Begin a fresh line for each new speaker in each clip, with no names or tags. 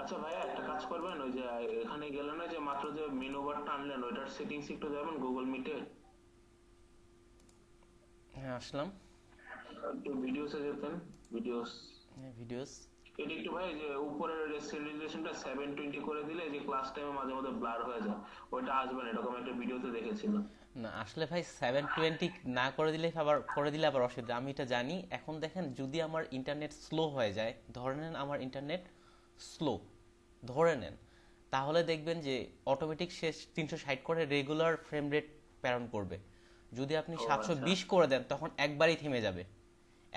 আচ্ছা ভাইয়া, একটা কাজ করবেন, ওই যে এখানে গেলেন, ওই যে মাত্র যে মেনু বারটা আনলেন ওইটার সেটিংস একটু যাবেন গুগল মিটে,
হ্যাঁ, আসলাম।
একটু ভিডিওসে যেতেন, ভিডিওস।
হ্যাঁ, ভিডিওস।
এটা একটু ভাই, যে উপরের রেজুলেশনটা 720 করে দিলে যে ক্লাস টাইমে মাঝে মধ্যে ব্লার হয়ে যায়, ওইটা আসবে না, এরকম একটা ভিডিওতে দেখেছিলাম।
না, আসলে ভাই 720 না করে দিলে আবার করে দিলে আবার অসুবিধা, আমি এটা জানি। এখন দেখেন, যদি আমার ইন্টারনেট স্লো হয়ে যায়, ধরে নেন আমার ইন্টারনেট স্লো, ধরে নেন, তাহলে দেখবেন যে অটোমেটিক সে 360 করে রেগুলার ফ্রেম রেট প্রেরণ করবে। যদি আপনি
ও আচ্ছা।
720 করে দেন তখন একবারই থেমে যাবে।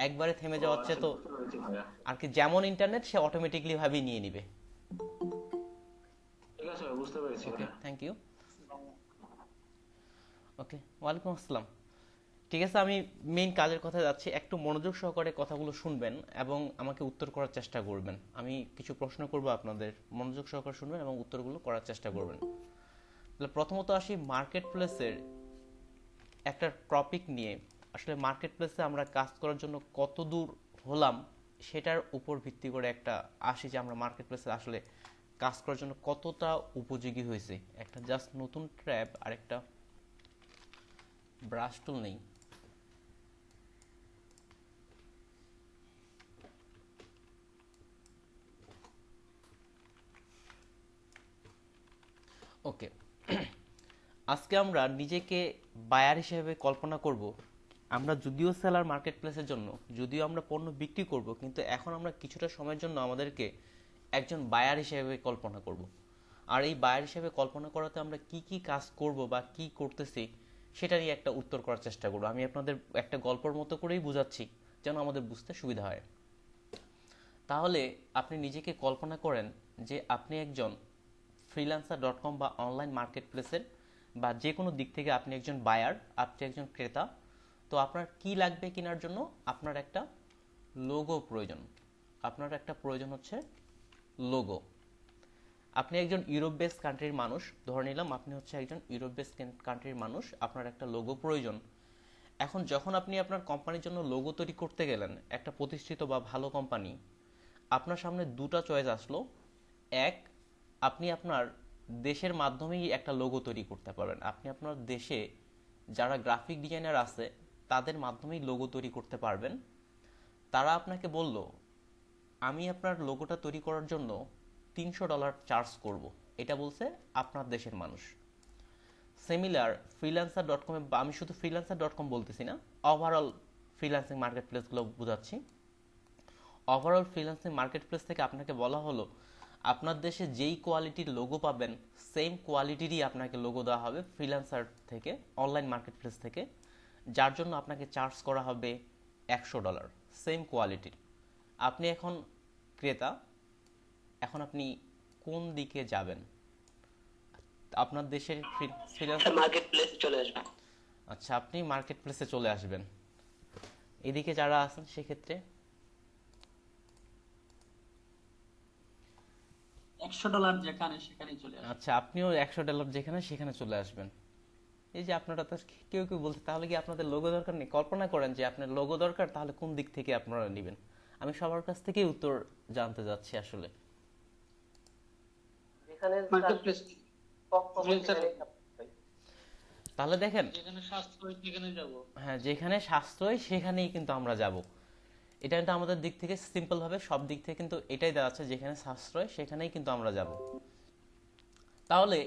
একবারে থেমে
ও
যাওয়ার চেয়ে
আচ্ছা,
তো
বুঝতে পেরেছি ভাইয়া।
আর কি, যেমন ইন্টারনেট সে অটোমেটিকলি ভাবেই নিয়ে নিবে।
ঠিক আছে ভাই, বুঝতে পেরেছি
ওকে,
ভাইয়া।
Thank you. ওকে, ওয়ালাইকুম আসসালাম। ঠিক আছে, আমি মেইন কাজের কথা যাচ্ছি, একটু মনোযোগ সহকারে কথাগুলো শুনবেন এবং আমাকে উত্তর করার চেষ্টা করবেন। আমি কিছু প্রশ্ন করব আপনাদের, মনোযোগ সহকারে শুনবেন এবং উত্তরগুলো করার চেষ্টা করবেন। তাহলে প্রথমত আসি মার্কেট প্লেসের একটা টপিক নিয়ে। আসলে মার্কেট প্লেসে আমরা কাজ করার জন্য কত দূর হলাম সেটার উপর ভিত্তি করে একটা আসি যে আমরা মার্কেট প্লেসে আসলে কাজ করার জন্য কতটা উপযোগী হয়েছে। একটা জাস্ট নতুন ট্র্যাব আর একটা ব্রাশ টুল নেই। ওকে, আজকে আমরা নিজেকে বায়ার হিসেবে কল্পনা করব। আমরা যদিও সেলার মার্কেট প্লেসের জন্য, যদিও আমরা পণ্য বিক্রি করব, কিন্তু এখন আমরা কিছুটা সময়ের জন্য আমাদেরকে একজন বায়ার হিসেবে কল্পনা করব। আর এই বায়ার হিসেবে কল্পনা করাতে আমরা কি কি কাজ করব বা কি করতেছি সেটা নিয়ে একটা উত্তর করার চেষ্টা করব। আমি আপনাদের একটা গল্পের মতো করেই বুঝাচ্ছি, যেন আমাদের বুঝতে সুবিধা হয়। তাহলে আপনি নিজেকে কল্পনা করেন যে আপনি একজন ফ্রিল্যান্সার.কম বা অনলাইন মার্কেট প্লেসের বা যে কোনো দিক থেকে আপনি একজন বায়ার, আপনি একজন ক্রেতা। তো আপনার কি লাগবে কেনার জন্য? আপনার একটা লোগো প্রয়োজন। আপনার একটা প্রয়োজন হচ্ছে লোগো। আপনি একজন ইউরোপ বেস কান্ট্রির মানুষ, ধরে নিলাম আপনি হচ্ছে একজন ইউরোপ বেস কান্ট্রির মানুষ, আপনার একটা লোগো প্রয়োজন। এখন যখন আপনি আপনার কোম্পানির জন্য লোগো তৈরি করতে গেলেন, একটা প্রতিষ্ঠিত বা ভালো কোম্পানি, আপনার সামনে দুটো চয়েস আসলো। এক, আপনি আপনার দেশের মাধ্যমেই একটা লোগো তৈরি করতে পারবেন। আপনি আপনার দেশে যারা গ্রাফিক ডিজাইনার আছে তাদের মাধ্যমেই লোগো তৈরি করতে পারবেন। তারা আপনাকে বলল, আমি আপনার লোগোটা তৈরি করার জন্য $300 চার্জ করব। এটা বলছে আপনার দেশের মানুষ। সিমিলার ফ্রিল্যান্সার.কমে, আমি শুধু ফ্রিল্যান্সার.কম বলতেছি না, ওভারঅল ফ্রিল্যান্সিং মার্কেট প্লেসগুলো বোঝাচ্ছি। ওভারঅল ফ্রিল্যান্সিং মার্কেট প্লেস থেকে আপনাকে বলা হলো, আপনার দেশে যেই কোয়ালিটির লোগো পাবেন সেম কোয়ালিটিরই আপনাকে লোগো দেওয়া হবে ফ্রিল্যান্সার থেকে, অনলাইন মার্কেট প্লেস থেকে, যার জন্য আপনাকে চার্জ করা হবে $100 সেম কোয়ালিটির। আপনি এখন ক্রেতা, এখন আপনি কোন দিকে যাবেন? আপনার দেশের ফ্রিল্যান্স,
মার্কেট প্লেস চলে আসবে।
আচ্ছা, আপনি মার্কেট প্লেসে চলে আসবেন। এদিকে যারা আছেন সেক্ষেত্রে,
100 ডলার যেখানে সেখানেই চলে আসবে।
আচ্ছা, আপনিও $100 যেখানে সেখানে চলে আসবেন। এই যে আপনারা তো, কেউ কেউ বলছে তাহলে কি আপনাদের লোগো দরকার নেই? কল্পনা করেন যে আপনার লোগো দরকার, তাহলে কোন দিক থেকে আপনারা নেবেন? আমি সবার কাছ থেকেই উত্তর জানতে চাচ্ছি আসলে।
যেখানে
মার্কেট
সাশ্রয়
প্লেস
কম পাবো
ফ্রিল্যান্সার,
সেখানেই যাবো ভাই।
তাহলে দেখেন,
যেখানে সাশ্রয় সেখানে যাব।
হ্যাঁ, যেখানে সাশ্রয় সেখানেই কিন্তু আমরা যাব। এটা কিন্তু আমাদের দিক থেকে সিম্পল ভাবে সব দিক থেকে কিন্তু এটাই দেওয়া আছে, যেখানে সাশ্রয় সেখানেই কিন্তু আমরা যাব। তাহলে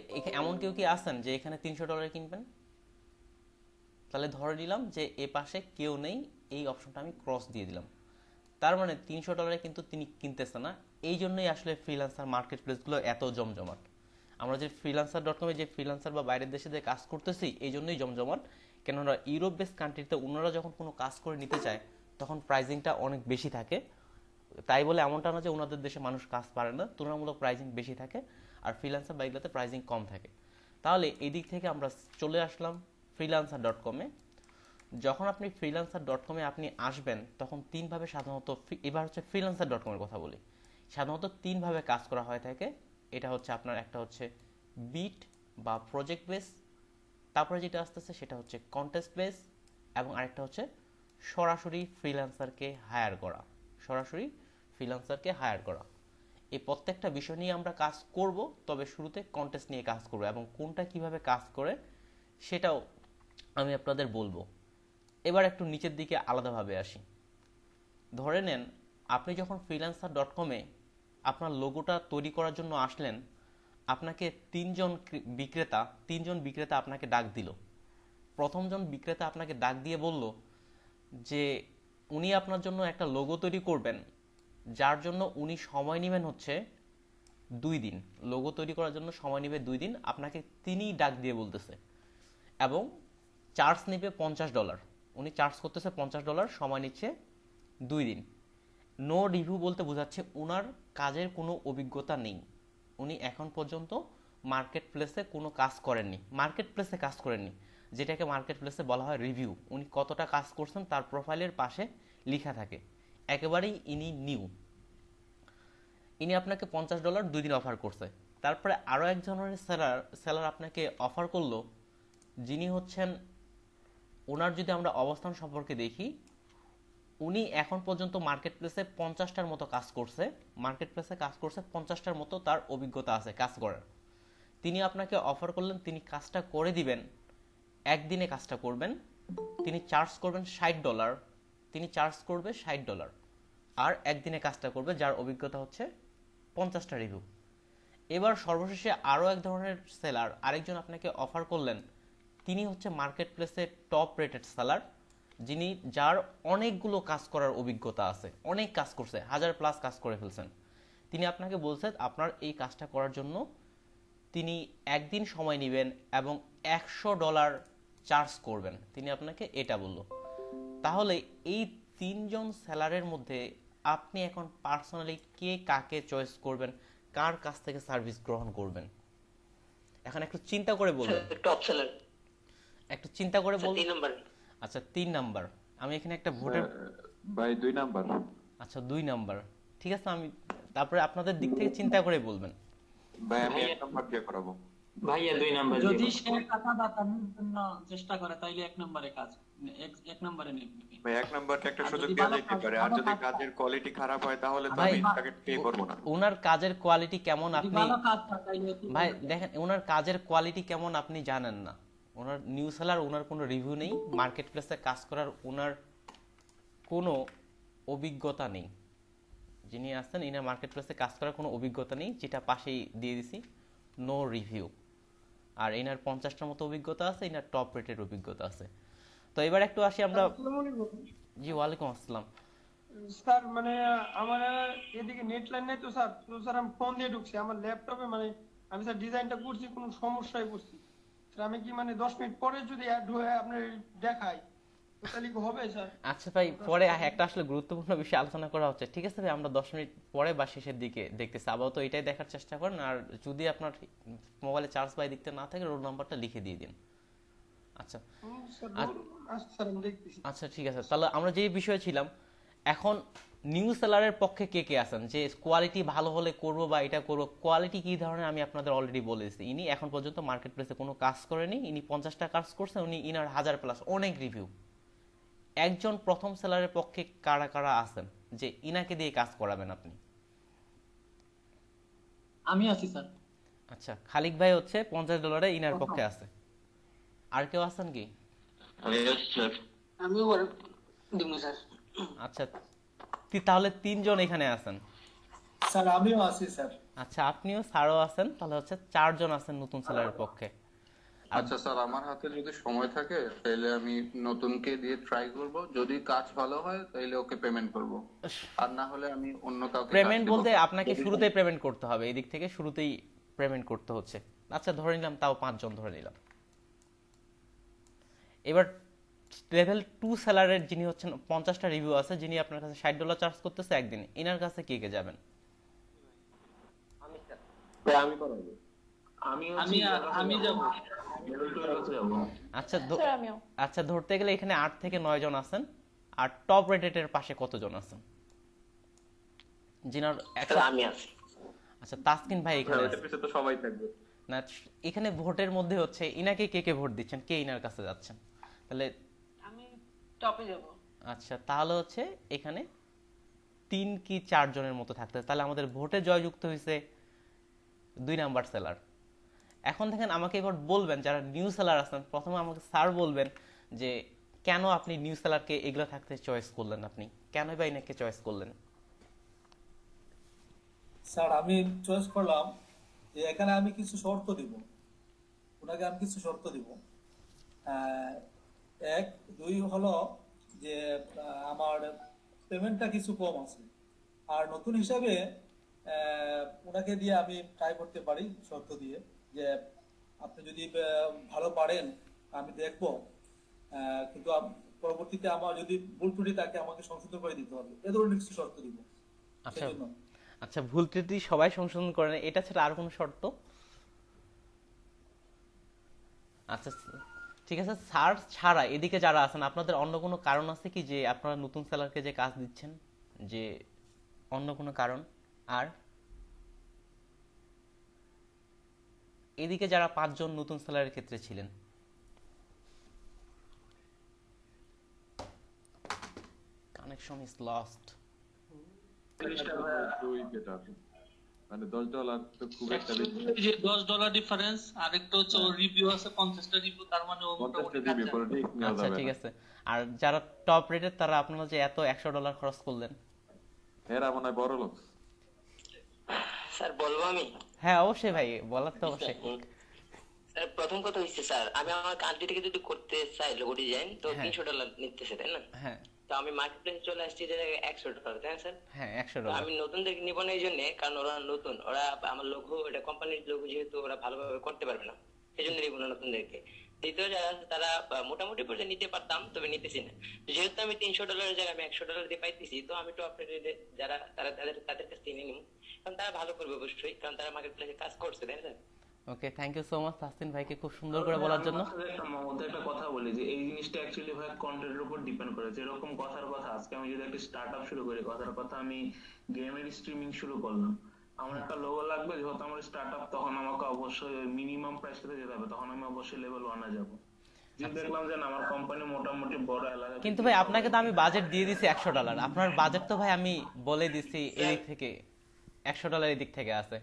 এমন কেউ কি আছেন যে এখানে $300 কিনবেন? তাহলে ধরে নিলাম যে এ পাশে কেউ নেই, এই অপশনটা আমি ক্রস দিয়ে দিলাম। তার মানে $300 কিন্তু তিনি কিনতেছে না। এই জন্যই আসলে ফ্রিল্যান্সার মার্কেট প্লেসগুলো এত জমজমাট। আমরা যে ফ্রিল্যান্সার.কমে যে ফ্রিল্যান্সার বা বাইরের দেশে যে কাজ করতেছি এই জন্যই জমজমাট। কেননা ইউরোপ বেস কান্ট্রিতে ওনারা যখন কোনো কাজ করে নিতে চায় তখন প্রাইজিংটা অনেক বেশি থাকে। তাই বলে এমনটা না যে ওনাদের দেশে মানুষ কাজ পারে না, তুলনামূলক প্রাইজিং বেশি থাকে। আর ফ্রিল্যান্সার বাইকগুলোতে প্রাইজিং কম থাকে। তাহলে এই দিক থেকে আমরা চলে আসলাম ফ্রিল্যান্সার.কমে। যখন আপনি ফ্রিল্যান্সার.কমে আপনি আসবেন তখন তিনভাবে সাধারণত, এবার হচ্ছে ফ্রিল্যান্সার.কমের কথা বলি, সাধারণত তিনভাবে কাজ করা হয়ে থাকে। এটা হচ্ছে আপনার, একটা হচ্ছে বিট বা প্রজেক্ট বেস, তারপরে যেটা আসতেছে সেটা হচ্ছে কন্টেস্ট বেস, এবং আরেকটা হচ্ছে সরাসরি ফ্রিল্যান্সারকে হায়ার করা। সরাসরি ফ্রিল্যান্সারকে হায়ার করা। এই প্রত্যেকটা বিষয় নিয়ে আমরা কাজ করব, তবে শুরুতে কন্টেস্ট নিয়ে কাজ করব এবং কোনটা কিভাবে কাজ করে সেটাও আমি আপনাদের বলবো। এবার একটু নিচের দিকে আলাদাভাবে আসি। ধরে নেন আপনি যখন freelancer.com-এ আপনার লোগোটা তৈরি করার জন্য আসলেন, আপনাকে তিনজন বিক্রেতা আপনাকে ডাক দিল। প্রথমজন বিক্রেতা আপনাকে ডাক দিয়ে বলল যে উনি আপনার জন্য একটা লোগো তৈরি করবেন, যার জন্য উনি সময় নেবেন হচ্ছে 2 দিন। লোগো তৈরি করার জন্য সময় নেবে 2 দিন, আপনাকে তিনি ডাক দিয়ে বলতেছে, এবং চার্জ নেবে $50। উনি চার্জ করতেছে $50, সময় নিচ্ছে 2 দিন। নো রিভিউ বলতে বোঝাচ্ছে ওনার কাজের কোনো অভিজ্ঞতা নেই, উনি এখন পর্যন্ত মার্কেট প্লেসে কোনো কাজ করেননি, যেটাকে মার্কেট প্লেসে বলা হয় রিভিউ। উনি কতটা কাজ করছেন তার প্রোফাইলের পাশে লেখা থাকে, একেবারেই ইনি নিউ। ইনি আপনাকে $50 2 দিন অফার করছে। তারপরে আরও এক ধরনের সেলার আপনাকে অফার করলো, যিনি হচ্ছেন, ওনার যদি আমরা অবস্থান সম্পর্কে দেখি, উনি এখন পর্যন্ত মার্কেট প্লেসে 50টার মতো কাজ করছে, 50টার মতো তার অভিজ্ঞতা আছে কাজ করার। তিনি আপনাকে অফার করলেন তিনি কাজটা করে দিবেন, একদিনে কাজটা করবেন, তিনি চার্জ করবেন $60, আর একদিনে কাজটা করবে, যার অভিজ্ঞতা হচ্ছে 50টা রিভিউ। এবার সর্বশেষে আরও এক ধরনের সেলার আরেকজন আপনাকে অফার করলেন, তিনি হচ্ছে মার্কেট প্লেসে টপ রেটেড সেলার, যার অনেকগুলো কাজ করার অভিজ্ঞতা আছে, অনেক কাজ করছে, 1000+ কাজ করে ফেলছেন। তিনি আপনাকে বলছেন আপনার এই কাজটা করার জন্য তিনি একদিন সময় নেবেন এবং $100 চার্জ করবেন, তিনি আপনাকে এটা বলল। তাহলে এই 3জন সেলারের মধ্যে আপনি এখন পার্সোনালি কাকে চয়েস করবেন, কার কাছ থেকে সার্ভিস গ্রহণ করবেন? এখন একটু চিন্তা করে বলবেন।
টপ সেলার
একটু চিন্তা করে বলুন।
3 নাম্বার।
আচ্ছা 3 নাম্বার। আমি এখানে একটা ভোটের
ভাই 2 নাম্বার।
আচ্ছা 2 নাম্বার, ঠিক আছে। আমি তারপরে আপনাদের দিক থেকে চিন্তা করে বলবেন।
ভাই আমি 1 নাম্বার দিয়ে করাবো।
ভাইয়া 2 নাম্বার
যদি সে টাকা বাঁচানোর জন্য চেষ্টা করে তাইলে 1 নম্বরে কাজ, 1 নম্বরে নেবে।
ভাই 1 নাম্বারকে একটা
আর
সুযোগ
যদি
দেওয়া
ভালো
যেতে পারে,
কাজ-
আর
ভালো
যদি
কাজ-
কাজের কোয়ালিটি খারাপ হয় তাহলে তো
ভাই,
আমি তাকে পে করব না।
ওনার কাজের কোয়ালিটি কেমন
যদি
আপনি
ভালো কাজ হয় তাইলে
ভাই দেখেন, ওনার কাজের কোয়ালিটি কেমন আপনি জানেন না। ওনার নিউ সেলার, ওনার কোনো রিভিউ নেই, মার্কেট প্লেসে কাজ করার ওনার কোনো অভিজ্ঞতা নেই। যিনি আছেন ইনার মার্কেট প্লেসে কাজ করার কোনো অভিজ্ঞতা নেই, যেটা পাশেই দিয়ে দিছি, নো রিভিউ। আর এনার 50টার মতো অভিজ্ঞতা আছে, এনার টপ রেটের অভিজ্ঞতা আছে। তো এবার একটু আসি আমরা।
আসসালামু আলাইকুম।
জি ওয়ালাইকুম আসসালাম।
স্যার মানে আমার এদিকে নেট লাইন নাই তো স্যার, স্যার আমি ফোন দিয়ে ঢুকছি আমার ল্যাপটপে, মানে আমি স্যার ডিজাইনটা করছি, কোনো সমস্যায় পড়ছি স্যার। আমি কি মানে 10 মিনিট পরে যদি অ্যাড হয়ে আপনার দেখাই তো তাহলে কি হবে স্যার?
আচ্ছা ভাই, পরে একটা আসলে গুরুত্বপূর্ণ বিষয় আলোচনা করা হচ্ছে, ঠিক আছে ভাই? আমরা 10 মিনিট পরে বা শেষের দিকে দেখতেছি, আপাতত এটাই দেখার চেষ্টা করেন। আর যদি আপনার মোবাইলে চার্জ বাই দিকতে না থাকে, রোল নাম্বারটা লিখে দিয়ে দিন। আচ্ছা
স্যার আচ্ছা স্যার আমি দেখতেছি।
আচ্ছা ঠিক আছে। তাহলে আমরা যে বিষয়ে ছিলাম, এখন নিউ সেলারের পক্ষে কে কে আছেন যে কোয়ালিটি ভালো হলে করবো বা এটা করবো? কোয়ালিটি কি ধরনের আমি আপনাদের অলরেডি বলে দিচ্ছি। ইনি এখন পর্যন্ত মার্কেট প্লেসে কোনো কাজ করেনি, ইনি 50টা কাজ করছে, উনি ইনার 1000+ অনেক রিভিউ। একজন প্রথম সেলারের পক্ষে কারা কারা আছেন যে ইনাকে দিয়ে কাজ করাবেন আপনি?
আমি আছি স্যার।
আচ্ছা, খালিক ভাই হচ্ছে $50 ইনার পক্ষে আছে। আর কেউ আছেন কি?
আমিও দিব স্যার।
আচ্ছা, তাহলে 3জন এখানে আছেন।
স্যার আমিও আছি স্যার।
আচ্ছা, আপনিও স্যারও আছেন, তাহলে হচ্ছে 4জন আছেন নতুন সেলারের পক্ষে।
আচ্ছা স্যার, আমার হাতে যদি সময় থাকে তাহলে আমি নতুনকে দিয়ে ট্রাই করব, যদি কাজ ভালো হয় তাহলে ওকে পেমেন্ট করব, আর না হলে আমি অন্য কাউকে
পেমেন্ট বলতে আপনাকে শুরুতেই পেমেন্ট করতে হবে, এই দিক থেকে শুরুতেই পেমেন্ট করতে হচ্ছে। আচ্ছা ধরে নিলাম, তাও 5জন ধরে নিলাম। এবার লেভেল 2 সেলারের যিনি হচ্ছেন, 50টা রিভিউ আছে, যিনি আপনার কাছে $60 চার্জ করতেছে একদিনে, এনার কাছে কে কে যাবেন?
আমি করাবো।
আমি যাব।
লেভেল 2 এর কাছে যাবো।
আচ্ছা আচ্ছা, ধরতে গেলে এখানে 8 থেকে 9 জন আছেন। আর টপ রেটেড পাশে কতজন আছেন? জিনার
আমি আছি।
আচ্ছা, তাসকিন ভাই এখানে আছে।
পিছে তো সবাই থাকবে
না, এখানে ভোটের মধ্যে হচ্ছে ইনাকে কে কে ভোট দিচ্ছেন, কে ইনার কাছে যাচ্ছেন? তাহলে
আমি টপে যাব।
আচ্ছা, তাহলে হচ্ছে এখানে 3 কি 4 জনের মতো থাকতেছে, তাহলে আমাদের ভোটে জয়যুক্ত হয়েছে 2 নাম্বার সেলার। এখন দেখেন আমাকে এবার বলবেন যারা নিউ সেলার আছেন, প্রথমে আমাকে স্যার বলবেন যে কেন আপনি নিউ সেলারকে এগুলো থাকতে চয়েস করলেন, আপনি কেন বা এনাকে চয়েস করলেন?
স্যার আমি চয়েস করলাম যে এখানে আমি কিছু শর্ত দিব, ওনাকে আমি কিছু শর্ত দিব। আহ, এক দুই হলো যে আমার পেমেন্টটা কিছু কম আছে, আর নতুন হিসাবে ওনাকে দিয়ে আমি ট্রাই করতে পারি শর্ত দিয়ে যে আপনি যদি ভালো পারেন আমি দেখবো, কিন্তু পরবর্তীতে আমার যদি ভুল ত্রুটি থাকে আমাকে সংশোধন করে দিতে হবে, এ ধরনের কিছু শর্ত দিব।
আচ্ছা
সেজন্য
আচ্ছা, ভুল ত্রুটি সবাই সংশোধন করেন, এটা ছাড়া আর কোনো শর্ত? আচ্ছা ঠিক আছে, স্যার ছাড়া এদিকে যারা আছেন আপনাদের অন্য কোনো কারণ আছে কি যে আপনারা নতুন সেলারকে যে কাজ দিচ্ছেন, যে অন্য কোনো কারণ? আর এদিকে যারা 5 জন নতুন সেলারের ক্ষেত্রে ছিলেন, কানেকশন ইজ লস্ট।
মানে $10 তো খুব একটা বেশি না।
যে $10 ডিফারেন্স, আরেকটা হচ্ছে ওর রিভিউ আছে 50টা রিভিউ, তার মানে ও
50
মোটামুটি
দিবি পরে ঠিক নেওয়া
আচ্ছা
যাবে
ঠিক
না।
আছে, আর যারা টপ রেটেড তারা আপনারা যে এত $100 খরচ করলেন?
এরা মনে হয় বড় লোক।
স্যার বলবো আমি?
হ্যাঁ অবশ্যই ভাই, বলার তো অবশ্যই।
স্যার প্রথম কথা হচ্ছে স্যার, আমি আমার কান্ট্রি থেকে যদি করতে চাই লোগো ডিজাইন তো
হ্যাঁ।
$300 নিতেছে, তাই না?
হ্যাঁ
তো আমি মার্কেট প্লেসে চলে আসছি যে $100, তাই না স্যার?
হ্যাঁ
তো
$100।
আমি নতুনদের নিব না এই জন্য, কারণ ওরা নতুন, ওরা আমার লোগো, এটা কোম্পানির লোগো, যেহেতু ওরা ভালোভাবে করতে পারবে না, এই জন্য নিব না নতুনদেরকে। দ্বিতীয় যারা আছে তারা মোটামুটি পর্যায়ে নিতে পারতাম, তবে নিতেছি না। যেহেতু আমি $300 জায়গায় আমি $100 দিয়ে পাইতেছি, তো আমি টপ রেটেড যারা তাদের কাছ থেকে নিব, কারণ তারা ভালো করবে অবশ্যই, কারণ তারা মার্কেট প্লেসে কাজ করছে, তাই না sir?
Okay, thank you so much Tasin ভাইকে খুব সুন্দর করে বলার জন্য।
একটা কথা বলি যে এই জিনিসটা অ্যাকচুয়ালি ভাই কন্টেন্টের উপর ডিপেন্ড করে। যেরকম কথার কথা, আজকে আমি যদি একটা স্টার্টআপ শুরু করি, কথার কথা আমি গেমের স্ট্রিমিং শুরু করলাম, আমার একটা লোগো লাগবে, যেহেতু আমার স্টার্টআপ, তখন আমাকে অবশ্যই মিনিমাম প্রাইসটাতে যেতে হবে, তখন আমি অবশ্যই লেভেল 1 এ যাব। যদি দেখলাম যে না, আমার কোম্পানি মোটামুটি বড় এলাকা,
কিন্তু ভাই আপনাকে তো আমি বাজেট দিয়ে দিছি $100, আপনার বাজেট তো ভাই আমি বলে দিছি এদিক থেকে $100 এদিক থেকে আছে।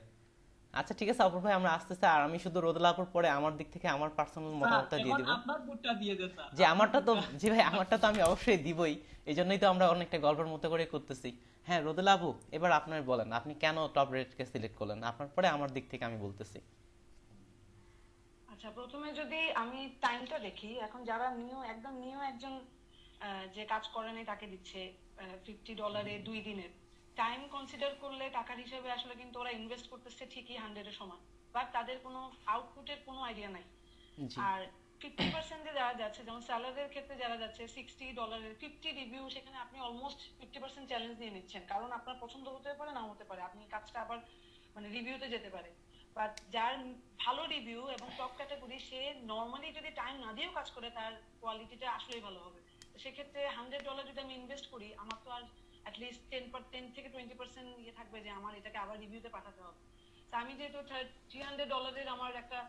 আচ্ছা ঠিক আছে অপর ভাই, আমরা আসতেছি, আর আমি শুধু রোদেলাপুর পরে আমার দিক থেকে আমার পার্সোনাল মতামতটা দিয়ে দিব।
আপনার ভোটটা দিয়ে দেন স্যার।
যে আমারটা তো, জি ভাই আমারটা তো আমি অবশ্যই দিবই, এই জন্যই তো আমরা অনেকটা গল্পের মতো করে করতেছি। হ্যাঁ রোদেলাবু, এবার আপনার বলেন আপনি কেন টপ রেটকে সিলেক্ট করলেন, আপনার পরে আমার দিক থেকে আমি বলতেছি।
আচ্ছা, প্রথমে যদি আমি টাইমটা দেখি, এখন যারা একদম নিউ একজন যে কাজ করে নাই তাকে দিচ্ছে $50 2 দিনের টাইম কনসিডার করলে টাকার হিসেবে আসলে কিন্তু ওরা ইনভেস্ট করতেছে ঠিকই 100 এর সমান, বাট তাদের কোনো আউটপুটের কোনো আইডিয়া নাই। আর 50% যে যারা যাচ্ছে, যেমন স্যালারির ক্ষেত্রে যারা যাচ্ছে $60 50 রিভিউ, সেখানে আপনি অলমোস্ট 50% চ্যালেঞ্জ নিয়ে নিচ্ছেন, কারণ আপনার পছন্দ হতে পারে না হতে পারে, আপনি কাজটা আবার মানে রিভিউতে যেতে পারে। বাট যার ভালো রিভিউ এবং টপ ক্যাটাগরি, সে নরমালি যদি টাইম না দিয়েও কাজ করে, তার কোয়ালিটিটা আসলেই ভালো হবে। তো সেক্ষেত্রে $100 যদি আমি ইনভেস্ট করি, আমার তো আর অ্যাটলিস্ট 10 থেকে 20% ইয়ে থাকবে যে আমার এটাকে আবার রিভিউতে পাঠাতে হবে। তো আমি যেহেতু $300 আমার একটা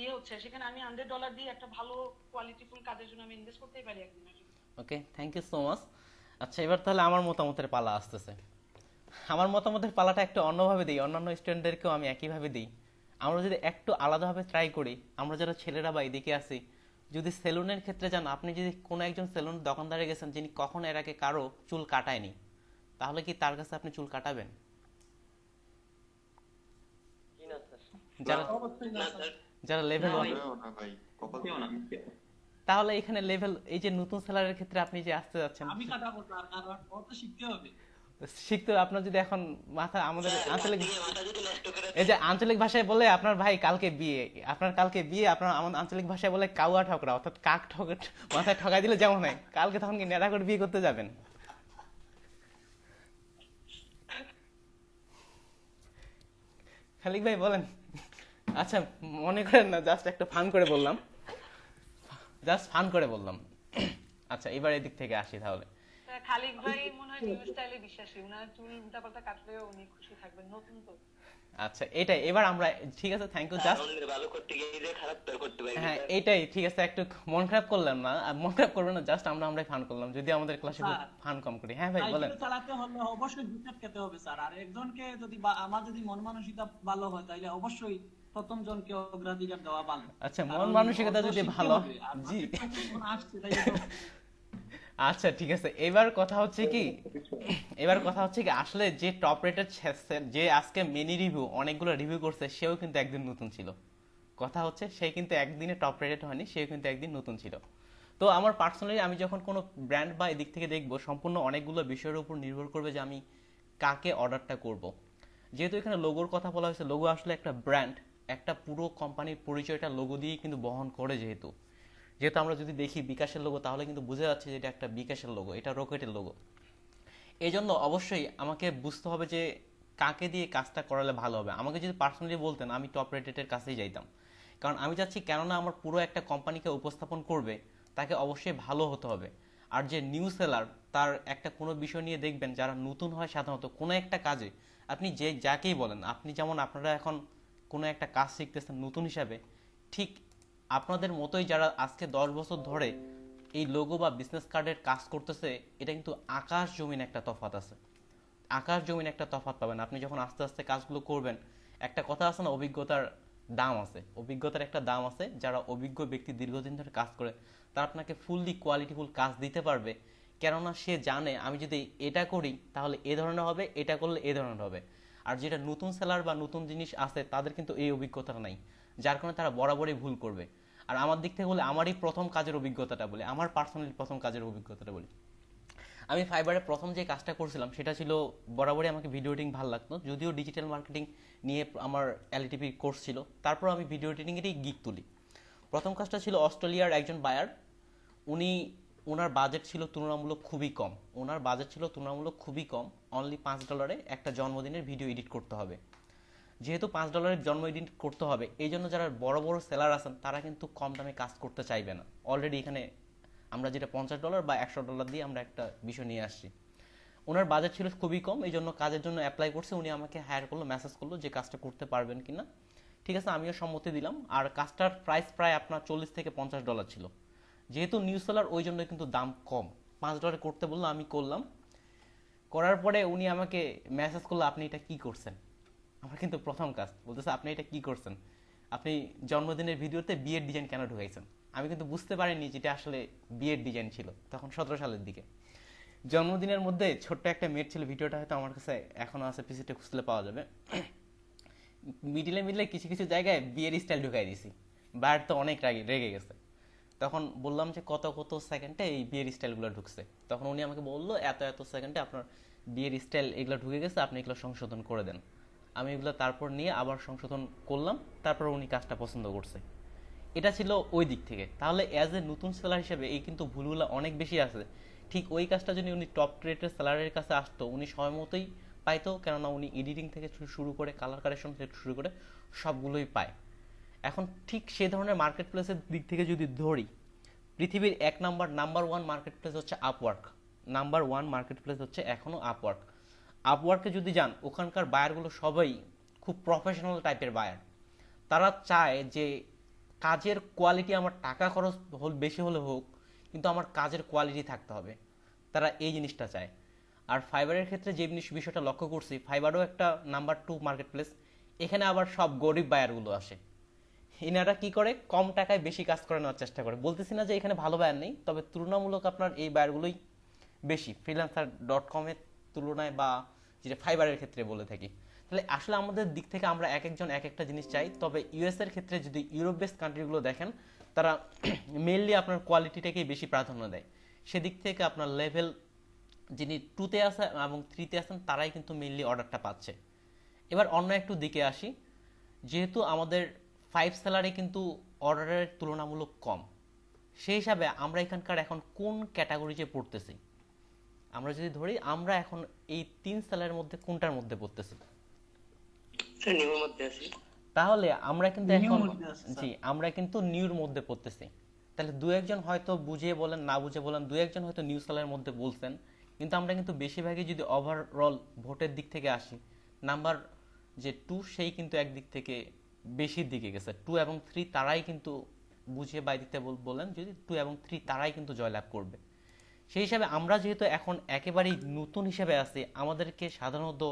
ইয়ে হচ্ছে, সেখানে আমি $100 দিয়ে একটা ভালো কোয়ালিটিফুল কাজের জন্য আমি ইনভেস্ট করতেই পারি একদিনের জন্য।
ওকে, থ্যাংক ইউ সো মাচ। আচ্ছা এবার তাহলে আমার মতামতের পালা আসতেছে। আমার মতামতের পালাটা একটু অন্যভাবে দিই, অন্যান্য স্টুডেন্টদেরকেও আমি একইভাবে দিই। আমরা যদি একটু আলাদাভাবে ট্রাই করি, আমরা যারা ছেলেরা বা এদিকে আছি, যদি সেলুনের ক্ষেত্রে যান, আপনি যদি কোনো একজন সেলুন দোকানদারে গেছেন যিনি কখনো এর আগে কারো চুল কাটায়নি, তাহলে কি তার কাছে আপনি চুল কাটাবেন? যারা যারা লেভেল 1,
না ভাই, কপাল
কেউ না।
তাহলে এখানে লেভেল, এই যে নতুন সেলারের ক্ষেত্রে আপনি যে আসতে যাচ্ছেন,
আমি কাটাবো না, কারণ অত শিখতে হবে।
শিখতে আপনার যদি এখন মাথা আমাদের আঞ্চলিক,
মাথা যদি নষ্ট করে
এই যে আঞ্চলিক ভাষায় বলে আপনার ভাই কালকে বিয়ে, আপনার কালকে বিয়ে, আপনার আমাদের আঞ্চলিক ভাষায় বলে কাউয়া ঠকরা, অর্থাৎ কাক মাথায় ঠকাই দিলে যেমন হয়, কালকে তখন কি নেড়া করে বিয়ে করতে যাবেন? খালিক ভাই বলেন। আচ্ছা মনে করেন না, জাস্ট একটা ফান করে বললাম, জাস্ট ফান করে বললাম। আচ্ছা এবার এদিক থেকে আসি তাহলে।
খালিক ভাই মনে হয় নিউ স্টাইলে বিশ্বাসী, উনার চুল উল্টাপাল্টা কাটলেও উনি খুশি থাকবেন, নতুন তো।
আচ্ছা এটাই, এবার আমরা ঠিক আছে, থ্যাংক ইউ। জাস্ট
অন্যের ভালো করতে গিয়ে নিজে খারাপ তো করতে পারি
হ্যাঁ এটাই ঠিক আছে, একটু মন খারাপ করলাম না, আর মন খারাপ করবেন না, জাস্ট আমরাই ফান করলাম, যদি আমাদের ক্লাসে খুব ফান কম করি। হ্যাঁ ভাই বলেন।
সাইকেল চালাতে হলে অবশ্যই দুইটা খেতে হবে স্যার, আর একজনকে যদি আমার যদি মন মানসিকতা ভালো হয় তাহলে অবশ্যই প্রথম জনকে অগ্রাধিকার দেওয়া ভালো।
আচ্ছা মন
কারণ
মানসিকতা
ওর তো
যদি
শিখতে
ভালো,
হবে, আর
জি
যখন আসছে তাইলে তো
আচ্ছা ঠিক আছে, এবার কথা হচ্ছে কি, আসলে যে টপ রেটেড যে আজকে মিনি রিভিউ অনেকগুলো রিভিউ করছে, সেও কিন্তু একদিন নতুন ছিল। কথা হচ্ছে সে কিন্তু একদিনে টপ রেটেড হয়নি, সেও কিন্তু একদিন নতুন ছিল। তো আমার পার্সোনালি আমি যখন কোনো ব্র্যান্ড বা এদিক থেকে দেখবো, সম্পূর্ণ অনেকগুলো বিষয়ের উপর নির্ভর করবে যে আমি কাকে অর্ডারটা করব। যেহেতু এখানে লোগোর কথা বলা হয়েছে, লোগো আসলে একটা ব্র্যান্ড, একটা পুরো কোম্পানির পরিচয়টা লোগো দিয়েই কিন্তু বহন করে। যেহেতু আমরা যদি দেখি বিকাশের লোগো, তাহলে কিন্তু বোঝা যাচ্ছে যে এটা একটা বিকাশের লোগো, এটা রকেটের লোগো। এই জন্য অবশ্যই আমাকে বুঝতে হবে যে কাকে দিয়ে কাজটা করালে ভালো হবে। আমাকে যদি পার্সোনালি বলতেন, আমি টপ রেটেডের কাছেই যাইতাম, কারণ আমি চাচ্ছি কেননা আমার পুরো একটা কোম্পানিকে উপস্থাপন করবে, তাকে অবশ্যই ভালো হতে হবে। আর যে নিউ সেলার, তার একটা কোনো বিষয় নিয়ে দেখবেন, যারা নতুন হয় সাধারণত কোনো একটা কাজে, আপনি যে যাকেই বলেন, আপনি যেমন আপনারা এখন কোনো একটা কাজ শিখতেছেন নতুন হিসাবে, ঠিক আপনাদের মতোই যারা আজকে 10 বছর ধরে এই লোগো বা বিজনেস কার্ডের কাজ করতেছে, এটা কিন্তু আকাশ জমিন একটা তফাৎ আছে। আকাশ জমিন একটা তফাৎ পাবেন আপনি যখন আস্তে আস্তে কাজগুলো করবেন। একটা কথা আছে না, অভিজ্ঞতার দাম আছে, অভিজ্ঞতার একটা দাম আছে। যারা অভিজ্ঞ ব্যক্তি দীর্ঘদিন ধরে কাজ করে, তারা আপনাকে ফুললি কোয়ালিটিফুল কাজ দিতে পারবে, কেননা সে জানে আমি যদি এটা করি তাহলে এ ধরনের হবে, এটা করলে এ ধরনের হবে। আর যেটা নতুন সেলার বা নতুন জিনিস আছে, তাদের কিন্তু এই অভিজ্ঞতাটা নাই, যার কারণে তারা বরাবরই ভুল করবে। আর আমার দিক থেকে বলে, আমারই প্রথম কাজের অভিজ্ঞতাটা বলে, আমার পার্সোনালি প্রথম কাজের অভিজ্ঞতাটা বলি। আমি ফাইবারে প্রথম যে কাজটা করছিলাম, সেটা ছিল বরাবরই আমাকে ভিডিও এডিটিং ভালো লাগতো, যদিও ডিজিটাল মার্কেটিং নিয়ে আমার এলটিপি কোর্স ছিল, তারপর আমি ভিডিও এডিটিংয়েরই গিক তুলি। প্রথম কাজটা ছিল অস্ট্রেলিয়ার একজন বায়ার, ওনার বাজেট ছিল তুলনামূলক খুবই কম, অনলি $5 একটা জন্মদিনের ভিডিও এডিট করতে হবে। যেহেতু $5 জন্ম এডিট করতে হবে, এই জন্য যারা বড় বড় সেলার আছেন, তারা কিন্তু কম দামে কাজ করতে চাইবে না। অলরেডি এখানে আমরা যেটা $50 বা $100 দিয়ে আমরা একটা বিষয় নিয়ে আসছি। ওনার বাজেট ছিল খুবই কম, এই জন্য কাজের জন্য অ্যাপ্লাই করছে। উনি আমাকে হায়ার করলো, মেসেজ করলো যে কাজটা করতে পারবেন কিনা। ঠিক আছে, আমিও সম্মতি দিলাম। আর কাজটার প্রাইস প্রায় আপনার $40 থেকে $50 ছিল। যেহেতু নিউ সেলার, ওই জন্য কিন্তু দাম কম, $5 করতে বললো, আমি করলাম। করার পরে উনি আমাকে মেসেজ করলো, আপনি এটা কি করছেন। আমার কিন্তু প্রথম কাজ, বলতেছে আপনি এটা কি করছেন, আপনি জন্মদিনের ভিডিওতে বিয়ের ডিজাইন কেন ঢুকাইছেন। আমি কিন্তু বুঝতে পারিনি যেটা আসলে বিয়ের ডিজাইন ছিল, তখন 17 সালের দিকে। জন্মদিনের মধ্যে ছোট্ট একটা মেয়ের ছিল, ভিডিওটা হয়তো আমার কাছে এখনো আছে, পিসিতে খুঁজলে পাওয়া যাবে। মিডিলে কিছু কিছু জায়গায় বিয়ের স্টাইল ঢুকাই দিছি, বায়ার তো অনেক রেগে গেছে। তখন বললাম যে কত কত সেকেন্ডে এই বিয়ের স্টাইলগুলো ঢুকছে। তখন উনি আমাকে বললো এত এত সেকেন্ডে আপনার বিয়ের স্টাইল এগুলো ঢুকে গেছে, আপনি এগুলো সংশোধন করে দেন। আমি এগুলো তারপর নিয়ে আবার সংশোধন করলাম, তারপর উনি কাজটা পছন্দ করছে। এটা ছিল ওই দিক থেকে। তাহলে অ্যাজ এ নতুন সেলার হিসেবে এই কিন্তু ভুলগুলো অনেক বেশি আছে। ঠিক ওই কাজটা যদি উনি টপ রেটের সেলারের কাছে আসতো, উনি সময় মতোই পাইতো, কেননা উনি এডিটিং থেকে শুরু করে কালার কারেকশন থেকে শুরু করে সবগুলোই পায়। এখন ঠিক সে ধরনের মার্কেট প্লেসের দিক থেকে যদি ধরি, পৃথিবীর নাম্বার ওয়ান মার্কেট প্লেস হচ্ছে Upwork. Number one market place হচ্ছে এখনো আপওয়ার্ক। আপওয়ার্কে যদি যান, ওখানকার বায়ারগুলো সবাই খুব প্রফেশনাল টাইপের বায়ার। তারা চায় যে কাজের কোয়ালিটি, আমার টাকা খরচ বেশি হলে হোক, কিন্তু আমার কাজের কোয়ালিটি থাকতে হবে, তারা এই জিনিসটা চায়। আর ফাইবারের ক্ষেত্রে যে বিষয়টা লক্ষ্য করছি, ফাইবারও একটা নাম্বার 2 মার্কেট প্লেস। এখানে আবার সব গরিব বায়ারগুলো আসে। এনারা কি করে, কম টাকায় বেশি কাজ করে নেওয়ার চেষ্টা করে। বলতেছি না যে এখানে ভালো বায়ার নেই, তবে তুলনামূলক আপনার এই বায়ারগুলোই বেশি freelancer.com এর তুলনায়, বা যেটা ফাইবারের ক্ষেত্রে বলে থাকি। তাহলে আসলে আমাদের দিক থেকে আমরা এক একজন এক একটা জিনিস চাই। তবে ইউএস এর ক্ষেত্রে যদি ইউরোপ বেস কান্ট্রিগুলো দেখেন, তারা মেইনলি আপনার কোয়ালিটিটাকেই বেশি প্রাধান্য দেয়। সেদিক থেকে আপনার লেভেল যিনি 2-তে আছে এবং 3-তে আছেন, তারাই কিন্তু মেইনলি অর্ডারটা পাচ্ছে। এবার অন্য একটু দিকে আসি, যেহেতু আমাদের 5 স্যালারি কিন্তু অর্ডারের তুলনামূলক কম, সেই হিসাবে আমরা এখানকার এখন কোন ক্যাটাগরিতে পড়তেছি, আমরা যদি ধরি আমরা এখন এই 3 স্যালারির মধ্যে কোনটার মধ্যে পড়তেছি,
নিউর মধ্যে আছি।
তাহলে আমরা কিন্তু এখন আমরা কিন্তু নিউর মধ্যে পড়তেছি। তাহলে দু একজন হয়তো বুঝিয়ে বলেন, না বুঝে বলেন, দু একজন হয়তো নিউ স্যালারির মধ্যে বলছেন, কিন্তু আমরা কিন্তু বেশিরভাগই যদি ওভারঅল ভোটের দিক থেকে আসি, নাম্বার যে 2 সেই কিন্তু একদিক থেকে বেশির দিকে গেছে। 2 এবং 3 তারাই কিন্তু বুঝিয়ে বাই দিতে বলেন যদি 2 এবং 3 তারাই কিন্তু জয়লাভ করবে। সেই হিসাবে আমরা যেহেতু এখন একেবারেই নতুন হিসেবে আছি, আমাদেরকে সাধারণত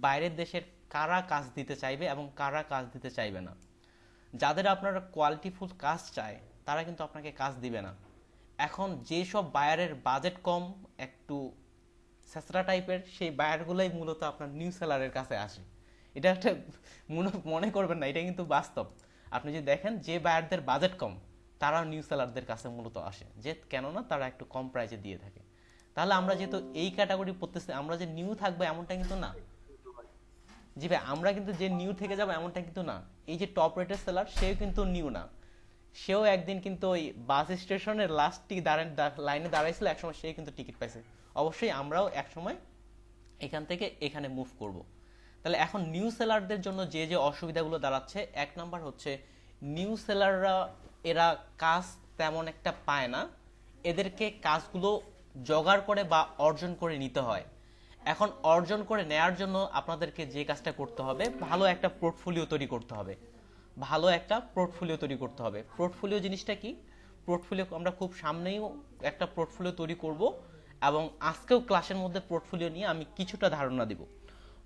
বাইরের দেশের কারা কাজ দিতে চাইবে এবং কারা কাজ দিতে চাইবে না। যাদের আপনারা কোয়ালিটিফুল কাজ চায় তারা কিন্তু আপনাকে কাজ দিবে না। এখন যেসব বায়ারের বাজেট কম, একটু ছেঁচড়া টাইপের, সেই বায়ারগুলোই মূলত আপনার নিউ সেলারের কাছে আসে। এটা একটা মনে করবেন না, এটা কিন্তু বাস্তব। আপনি যদি দেখেন যে বায়ারদের বাজেট কম তারা নিউ সেলারদের কাছে মূলত আসে, যে কেননা তারা একটু কম প্রাইসে দিয়ে থাকে। তাহলে আমরা যেহেতু এই ক্যাটাগরি পড়তেছি, আমরা যে নিউ থাকবো এমনটা কিন্তু না। জি ভাই, আমরা কিন্তু যে নিউ থেকে যাবো এমনটা কিন্তু না। এই যে টপ রেটের সেলার সেও কিন্তু নিউ না, সেও একদিন কিন্তু ওই বাস স্টেশনের লাস্ট লাইনে দাঁড়াইছিল, একসময় সে কিন্তু টিকিট পাইছে। অবশ্যই আমরাও একসময় এখান থেকে এখানে মুভ করব। তাহলে এখন নিউ সেলারদের জন্য যে যে অসুবিধাগুলো দাঁড়াচ্ছে, এক নাম্বার হচ্ছে নিউ সেলাররা এরা কাজ তেমন একটা পায় না, এদেরকে কাজগুলো জোগাড় করে বা অর্জন করে নিতে হয়। এখন অর্জন করে নেয়ার জন্য আপনাদেরকে যে কাজটা করতে হবে, ভালো একটা পোর্টফোলিও তৈরি করতে হবে। পোর্টফোলিও জিনিসটা কি? পোর্টফোলিও আমরা খুব সামনেই একটা পোর্টফোলিও তৈরি করব এবং আজকেও ক্লাসের মধ্যে পোর্টফোলিও নিয়ে আমি কিছুটা ধারণা দিব।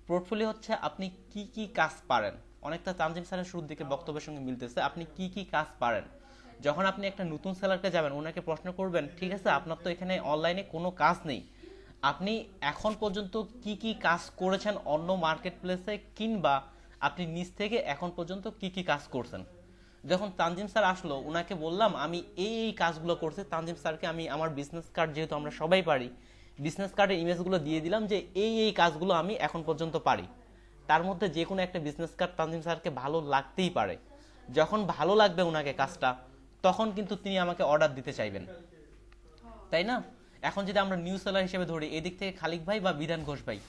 পোর্টফোলিও হচ্ছে আপনি কি কি কাজ পারেন, অনেকটা তানজিম স্যারের শুরুর দিকে বক্তব্যের সঙ্গে মিলতেছে। আপনি কি কি কাজ পারেন, যখন আপনি একটা নতুন সেলারকে যাবেন ওনাকে প্রশ্ন করবেন, ঠিক আছে আপনার তো এখানে অনলাইনে কোনো কাজ নেই, আপনি এখন পর্যন্ত কি কি কাজ করেছেন অন্য মার্কেট প্লেসে, কিংবা আপনি নিজ থেকে এখন পর্যন্ত কি কি কাজ করছেন। যখন তানজিম স্যার আসলো ওনাকে বললাম আমি এই কাজগুলো করছি, তানজিম স্যারকে আমি আমার বিজনেস কার্ড, যেহেতু আমরা সবাই পারি, বিজনেস কার্ডের ইমেজগুলো দিয়ে দিলাম যে এই কাজগুলো আমি এখন পর্যন্ত পারি। তার মধ্যে যে কোনো একটা বিজনেস কার্ড তানজিম স্যারকে ভালো লাগতেই পারে। যখন ভালো লাগবে ওনাকে কাজটা, তখন কিন্তু তিনি আমাকে অর্ডার দিতে চাইবেন, তাই না? এখন যদি আমরা নিউ সেলার হিসেবে ধরি, এদিক থেকে খালিক ভাই বা বিধান ঘোষ ভাই,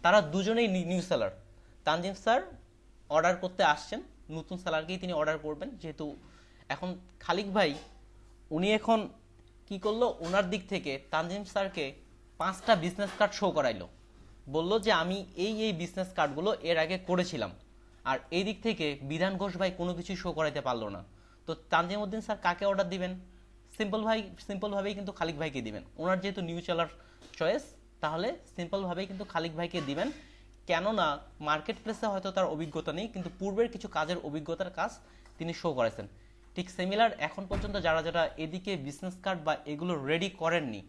তারা দুজনেই new seller. Tanzim sir order করতে আসছেন, নতুন সেলারকেই তিনি অর্ডার করবেন। যেহেতু এখন খালিক ভাই উনি এখন কি করলো, ওনার দিক থেকে তানজিম স্যারকে 5টা বিজনেস কার্ড শো করাইলো, বলল যে আমি এই বিজনেস কার্ডগুলো এর আগে করেছিলাম। আর এই দিক থেকে বিধান ঘোষ ভাই কোনো কিছু শো করাইতে পারলো না। তো তানজিম উদ্দিন স্যার কাকে অর্ডার দিবেন? সিম্পল ভাবেই কিন্তু খালিক ভাইকে দিবেন। ওনার যেহেতু নিউ সেলার চয়েস, তাহলে সিম্পল ভাবেই কিন্তু খালিক ভাইকে দিবেন। কেননা মার্কেট প্লেসে হয়তো তার অভিজ্ঞতা নেই, কিন্তু পূর্বের কিছু কাজের অভিজ্ঞতার কাজ তিনি শো করেছেন। ঠিক সিমিলার এখন পর্যন্ত যারা এদিকে বিজনেস কার্ড বা এগুলো রেডি করেননি,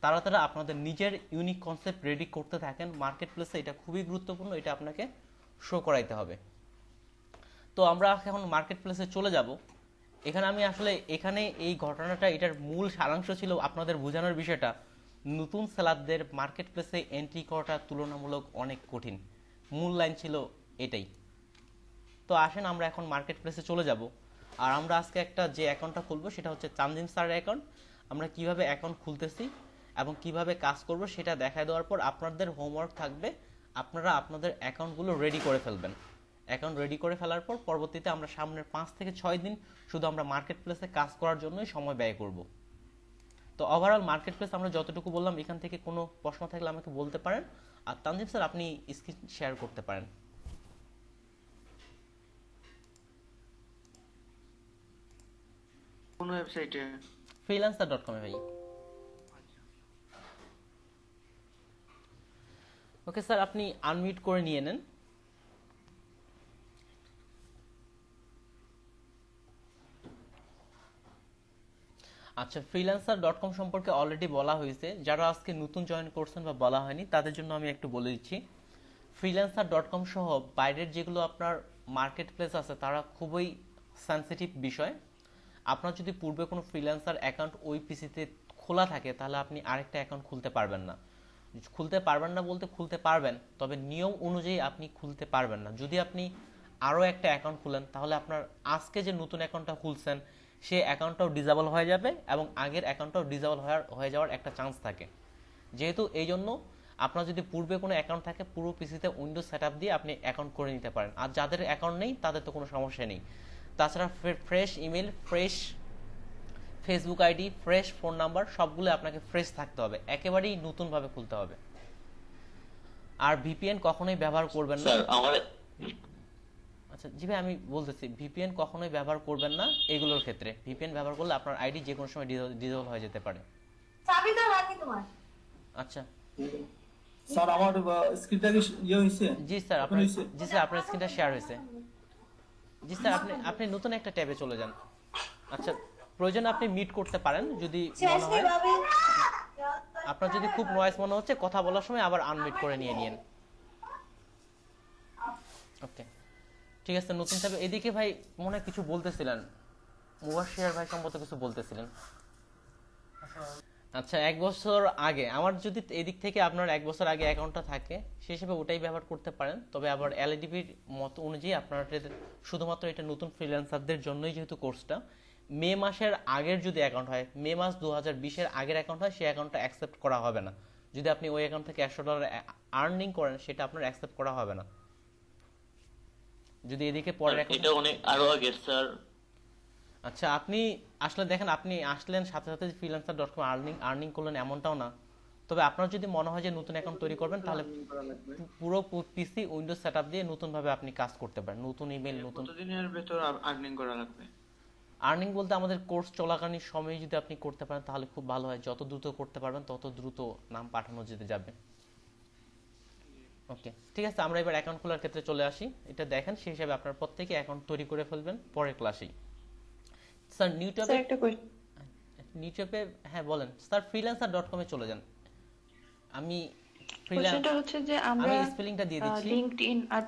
তারা আপনাদের নিজের ইউনিক কনসেপ্ট রেডি করতে থাকেন মার্কেট প্লেসে। এটা খুবই গুরুত্বপূর্ণ, এটা আপনাকে শো করাইতে হবে। তো আমরা এখন মার্কেট প্লেসে চলে যাব। এখানে আমি আসলে এই ঘটনাটা, এটার মূল সারাংশ ছিল আপনাদের বোঝানোর বিষয়টা, নতুন সেলারদের মার্কেট প্লেসে এন্ট্রি করাটা তুলনামূলক অনেক কঠিন। মূল লাইন ছিল এটাই। তো আসেন আমরা এখন মার্কেট প্লেসে চলে যাব। আর আমরা আজকে একটা যে অ্যাকাউন্টটা খুলবো সেটা হচ্ছে তানজিম স্যারের অ্যাকাউন্ট। আমরা কিভাবে অ্যাকাউন্ট খুলতেছি এবং কিভাবে কাজ করব সেটা দেখায় দেওয়ার পর আপনাদের হোমওয়ার্ক থাকবে, আপনারা আপনাদের অ্যাকাউন্টগুলো রেডি করে ফেলবেন। অ্যাকাউন্ট রেডি করে ফেলার পর পরবর্তীতে আমরা সামনের 5 থেকে 6 দিন শুধু আমরা মার্কেট প্লেসে কাজ করার জন্যই সময় ব্যয় করব। তো ওভারঅল মার্কেট প্লেস আমরা যতটুকু বললাম, এখান থেকে কোনো প্রশ্ন থাকলে আমাকে বলতে পারেন। আর তানজিম স্যার আপনি স্ক্রিন শেয়ার করতে পারেন।
কোন ওয়েবসাইটে?
freelancer.com এ ভাই। ওকে স্যার, আপনি আনমিউট করে নিয়ে নেন। আচ্ছা, freelancer.com সম্পর্কে অলরেডি বলা হয়েছে, যারা আজকে নতুন জয়েন করছেন বা বলা হয়নি তাদের জন্য আমি একটু বলে দিচ্ছি। freelancer.com সহ বাইরের যেগুলো আপনার মার্কেট প্লেস আছে তারা খুবই সেনসিটিভ বিষয়। আপনার যদি পূর্বে কোনো ফ্রিল্যান্সার অ্যাকাউন্ট ওই পিসিতে খোলা থাকে তাহলে আপনি আরেকটা অ্যাকাউন্ট খুলতে পারবেন না। বলতে খুলতে পারবেন, তবে নিয়ম অনুযায়ী আপনি খুলতে পারবেন না। যদি আপনি আরও একটা অ্যাকাউন্ট খুলেন তাহলে আপনার আজকে যে নতুন অ্যাকাউন্টটা খুলছেন সেই অ্যাকাউন্টটাও ডিসেবল হয়ে যাবে এবং আগের অ্যাকাউন্টটাও ডিসেবল হয়ে যাওয়ার একটা চান্স থাকে। যেহেতু এই জন্য আপনার যদি পূর্বে কোনো অ্যাকাউন্ট থাকে পুরো পিসিতে উইন্ডোজ সেটআপ দিয়ে আপনি অ্যাকাউন্ট করে নিতে পারেন। আর যাদের অ্যাকাউন্ট নেই তাদের তো কোনো সমস্যা নেই। তাছাড়া fresh email, fresh Facebook ID, fresh phone number সবগুলো আপনাকে ফ্রেশ থাকতে হবে, একেবারেই নতুনভাবে খুলতে হবে। আর ভিপিএন কখনোই ব্যবহার করবেন না। আচ্ছা জি ভাই, আমি বলতেছি ভিপিএন কখনোই ব্যবহার করবেন না এগুলোর ক্ষেত্রে। ভিপিএন ব্যবহার করলে আপনার আইডি যে কোনো সময় ডিসেবল হয়ে যেতে পারে। আচ্ছা
স্যার আমার স্ক্রিনটা কি ইয়ে হয়েছে?
জি স্যার, আপনার স্ক্রিনটা শেয়ার হয়েছে। জি স্যার, আপনি নতুন একটা ট্যাবে চলে যান। আচ্ছা, প্রয়োজন আপনি মিট করতে পারেন যদি মনে হয়। আপনার যদি খুব নয়েজ মনে হচ্ছে কথা বলার সময় আবার আনমিট করে নিন। ওকে ঠিক আছে, নতুন ট্যাবে। এদিকে ভাই মনে হয় কিছু বলতেছিলেন, মুবাশশির ভাই সম্ভবত কিছু বলতেছিলেন। আচ্ছা, 1 বছর আগে আমার যদি এদিক থেকে আপনার 1 বছর আগে অ্যাকাউন্টটা থাকে সেই হিসেবে ওটাই ব্যবহার করতে পারেন। তবে আবার এলএডিবির মত অনুযায়ী আপনার শুধুমাত্র এটা নতুন ফ্রিল্যান্সারদের জন্যই, যেহেতু কোর্সটা মে মাসের আগের যদি অ্যাকাউন্ট হয়, মে মাস 2020-এর আগের অ্যাকাউন্ট হয়, সেই অ্যাকাউন্টটা অ্যাকসেপ্ট করা হবে না। যদি আপনি ওই অ্যাকাউন্ট থেকে $100 আর্নিং করেন সেটা আপনার অ্যাকসেপ্ট করা হবে না। যদি এদিকে পরের
এটা অনেক আরো আগে স্যার।
আচ্ছা, আপনি আসলে দেখেন, আপনি আসলেন সাথে সাথে freelancer.com আর্নিং করলেন এমনটাও না। তবে আপনার যদি মনে হয় যে নতুন অ্যাকাউন্ট তৈরি করবেন, তাহলে পুরো পিসি উইন্ডোজ সেটআপ দিয়ে নতুন ভাবে আপনি কাজ করতে পারেন। নতুন ইমেল, নতুন
কতদিনের ভেতর আর্নিং করা লাগবে?
আর্নিং বলতে আমাদের কোর্স চলাকালীন সময়ে যদি আপনি করতে পারেন তাহলে খুব ভালো হয়। যত দ্রুত করতে পারবেন তত দ্রুত নাম পাঠানো যেতে যাবে। ওকে ঠিক আছে, আমরা এবার অ্যাকাউন্ট খোলার ক্ষেত্রে চলে আসি। এটা দেখেন, সেই হিসাবে আপনার প্রত্যেকে অ্যাকাউন্ট তৈরি করে ফেলবেন পরের ক্লাসেই। স্যার নিউটপে হ্যাঁ বলেন স্যার, freelancer.com এ চলে যান। আমি
হচ্ছে যে আমরা
স্পেলিংটা দিয়ে দিচ্ছি।
লিংকডইন আর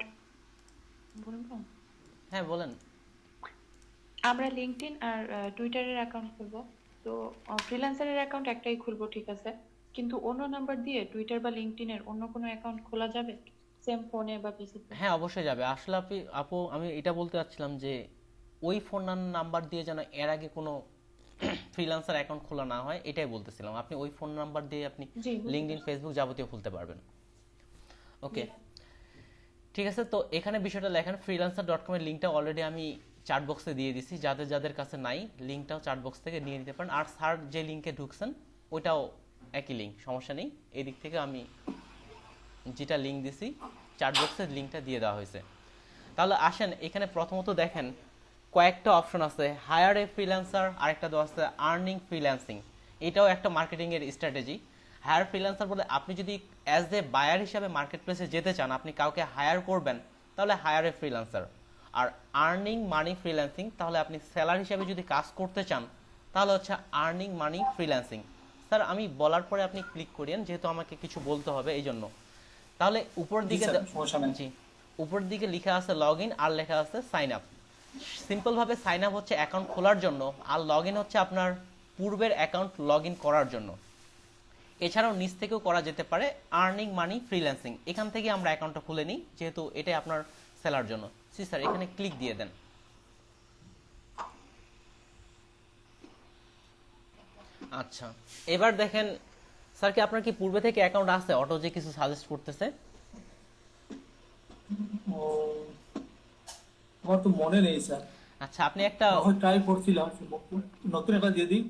হ্যাঁ বলেন।
আমরা লিংকডইন আর টুইটারের অ্যাকাউন্ট খুলবো। তো ফ্রিল্যান্সারের অ্যাকাউন্ট একটাই খুলবো, ঠিক আছে, কিন্তু অন্য নাম্বার দিয়ে টুইটার বা লিংকডইনের অন্য কোনো অ্যাকাউন্ট খোলা যাবে সেম ফোনে বা পিসিতে?
হ্যাঁ অবশ্যই যাবে। আসলে আপু আমি এটা বলতে চাচ্ছিলাম যে ওই ফোন নাম্বার দিয়ে যেন এর আগে কোনো ফ্রিল্যান্সার অ্যাকাউন্ট খোলা না হয়, এটাই বলতেছিলাম। আপনি ওই ফোন নাম্বার দিয়ে আপনি লিংকডইন, ফেসবুক যাবতীয় খুলতে পারবেন। ওকে ঠিক আছে, তো এখানে বিষয়টা লেখেন। freelancer.com এর লিংকটা অলরেডি আমি চ্যাট বক্সে দিয়ে দিছি। যাদের কাছে নাই, লিংকটাও চ্যাট বক্স থেকে নিয়ে নিতে পারেন। আর স্যার যে লিংকে ঢুকছেন ওইটাও একই লিংক, সমস্যা নেই। এই দিক থেকে আমি যেটা লিংক দিছি চ্যাট বক্সের লিংকটা দিয়ে দেওয়া হয়েছে। তাহলে আসেন, এখানে প্রথমত দেখেন কয়েকটা অপশন আছে। হায়ার এ ফ্রিল্যান্সার, আরেকটা দেওয়া আছে আর্নিং ফ্রিল্যান্সিং। এটাও একটা মার্কেটিং এর স্ট্র্যাটেজি। হায়ার ফ্রিল্যান্সার বলে আপনি যদি অ্যাজ এ বায়ার হিসাবে মার্কেট প্লেসে যেতে চান, আপনি কাউকে হায়ার করবেন, তাহলে হায়ার এ ফ্রিল্যান্সার। আর আর্নিং মানি ফ্রিল্যান্সিং, তাহলে আপনি সেলার হিসাবে যদি কাজ করতে চান তাহলে হচ্ছে আর্নিং মানি ফ্রিল্যান্সিং। স্যার আমি বলার পরে আপনি ক্লিক করেন, যেহেতু আমাকে কিছু বলতে হবে এই জন্য। তাহলে উপরের দিকে লেখা আছে লগ ইন, আর লেখা আছে সাইন আপ। সিম্পল ভাবে সাইন আপ হচ্ছে অ্যাকাউন্ট খোলার জন্য, আর লগ ইন হচ্ছে আপনার পূর্বের অ্যাকাউন্ট লগ ইন করার জন্য। এছাড়াও নিচ থেকেও করা যেতে পারে আর্নিং মানি ফ্রিল্যান্সিং। এখান থেকে আমরা অ্যাকাউন্টটা খুলে নিই, যেহেতু এটাই আপনার সেলার জন্য। স্যার এখানে ক্লিক দিয়ে দেন। আচ্ছা এবার দেখেন স্যার, কি আপনার কি পূর্বে থেকে অ্যাকাউন্ট আছে? অটো যে কিছু সাজেস্ট করতেছে,
আমার তো মনে নেই স্যার।
আচ্ছা আপনি একটা
ট্রাই করছিলাম, নতুন একটা দিয়ে দিই।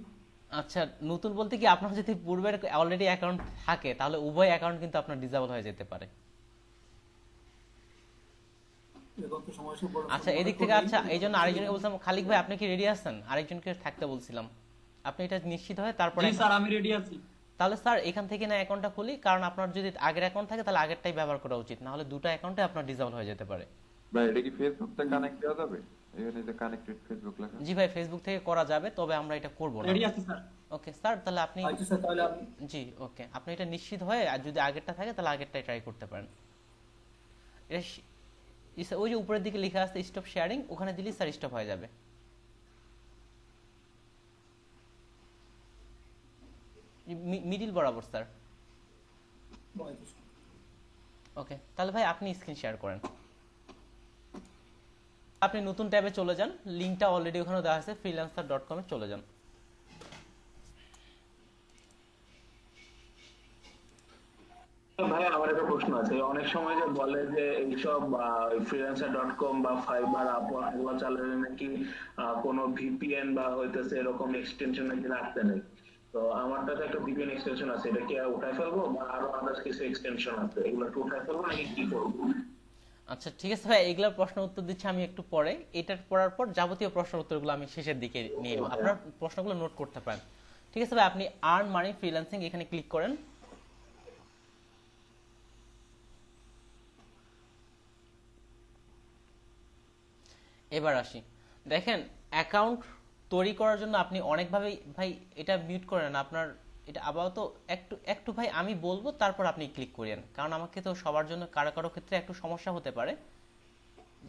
আচ্ছা নতুন বলতে কি, আপনার যদি পূর্বের অলরেডি অ্যাকাউন্ট থাকে তাহলে উভয় অ্যাকাউন্ট কিন্তু আপনার ডিসেবল হয়ে যেতে পারে। আচ্ছা এদিক থেকে, আচ্ছা এই জন্য আরেকজনকে বলছিলাম, খালিক ভাই আপনি কি রেডি আছেন? আরেকজনকে থাকতে বলছিলাম, আপনি এটা নিশ্চিত হয়ে তারপরে।
জি স্যার আমি রেডি আছি।
তাহলে স্যার এখান থেকে না অ্যাকাউন্টটা খুলি, কারণ আপনার যদি আগের অ্যাকাউন্ট থাকে তাহলে আগেরটাই ব্যবহার করা উচিত, না হলে দুটো অ্যাকাউন্টে আপনার ডিসেবল হয়ে যেতে পারে।
ভাই এটা কি ফেসবুকটা কানেক্ট দেওয়া যাবে? এখানে যে কানেক্টেড ফেসবুক লেখা।
জি ভাই ফেসবুক থেকে করা যাবে, তবে আমরা এটা করব না।
রেডি আছি স্যার।
ওকে স্যার, তাহলে আপনি
আচ্ছা স্যার, তাহলে আপনি
জি ওকে, আপনি এটা নিশ্চিত হয়ে, আর যদি আগেরটা থাকে তাহলে আগেরটাই ট্রাই করতে পারেন। এটা ওই যে উপরের দিকে লেখা আছে স্টপ শেয়ারিং, ওখানে দিলে স্যার স্টপ হয়ে যাবে। মিডিল বরাবর স্যার। ওকে তাহলে ভাই আপনি স্ক্রিন শেয়ার করেন। আপনি নতুন ট্যাবে চলে যান, লিংকটা অলরেডি ওখানে দেওয়া আছে, freelancer.com এ চলে যান।
ভাই আমার একটা প্রশ্ন আছে, অনেক সময় যে বলে যে এইসব freelancer.com বা ফাইবার আপওয়ার্ক এগুলো চালালে নাকি কোনো ভিপিএন বা হইতেছে এরকম এক্সটেনশন নাকি রাখতে নেই। তো আমারটা তো একটা ভিপিএন এক্সটেনশন আছে, এটা কি উঠাই ফেলবো বা আরো আদার্স কিছু এক্সটেনশন আছে, এগুলো কি উঠাই ফেলবো নাকি কি করবো?
আচ্ছা ঠিক আছে ভাই, এগুলোর প্রশ্ন উত্তর দিচ্ছি আমি একটু পরে। এটার পড়ার পর যাবতীয় প্রশ্ন উত্তরগুলো আমি শেষের দিকে নিয়ে নেব, আপনার প্রশ্নগুলো নোট করতে পারেন। ঠিক আছে ভাই, আপনি আর্ন মানি ফ্রিল্যান্সিং এখানে ক্লিক করেন। এবার আসি, দেখেন অ্যাকাউন্ট তৈরি করার জন্য আপনি অনেকভাবে, ভাই এটা মিউট করেন আপনার, এটা আপাতত একটু একটু ভাই আমি বলবো তারপর আপনি ক্লিক করেন, কারণ আমাকে তো সবার জন্য কারো কারো ক্ষেত্রে একটু সমস্যা হতে পারে,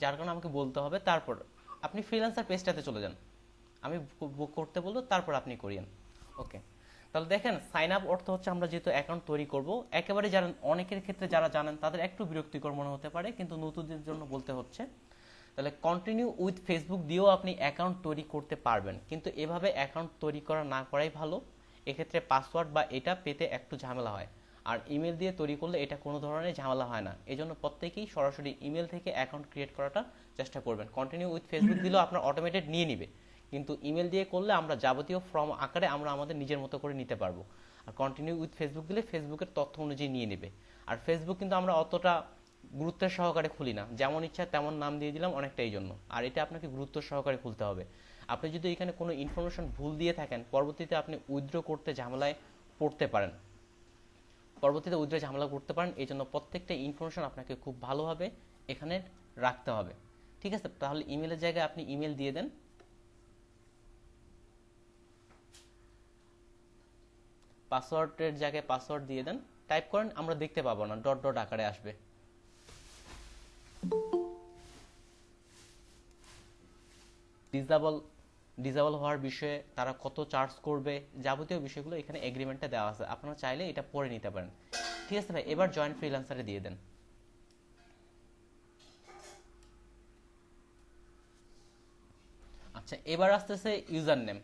যার কারণে আমাকে বলতে হবে। তারপর আপনি ফ্রিল্যান্সার পেজটাতে চলে যান, আমি বুক করতে বলবো তারপর আপনি করিয়েন। ওকে, তাহলে দেখেন সাইন আপ অর্থ হচ্ছে আমরা যেহেতু অ্যাকাউন্ট তৈরি করব, একেবারে যারা অনেকের ক্ষেত্রে যারা জানেন তাদের একটু বিরক্তিকর মনে হতে পারে, কিন্তু নতুনদের জন্য বলতে হচ্ছে। তাহলে কন্টিনিউ উইথ ফেসবুক দিয়েও আপনি অ্যাকাউন্ট তৈরি করতে পারবেন, কিন্তু এভাবে অ্যাকাউন্ট তৈরি করা না করাই ভালো। এক্ষেত্রে পাসওয়ার্ড বা এটা পেতে একটু ঝামেলা হয়, আর ইমেল দিয়ে তৈরি করলে এটা কোনো ধরনের ঝামেলা হয় না। এই জন্য প্রত্যেকেই সরাসরি ইমেল থেকে অ্যাকাউন্ট ক্রিয়েট করাটা চেষ্টা করবেন। কন্টিনিউ উইথ ফেসবুক দিলেও আপনার অটোমেটেড নিয়ে নিবে, কিন্তু ইমেল দিয়ে করলে আমরা যাবতীয় ফর্ম আকারে আমরা আমাদের নিজের মতো করে নিতে পারবো। আর কন্টিনিউ উইথ ফেসবুক দিলে ফেসবুকের তথ্য অনুযায়ী নিয়ে নেবে। আর ফেসবুক কিন্তু আমরা অতটা গুরুত্বের সহকারে খুলি না, যেমন ইচ্ছা তেমন নাম দিয়ে দিলাম অনেকটা, এই জন্য। আর এটা আপনাকে গুরুত্ব সহকারে খুলতে হবে। আপনি যদি এখানে কোনো ইনফরমেশন ভুল দিয়ে থাকেন, পরবর্তীতে আপনি উইথড্র করতে ঝামেলায় পড়তে পারেন, এই জন্য প্রত্যেকটা ইনফরমেশন আপনাকে খুব ভালোভাবে এখানে রাখতে হবে। ঠিক আছে, তাহলে ইমেলের জায়গায় আপনি ইমেল দিয়ে দেন, পাসওয়ার্ডের জায়গায় পাসওয়ার্ড দিয়ে দেন, টাইপ করেন, আমরা দেখতে পাবো না, ডট ডট আকারে আসবে। ডিসেবল হওয়ার বিষয়ে তারা কত চার্জ করবে, যাবতীয় বিষয়গুলো এখানে এগ্রিমেন্টে দেওয়া আছে, আপনারা চাইলে এটা পড়ে নিতে পারেন। ঠিক আছে ভাই, এবার জয়েন ফ্রিল্যান্সারে দিয়ে দেন। আচ্ছা, এবার আসতেছে ইউজার নেম।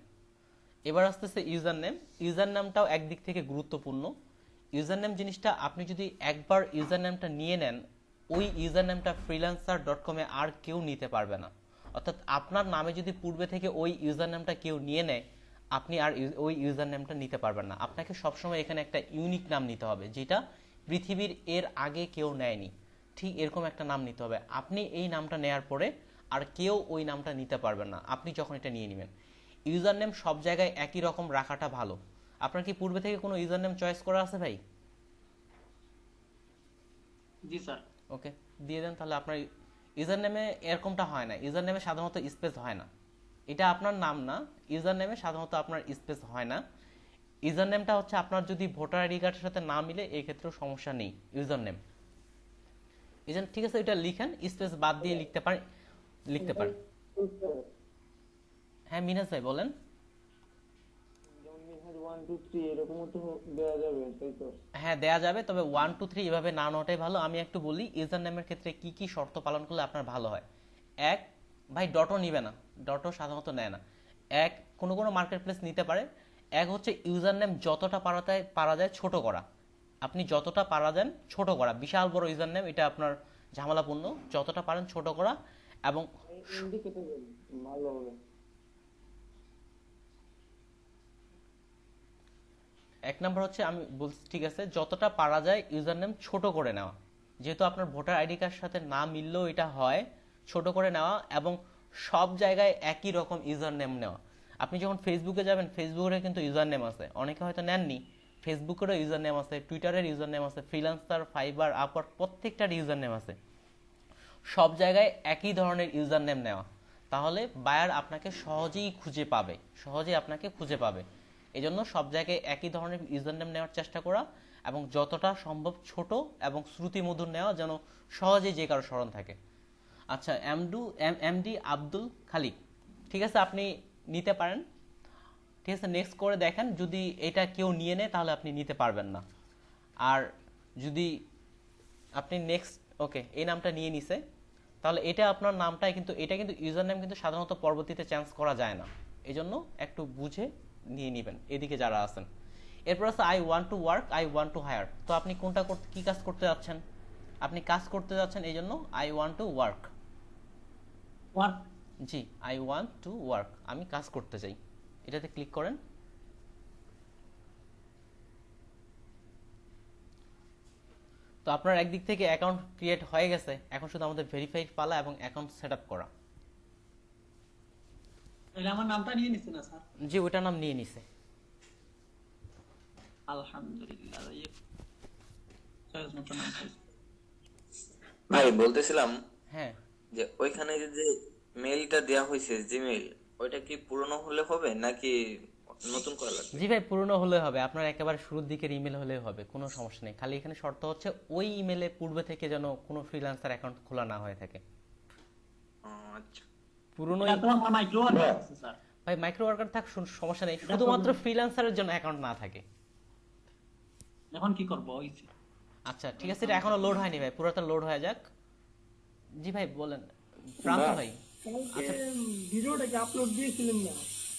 ইউজার নেমটাও একদিক থেকে গুরুত্বপূর্ণ। ইউজার নেম জিনিসটা আপনি যদি একবার ইউজার নেমটা নিয়ে নেন, ওই ইউজার নেমটা freelancer.com-এ আর কেউ নিতে পারবে না। অর্থাৎ আপনার নামে যদি পূর্বে থেকে ওই ইউজার নেমটা কেউ নিয়ে নেয়, আপনি আর ওই ইউজার নেমটা নিতে পারবেন না। আপনাকে সবসময় এখানে একটা ইউনিক নাম নিতে হবে, যেটা পৃথিবীর এর আগে কেউ নেয়নি। ঠিক এরকম একটা নাম নিতে হবে। আপনি এই নামটা নেয়ার পরে আর কেউ ওই নামটা নিতে পারবেন না, আপনি যখন এটা নিয়ে নেবেন। ইউজার নেম সব জায়গায় একই রকম রাখাটা ভালো। আপনার কি পূর্বে থেকে কোনো ইউজার নেম চয়েস করা আছে ভাই?
জি স্যার।
ওকে, দিয়ে দেন। তাহলে আপনার ইউজার নেমে এরকমটা হয় না, ইউজার নেমে সাধারণত স্পেস হয় না, এটা আপনার নাম না, ইউজার নেমে সাধারণত আপনার স্পেস হয় না। ইউজার নেমটা হচ্ছে আপনার যদি ভোটার আইডি কার্ডের সাথে না মিলে, এই ক্ষেত্রেও সমস্যা নেই ইউজার নেম। ঠিক আছে, এটা লিখেন, স্পেস বাদ দিয়ে লিখতে পারেন। হ্যাঁ মিনাজ ভাই বলেন। হ্যাঁ দেয়া যাবে, তবে 1 2 3 এভাবে না নেওয়াটাই ভালো। আমি একটু বলি ইউজার নেমের ক্ষেত্রে কি কি শর্ত পালন করলে আপনার ভালো হয়। এক, ভাই ডটও নিবে না, ডটও সাধারণত নেয় না। এক, কোনো কোনো মার্কেট প্লেস নিতে পারে। এক হচ্ছে ইউজার নেম যতটা পারা যায় ছোট করা। আপনি যতটা পারা যান ছোট করা, বিশাল বড় ইউজার নেম এটা আপনার ঝামেলাপূর্ণ, যতটা পারেন ছোট করা। এবং এক নাম্বার হচ্ছে আমি বলছি, ঠিক আছে, যতটা পারা যায় ইউজার নেম ছোট করে নেওয়া, যেহেতু আপনার ভোটার আইডি কার্ডের সাথে না মিললেও এটা হয়, ছোট করে নেওয়া। এবং সব জায়গায় একই রকম ইউজার নেম নেওয়া। আপনি যখন ফেসবুকে যাবেন, ফেসবুকের কিন্তু ইউজার নেম আছে, অনেকে হয়তো নেননি, ফেসবুকেরও ইউজার নেম আছে, টুইটারের ইউজার নেম আছে, ফ্রিল্যান্সার, ফাইবার, আপওয়ার্ক প্রত্যেকটার ইউজার নেম আছে। সব জায়গায় একই ধরনের ইউজার নেম নেওয়া, তাহলে বায়ার আপনাকে সহজেই খুঁজে পাবে। এই জন্য সব জায়গায় একই ধরনের ইউজার নেম নেওয়ার চেষ্টা করা, এবং যতটা সম্ভব ছোট এবং শ্রুতিমধুর নেওয়া, যেন সহজেই যে কারো স্মরণ থাকে। আচ্ছা, এমডি আব্দুল খালিক, ঠিক আছে, আপনি নিতে পারেন। ঠিক আছে, নেক্সট করে দেখেন, যদি এটা কেউ নিয়ে নেয় তাহলে আপনি নিতে পারবেন না। আর যদি আপনি নেক্সট, ওকে, এই নামটা নিয়ে নিছে, তাহলে এটা আপনার নামটাই, কিন্তু এটা কিন্তু ইউজার নেম কিন্তু সাধারণত পরবর্তীতে চেঞ্জ করা যায় না, এই জন্য একটু বুঝে নিয়ে নেবেন এদিকে যারা আছেন। এরপর আছে I want to work, I want to hire. তো আপনি কোনটা কি কাজ করতে যাচ্ছেন? আপনি কাজ করতে যাচ্ছেন, এই জন্য I want to work.
Work,
G, I want to work, আমি কাজ করতে চাই, এটাতে ক্লিক করেন। তো আপনার একদিক থেকে অ্যাকাউন্ট ক্রিয়েট হয়ে গেছে, এখন শুধু আমাদের ভেরিফাইড পালা এবং অ্যাকাউন্ট সেট আপ করা।
তাহলে আমার নামটা নিয়ে নিচ্ছে না স্যার?
জি, ওইটার নাম নিয়ে নিছে।
আলহামদুলিল্লাহ। সহজ মতো নাম পাইছি।
ভাই বলতেছিলাম
হ্যাঁ,
যে ওইখানে যে মেইলটা দেয়া হয়েছে জিমেইল, ওইটা কি পুরনো হলে হবে নাকি নতুন করা লাগবে?
জি ভাই, পুরনো হলে হবে, আপনার একেবারে শুরুর দিকের ইমেল হলে হবে, কোনো সমস্যা নেই। খালি এখানে শর্ত হচ্ছে ওই ইমেলে পূর্বে থেকে যেন কোনো ফ্রিল্যান্সার অ্যাকাউন্ট খোলা না হয়ে থাকে।
আচ্ছা,
পুরনো
এটা তো আমার মাইক্রো ওয়ার্কার আছে স্যার।
ভাই মাইক্রো ওয়ার্কার থাক, সমস্যা নেই, শুধুমাত্র ফ্রিল্যান্সারের জন্য অ্যাকাউন্ট না থাকে।
এখন কি করব? হইছে।
আচ্ছা ঠিক আছে, এটা এখনো লোড হয়নি ভাই, পুরোটা লোড হয়ে যাক। জি ভাই বলেন প্রান্ত ভাই।
আচ্ছা, ভিডিওটা কি আপলোড দিয়েছিলেন না?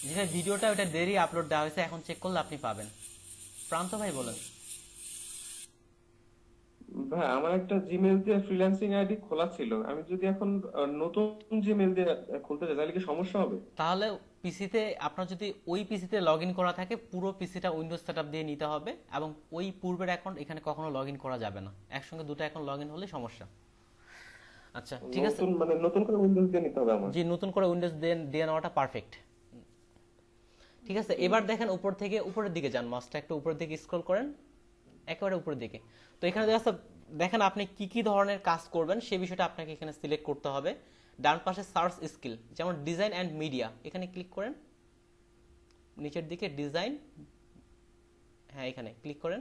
জি ভাই, ভিডিওটা ওটা দেরি আপলোড দেওয়া হয়েছে, এখন চেক করলে আপনি পাবেন। প্রান্ত ভাই বলেন।
ভাই আমার একটা জিমেইল দিয়ে ফ্রিল্যান্সিং আইডি খোলা ছিল, আমি যদি এখন নতুন জিমেইল দিয়ে খুলতে চাই তাহলে কি সমস্যা হবে?
তাহলে পিসিতে আপনার যদি ওই পিসিতে লগ ইন করা থাকে, পুরো পিসিটা উইন্ডোজ সেটআপ দিয়ে নিতে হবে, এবং ওই পূর্বের অ্যাকাউন্ট এখানে কখনো লগ ইন করা যাবে না। একসঙ্গে দুটো অ্যাকাউন্ট লগ ইন হলে সমস্যা। আচ্ছা ঠিক আছে,
মানে নতুন করে উইন্ডোজ দিয়ে নিতে হবে আমার?
জি, নতুন করে উইন্ডোজ দিয়ে নেওয়াটা পারফেক্ট। ঠিক আছে, এবার দেখেন উপর থেকে উপরের দিকে যান, মাউসটা একটু উপরের দিকে স্ক্রল করেন, একেবারে উপরের দিকে। তো এখানে দেখেন আপনি কি কি ধরনের কাজ করবেন সেই বিষয়টা আপনাকে এখানে সিলেক্ট করতে হবে। ডান পাশে সার্চ স্কিল, যেমন ডিজাইন অ্যান্ড মিডিয়া, এখানে ক্লিক করেন। নিচের দিকে ডিজাইন, হ্যাঁ এখানে ক্লিক করেন।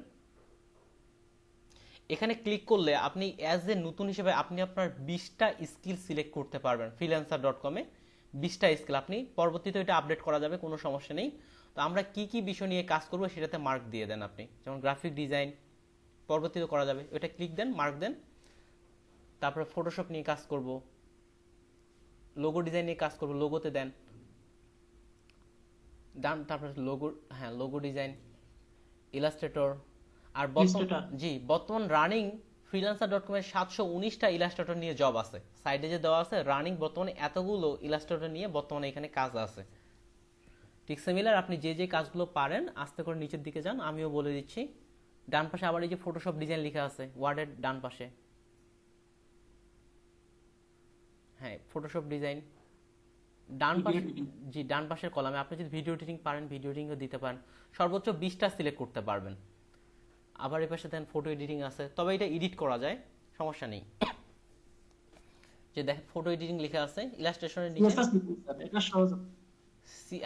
এখানে ক্লিক করলে আপনি অ্যাজ এ নতুন হিসেবে আপনি আপনার 20টা স্কিল সিলেক্ট করতে পারবেন freelancer.com-এ। 20টা স্কিল আপনি পরবর্তীতে এটা আপডেট করা যাবে, কোনো সমস্যা নেই। তো আমরা কি কি বিষয় নিয়ে কাজ করব সেটাতে মার্ক দিয়ে দেন আপনি, যেমন গ্রাফিক ডিজাইন পরবর্তীতে করা যাবে, ওটা ক্লিক দেন, মার্ক দেন। তারপরে ফটোশপ নিয়ে কাজ করব, লোগো ডিজাইন নিয়ে কাজ করব, লোগোতে দেন ডান। তারপরে লোগো, হ্যাঁ লোগো ডিজাইন, ইলাস্ট্রেটর। আর বর্তমান রানিং freelancer.com-এ 719টা ইলাস্ট্রেটর নিয়ে জব আছে, সাইডে যে দেওয়া আছে রানিং বর্তমানে এতগুলো ইলাস্ট্রেটর নিয়ে বর্তমানে এখানে কাজ আছে। ঠিক সিমিলার আপনি যে যে কাজগুলো পারেন আস্তে করে নিচের দিকে যান, আমিও বলে দিচ্ছি। ডান পাশে আবার এই যে ফটোশপ ডিজাইন লেখা আছে ওয়ার্ডের ডান পাশে, হ্যাঁ ফটোশপ ডিজাইন ডান পাশে, জি ডান পাশের কলামে আপনি যদি ভিডিও এডিটিং পারেন ভিডিও এডিটিংও দিতে পারেন, সর্বোচ্চ 20টা সিলেক্ট করতে পারবেন। আবার এই পাশে দেন ফটো এডিটিং আছে, তবে এটা এডিট করা যায়, সমস্যা নেই। যে দেখেন ফটো এডিটিং লেখা আছে ইলাস্ট্রেশনের নিচে,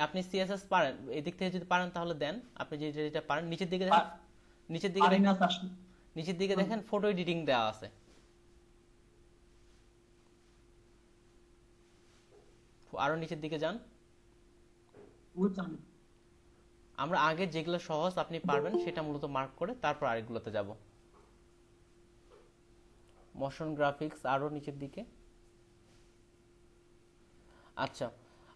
আপনি সিএসএস পারেন, এদিক থেকে যদি পারেন তাহলে দেন, আপনি যেটা পারেন। নিচের দিকে দেখেন, নিচের দিকে দেখেন ফটো এডিটিং দেওয়া আছে, আরো নিচের দিকে যান। আমরা আগে যেগুলো সহজ আপনি পারবেন সেটা মূলত মার্ক করে তারপর আরেকগুলোতে যাব। মোশন গ্রাফিক্স আরো নিচের দিকে। আচ্ছা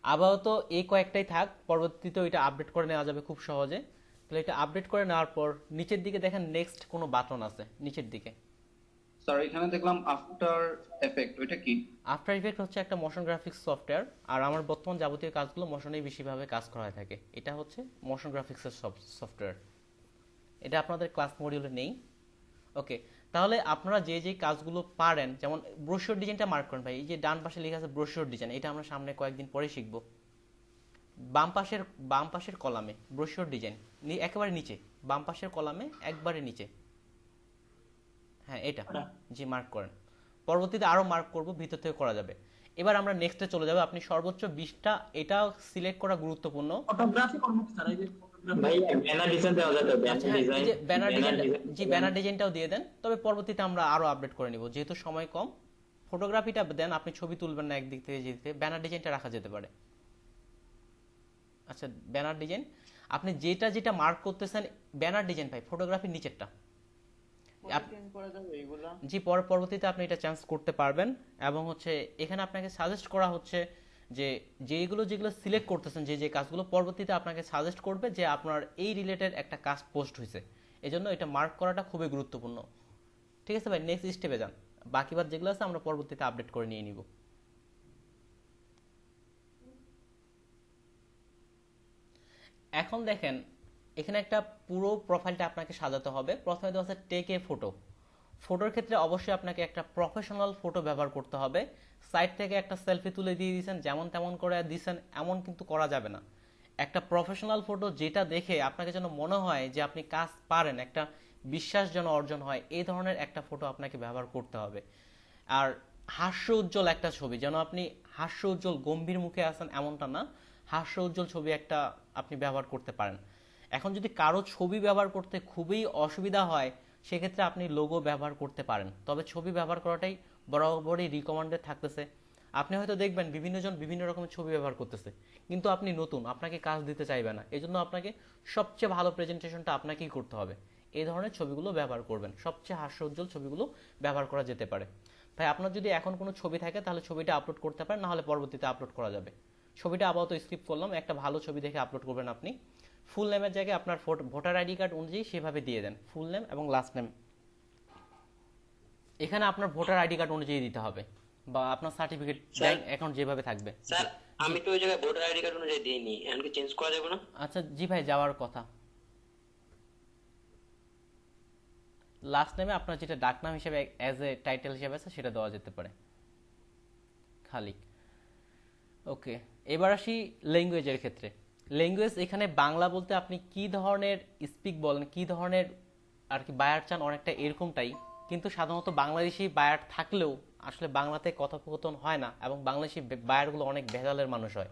আপাতত এই কয়েকটাই থাক, পরবর্তীতে এটা আপডেট করে নেওয়া যাবে খুব সহজে। তাহলে এটা আপডেট করে নেওয়ার পর নিচের দিকে দেখেন নেক্সট কোনো বাটন আছে নিচের দিকে।
স্যার এখানে দেখলাম আফটার এফেক্ট, ওইটা কি?
আফটার ইফেক্ট হচ্ছে একটা মোশন গ্রাফিক্স সফটওয়্যার, আর আমার বর্তমান যাবতীয় কাজগুলো মোশনেই বেশিভাবে কাজ করা হয়ে থাকে। এটা হচ্ছে মোশন গ্রাফিক্সের সফটওয়্যার, এটা আপনাদের ক্লাস মডিউলে নেই। ওকে, তাহলে আপনারা যে যে কাজগুলো পারেন, যেমন ব্রোশিওর ডিজাইনটা মার্ক করেন ভাই, এই যে ডান পাশে লেখা আছে ব্রোশিওর ডিজাইন, এটা আমরা সামনে কয়েকদিন পরে শিখব। বাম পাশের কলামে ব্রোশিওর ডিজাইন একেবারে নিচে, বাম পাশের কলামে একবারে নিচে, হ্যাঁ এটা জি মার্ক করেন। পরবর্তীতে আরো মার্ক করব, ভিতর থেকে করা যাবে। এবার আমরা নেক্সটে চলে যাব। আপনি সর্বোচ্চ 20টা, এটা সিলেক্ট করা গুরুত্বপূর্ণ।
ফটোগ্রাফি করব স্যার, এই যে
ভাই ব্যানার ডিজাইন দেওয়া যাবে,
ব্যানার ডিজাইনটাও দিয়ে দেন, তবে পরবর্তীতে আমরা আরো আপডেট করে নিব যেহেতু সময় কম। ফটোগ্রাফিটা দেন, আপনি ছবি তুলবেন না একদিক থেকে যেতে, ব্যানার ডিজাইনটা রাখা যেতে পারে। আচ্ছা ব্যানার ডিজাইন আপনি যেটা মার্ক করতেছেন ব্যানার ডিজাইন ভাই, ফটোগ্রাফির নিচেরটা জি পরবর্তীতে আপনি এটা চেঞ্জ করতে পারবেন। এবং হচ্ছে এখানে আপনাকে সাজেস্ট করা হচ্ছে যে যেগুলো সিলেক্ট করতেছেন, যে কাজগুলো পরবর্তীতে আপনাকে সাজেস্ট করবে যে আপনার এই রিলেটেড একটা কাজ পোস্ট হয়েছে, এজন্য এটা মার্ক করাটা খুবই গুরুত্বপূর্ণ। ঠিক আছে ভাই, নেক্সট স্টেপে যান। বাকিবার যেগুলো আছে আমরা পরবর্তীতে আপডেট করে নিয়ে নিব। এখন দেখেন এখানে একটা পুরো প্রোফাইলটা আপনাকে সাজাতে হবে। প্রথমে তো আছে টেক এ ফটো। ফটোর ক্ষেত্রে অবশ্যই আপনাকে একটা প্রফেশনাল ফটো ব্যবহার করতে হবে। সাইড থেকে একটা সেলফি তুলে দিয়ে দিয়েছেন, যেমন তেমন করে দিয়েছেন এমন কিন্তু করা যাবে না। একটা প্রফেশনাল ফটো যেটা দেখে আপনাকে যেন মনে হয় যে আপনি কাজ পারেন, একটা বিশ্বাস যেন অর্জন হয়, এই ধরনের একটা ফটো আপনাকে ব্যবহার করতে হবে। আর হাস্য উজ্জ্বল একটা ছবি, যেন আপনি হাস্য উজ্জ্বল গম্ভীর মুখে আছেন এমনটা না, হাস্য উজ্জ্বল ছবি একটা আপনি ব্যবহার করতে পারেন। এখন যদি কারো ছবি ব্যবহার করতে খুবই অসুবিধা হয়, সেক্ষেত্রে আপনি লোগো ব্যবহার করতে পারেন, তবে ছবি ব্যবহার করাটাই বরাবরই রিকমেন্ডেড থাকতেছে। আপনি হয়তো দেখবেন বিভিন্নজন বিভিন্ন রকমের ছবি ব্যবহার করতেছে, কিন্তু আপনি নতুন, আপনাকে কাজ দিতে চাইবে না, এই জন্য আপনাকে সবচেয়ে ভালো প্রেজেন্টেশনটা আপনাকেই করতে হবে। এই ধরনের ছবিগুলো ব্যবহার করবেন, সবচেয়ে হাস্য উজ্জ্বল ছবিগুলো ব্যবহার করা যেতে পারে। ভাই আপনার যদি এখন কোনো ছবি থাকে তাহলে ছবিটা আপলোড করতে পারেন, না হলে পরবর্তীতে আপলোড করা যাবে। ছবিটা আপাতত স্কিপ করলাম, একটা ভালো ছবি দেখে আপলোড করবেন আপনি। ফুল নেমের জায়গায় আপনার ভোটার আইডি কার্ড অনুযায়ী সেভাবে দিয়ে দেন, ফুল নেম এবং লাস্ট নেম। এখানে আপনার ভোটার আইডি কার্ড অনুযায়ী দিতে হবে, বা আপনার সার্টিফিকেট ব্যাংক অ্যাকাউন্ট যেভাবে থাকবে।
স্যার আমি তো ওই জায়গায় ভোটার আইডি কার্ড অনুযায়ী দিইনি, এখন কি চেঞ্জ করা যাবে না?
আচ্ছা জি ভাই, যাওয়ার কথা। লাস্ট নেমে আপনার যেটা ডাকনাম হিসেবে অ্যাজ এ টাইটেল হিসেবে আছে সেটা দেওয়া যেতে পারে, খালিক। ওকে, এবার আসি ল্যাঙ্গুয়েজের ক্ষেত্রে। ল্যাঙ্গুয়েজ এখানে বাংলা বলতে আপনি কি ধরনের স্পিক বলেন, কি ধরনের আর কি বায়ার চান, অনেকটা এরকমটাই। কিন্তু সাধারণত বাংলাদেশি বায়ার থাকলেও আসলে বাংলাতে কথোপকথন হয় না, এবং বাংলাদেশি বায়ারগুলো অনেক ভেজালের মানুষ হয়।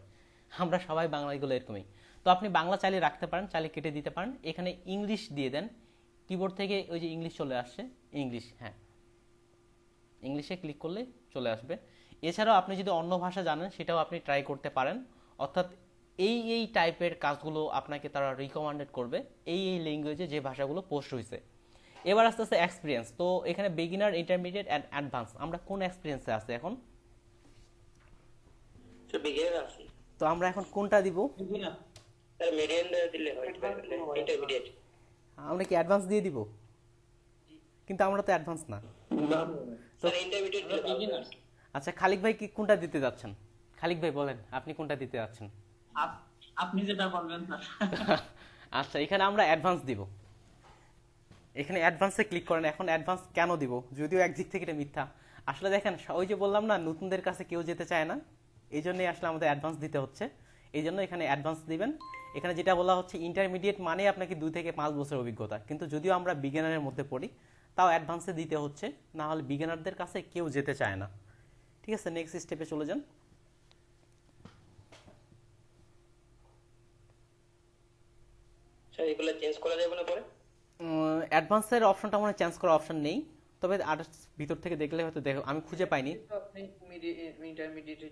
আমরা সবাই বাংলাগুলো এরকমই। তো আপনি বাংলা চালিয়ে রাখতে পারেন, চালিয়ে কেটে দিতে পারেন। এখানে ইংলিশ দিয়ে দেন, কিবোর্ড থেকে ওই যে ইংলিশ চলে আসছে, ইংলিশ, হ্যাঁ ইংলিশে ক্লিক করলে চলে আসবে। এছাড়াও আপনি যদি অন্য ভাষা জানেন সেটাও আপনি ট্রাই করতে পারেন, অর্থাৎ এই টাইপের কাজগুলো আপনাকে তারা রিকমেন্ডেড করবে এই ল্যাঙ্গুয়েজে যে ভাষাগুলো পোস্ট হয়েছে। এবার আস্তে আস্তে এক্সপিরিয়েন্স। তো এখানে বিগিনার, ইন্টারমিডিয়েট অ্যান্ড অ্যাডভান্স, আমরা কোন এক্সপিরিয়েন্সে আছে এখন? তো আমরা এখন কোনটা দিব? আমরা কি অ্যাডভান্স দিয়ে দিব? কিন্তু আমরা তো অ্যাডভান্স না। আচ্ছা খালিক ভাই কি কোনটা দিতে যাচ্ছেন? খালিক ভাই বলেন আপনি কোনটা দিতে যাচ্ছেন?
আপনি যেটা বলবেন স্যার।
আচ্ছা এখানে আমরা অ্যাডভান্স দিব, এখানে অ্যাডভান্সে ক্লিক করেন। এখন অ্যাডভান্স কেন দিব, যদিও একদিক থেকে এটা মিথ্যা। আসলে দেখেন ওই যে বললাম না, নতুনদের কাছে কেউ যেতে চায় না, এই জন্যই আসলে আমাদের অ্যাডভান্স দিতে হচ্ছে। এই জন্য এখানে অ্যাডভান্স দিবেন। এখানে যেটা বলা হচ্ছে ইন্টারমিডিয়েট মানে আপনাকে 2 থেকে 5 বছর অভিজ্ঞতা, কিন্তু যদিও আমরা বিগিনারের মধ্যে পড়ি তাও অ্যাডভান্সে দিতে হচ্ছে, না হলে বিগিনারদের কাছে কেউ যেতে চায় না। ঠিক আছে, নেক্সট স্টেপে চলে যান।
স্যার এগুলো চেঞ্জ করা যাবে না পরে?
অ্যাডভান্সের অপশনটা মনে চেঞ্জ করার অপশন নেই, তবে আর ভিতর থেকে দেখলে হয়তো দেখো, আমি খুঁজে পাইনি।
আপনি ইন্টারমিডিয়েটে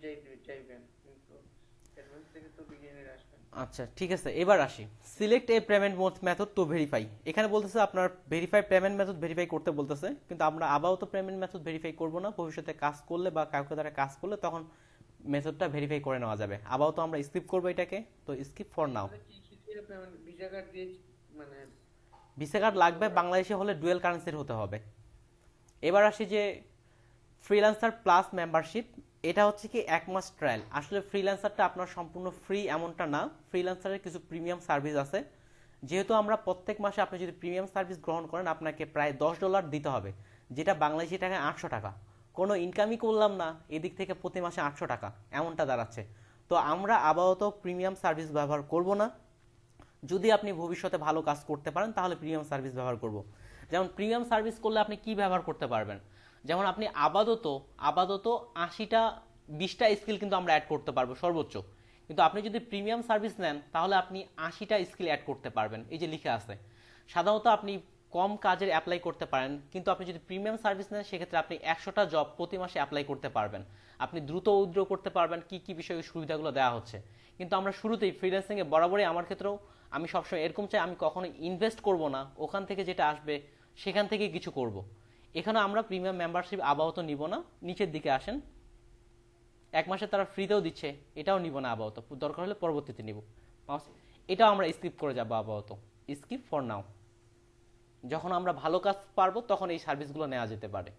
যাইবেন, কিন্তু অ্যাডভান্স থেকে তো বিগিনারে আসবেন।
আচ্ছা ঠিক আছে, এবার আসি select A payment method to verify. এখানে বলতেছে আপনার ভেরিফাই পেমেন্ট মেথড ভেরিফাই করতে বলতেছে, কিন্তু আমরা আপাতত পেমেন্ট মেথড ভেরিফাই করব না। ভবিষ্যতে কাজ করলে বা কাউকে দ্বারা কাজ করলে তখন মেথডটা ভেরিফাই করে নেওয়া যাবে। আপাতত আমরা স্কিপ করব এটাকে, তো skip for now.
Visa card দিয়ে, মানে
ভিসা কার্ড লাগবে, বাংলাদেশে হলে ডুয়েল কারেন্সির হতে হবে। এবার আসি যে ফ্রিল্যান্সার প্লাস মেম্বারশিপ, এটা হচ্ছে কি 1 মাস ট্রায়াল। আসলে ফ্রিল্যান্সারটা আপনার সম্পূর্ণ ফ্রি এমনটা না, ফ্রিল্যান্সারের কিছু প্রিমিয়াম সার্ভিস আছে। যেহেতু আমরা প্রত্যেক মাসে আপনি যদি প্রিমিয়াম সার্ভিস গ্রহণ করেন আপনাকে প্রায় $10 দিতে হবে, যেটা বাংলাদেশি টাকায় 800 টাকা। কোনো ইনকামই করলাম না, এদিক থেকে প্রতি মাসে 800 টাকা এমনটা দাঁড়াচ্ছে। তো আমরা আপাতত প্রিমিয়াম সার্ভিস ব্যবহার করব না। যদি আপনি ভবিষ্যতে ভালো কাজ করতে পারেন তাহলে প্রিমিয়াম সার্ভিস ব্যবহার করব। যেমন প্রিমিয়াম সার্ভিস করলে আপনি কি ব্যবহার করতে পারবেন, যেমন আপনি আপাতত 80টা 20টা স্কিল কিন্তু আমরা অ্যাড করতে পারবো সর্বোচ্চ। কিন্তু আপনি যদি প্রিমিয়াম সার্ভিস নেন তাহলে আপনি 80টা স্কিল অ্যাড করতে পারবেন, এই যে লিখে আছে। সাধারণত আপনি কম কাজের অ্যাপ্লাই করতে পারেন, কিন্তু আপনি যদি প্রিমিয়াম সার্ভিস নেন সেক্ষেত্রে আপনি 100টা জব প্রতি মাসে অ্যাপ্লাই করতে পারবেন। আপনি দ্রুত উইথড্র করতে পারবেন, কি কি বিষয়ে সুবিধাগুলো দেওয়া হচ্ছে। কিন্তু আমরা শুরুতেই ফ্রিল্যান্সিংয়ে বরাবরই, আমার ক্ষেত্রেও আমি সবসময় এরকম চাই, আমি কখনো ইনভেস্ট করব না, ওখান থেকে যেটা আসবে সেখান থেকে কিছু করব। এখানে আমরা প্রিমিয়াম মেম্বারশিপ আপাতত নিব না। নিচের দিকে আসেন, 1 মাসে তারা ফ্রিতেও দিচ্ছে, এটাও নিব না আপাতত, দরকার হলে পরবর্তীতে নিব। এটাও আমরা স্কিপ করে যাবো আপাতত, স্কিপ ফর নাও। যখন আমরা ভালো কাজ পারবো তখন এই সার্ভিসগুলো নেওয়া যেতে পারে।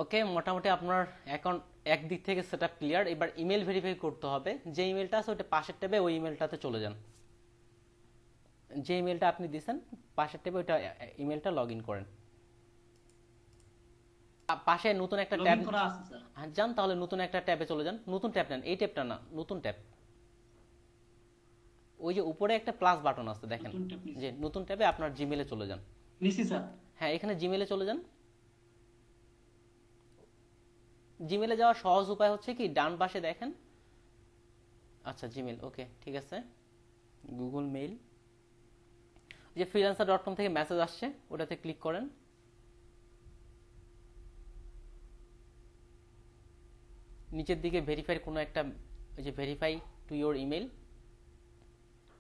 ওকে, মোটামুটি আপনার অ্যাকাউন্ট একদিক থেকে সেটা ক্লিয়ার। এবার ইমেল ভেরিফাই করতে হবে। যে ইমেলটা আছে ওটা পাশের ট্যাবে, ওই ইমেলটাতে চলে যান। যে ইমেলটা আপনি দিয়েছেন পাশের ট্যাবে ওইটা ইমেলটা লগ ইন করেন। পাশে নতুন একটা ট্যাব যান, তাহলে নতুন একটা ট্যাবে চলে যান। নতুন ট্যাব নেন, এই ট্যাবটা না, নতুন ট্যাব। ওই যে উপরে একটা প্লাস বাটন আছে দেখেন, যে নতুন ট্যাবে আপনার জিমেলে চলে যান। হ্যাঁ, এখানে জিমেলে চলে যান। জিমেলে যাওয়ার সহজ উপায় হচ্ছে কি, ডান পাশে দেখেন, আচ্ছা জিমেল, ওকে ঠিক আছে, গুগল মেইল, যে freelancer.com থেকে মেসেজ আসছে ওটাতে ক্লিক করেন। নিচের দিকে ভেরিফাই কোনো একটা, ওই যে verify to your email,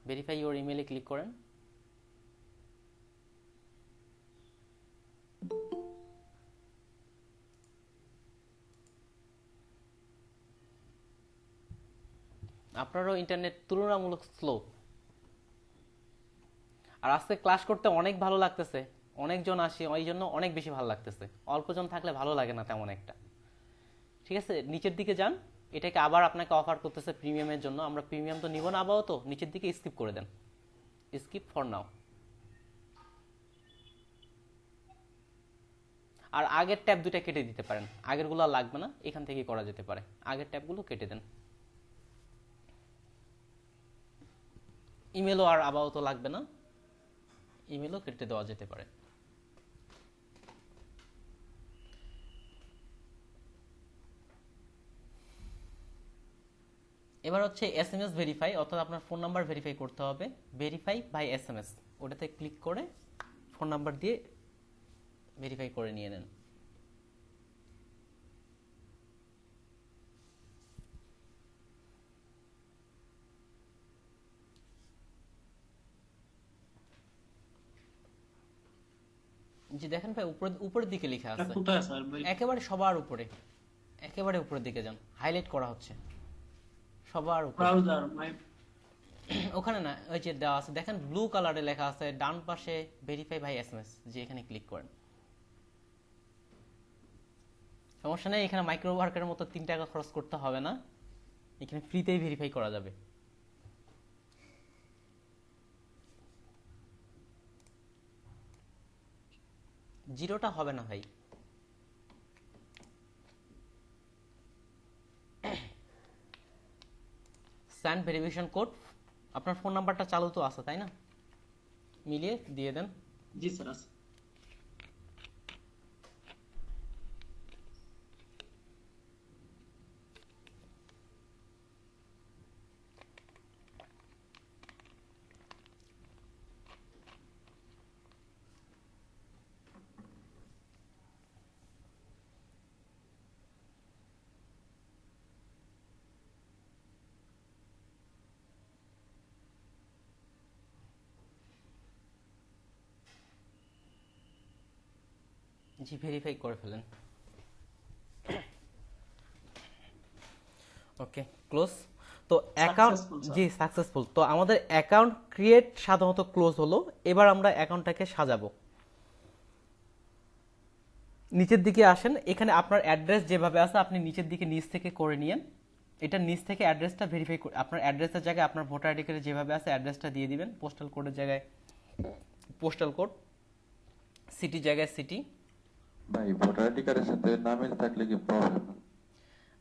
verify your ইমেলে ক্লিক করেন। আপনারও ইন্টারনেট তুলনামূলক স্লো। আর আজকে ক্লাস করতে অনেক ভালো লাগতেছে, অনেকজন আসে, ওই জন্য অনেক বেশি ভালো লাগতেছে। অল্পজন থাকলে ভালো লাগে না তেমন একটা। ঠিক আছে, নিচের দিকে যান। এটাকে আবার আপনাকে অফার করতেছে প্রিমিয়ামের জন্য। আমরা প্রিমিয়াম তো নিব না আপাতত, নিচের দিকে স্কিপ করে দেন, স্কিপ ফর নাও। আর আগের ট্যাব দুটা কেটে দিতে পারেন, আগেরগুলো লাগবে না, এখান থেকেই করা যেতে পারে। আগের ট্যাবগুলো কেটে দেন। ইমেলও আর আপাতত লাগবে না, ইমেলও কেটে দেওয়া যেতে পারে। এবার হচ্ছে SMS ভেরিফাই, অর্থাৎ আপনার ফোন নাম্বার ভেরিফাই করতে হবে। ভেরিফাই বাই SMS, ওটাতে ক্লিক করে ফোন নাম্বার দিয়ে ভেরিফাই করে নিয়ে নেন। জি দেখেন ভাই, উপরের দিকে লেখা আছে, একেবারে সবার উপরে, একেবারে উপরের দিকে যান, হাইলাইট করা হচ্ছে সবার উপরে। ওখানে না, ওই যে দেওয়া আছে দেখেন, ব্লু কালারে লেখা আছে ডান পাশে ভেরিফাই বাই SMS, যে এখানে ক্লিক করেন। সমস্যা নেই, এখানে মাইক্রো ওয়ার্কের মতো 3 টাকা খরচ করতে হবে না, এখানে ফ্রিতেই ভেরিফাই করা যাবে। জিরোটা হবে না ভাই। স্যান্ড ভেরিফিকেশন কোড, আপনার ফোন নাম্বারটা চালু তো আছে তাই না, মিলিয়ে দিয়ে দেন।
জি স্যার আছে।
জি ভেরিফাই করে ফেলেন। ওকে ক্লোজ। তো অ্যাকাউন্ট, জি সাকসেসফুল। তো আমাদের অ্যাকাউন্ট ক্রিয়েট সাধারণত ক্লোজ হলো। এবার আমরা অ্যাকাউন্টটাকে সাজাবো। নিচের দিকে আসেন, এখানে আপনার অ্যাড্রেস যেভাবে আছে আপনি নিচের দিকে নিচ থেকে করে নিয়েন। এটা নিচ থেকে অ্যাড্রেসটা ভেরিফাই করে, আপনার অ্যাড্রেসের জায়গায় আপনার ভোটার আইডি কার্ডে যেভাবে আছে অ্যাড্রেসটা দিয়ে দিবেন, পোস্টাল কোডের জায়গায় পোস্টাল কোড, সিটি জায়গায় সিটি।
ভাই ভোটার আইডি কার্ডের সাথে না মিল থাকলে কি প্রবলেম?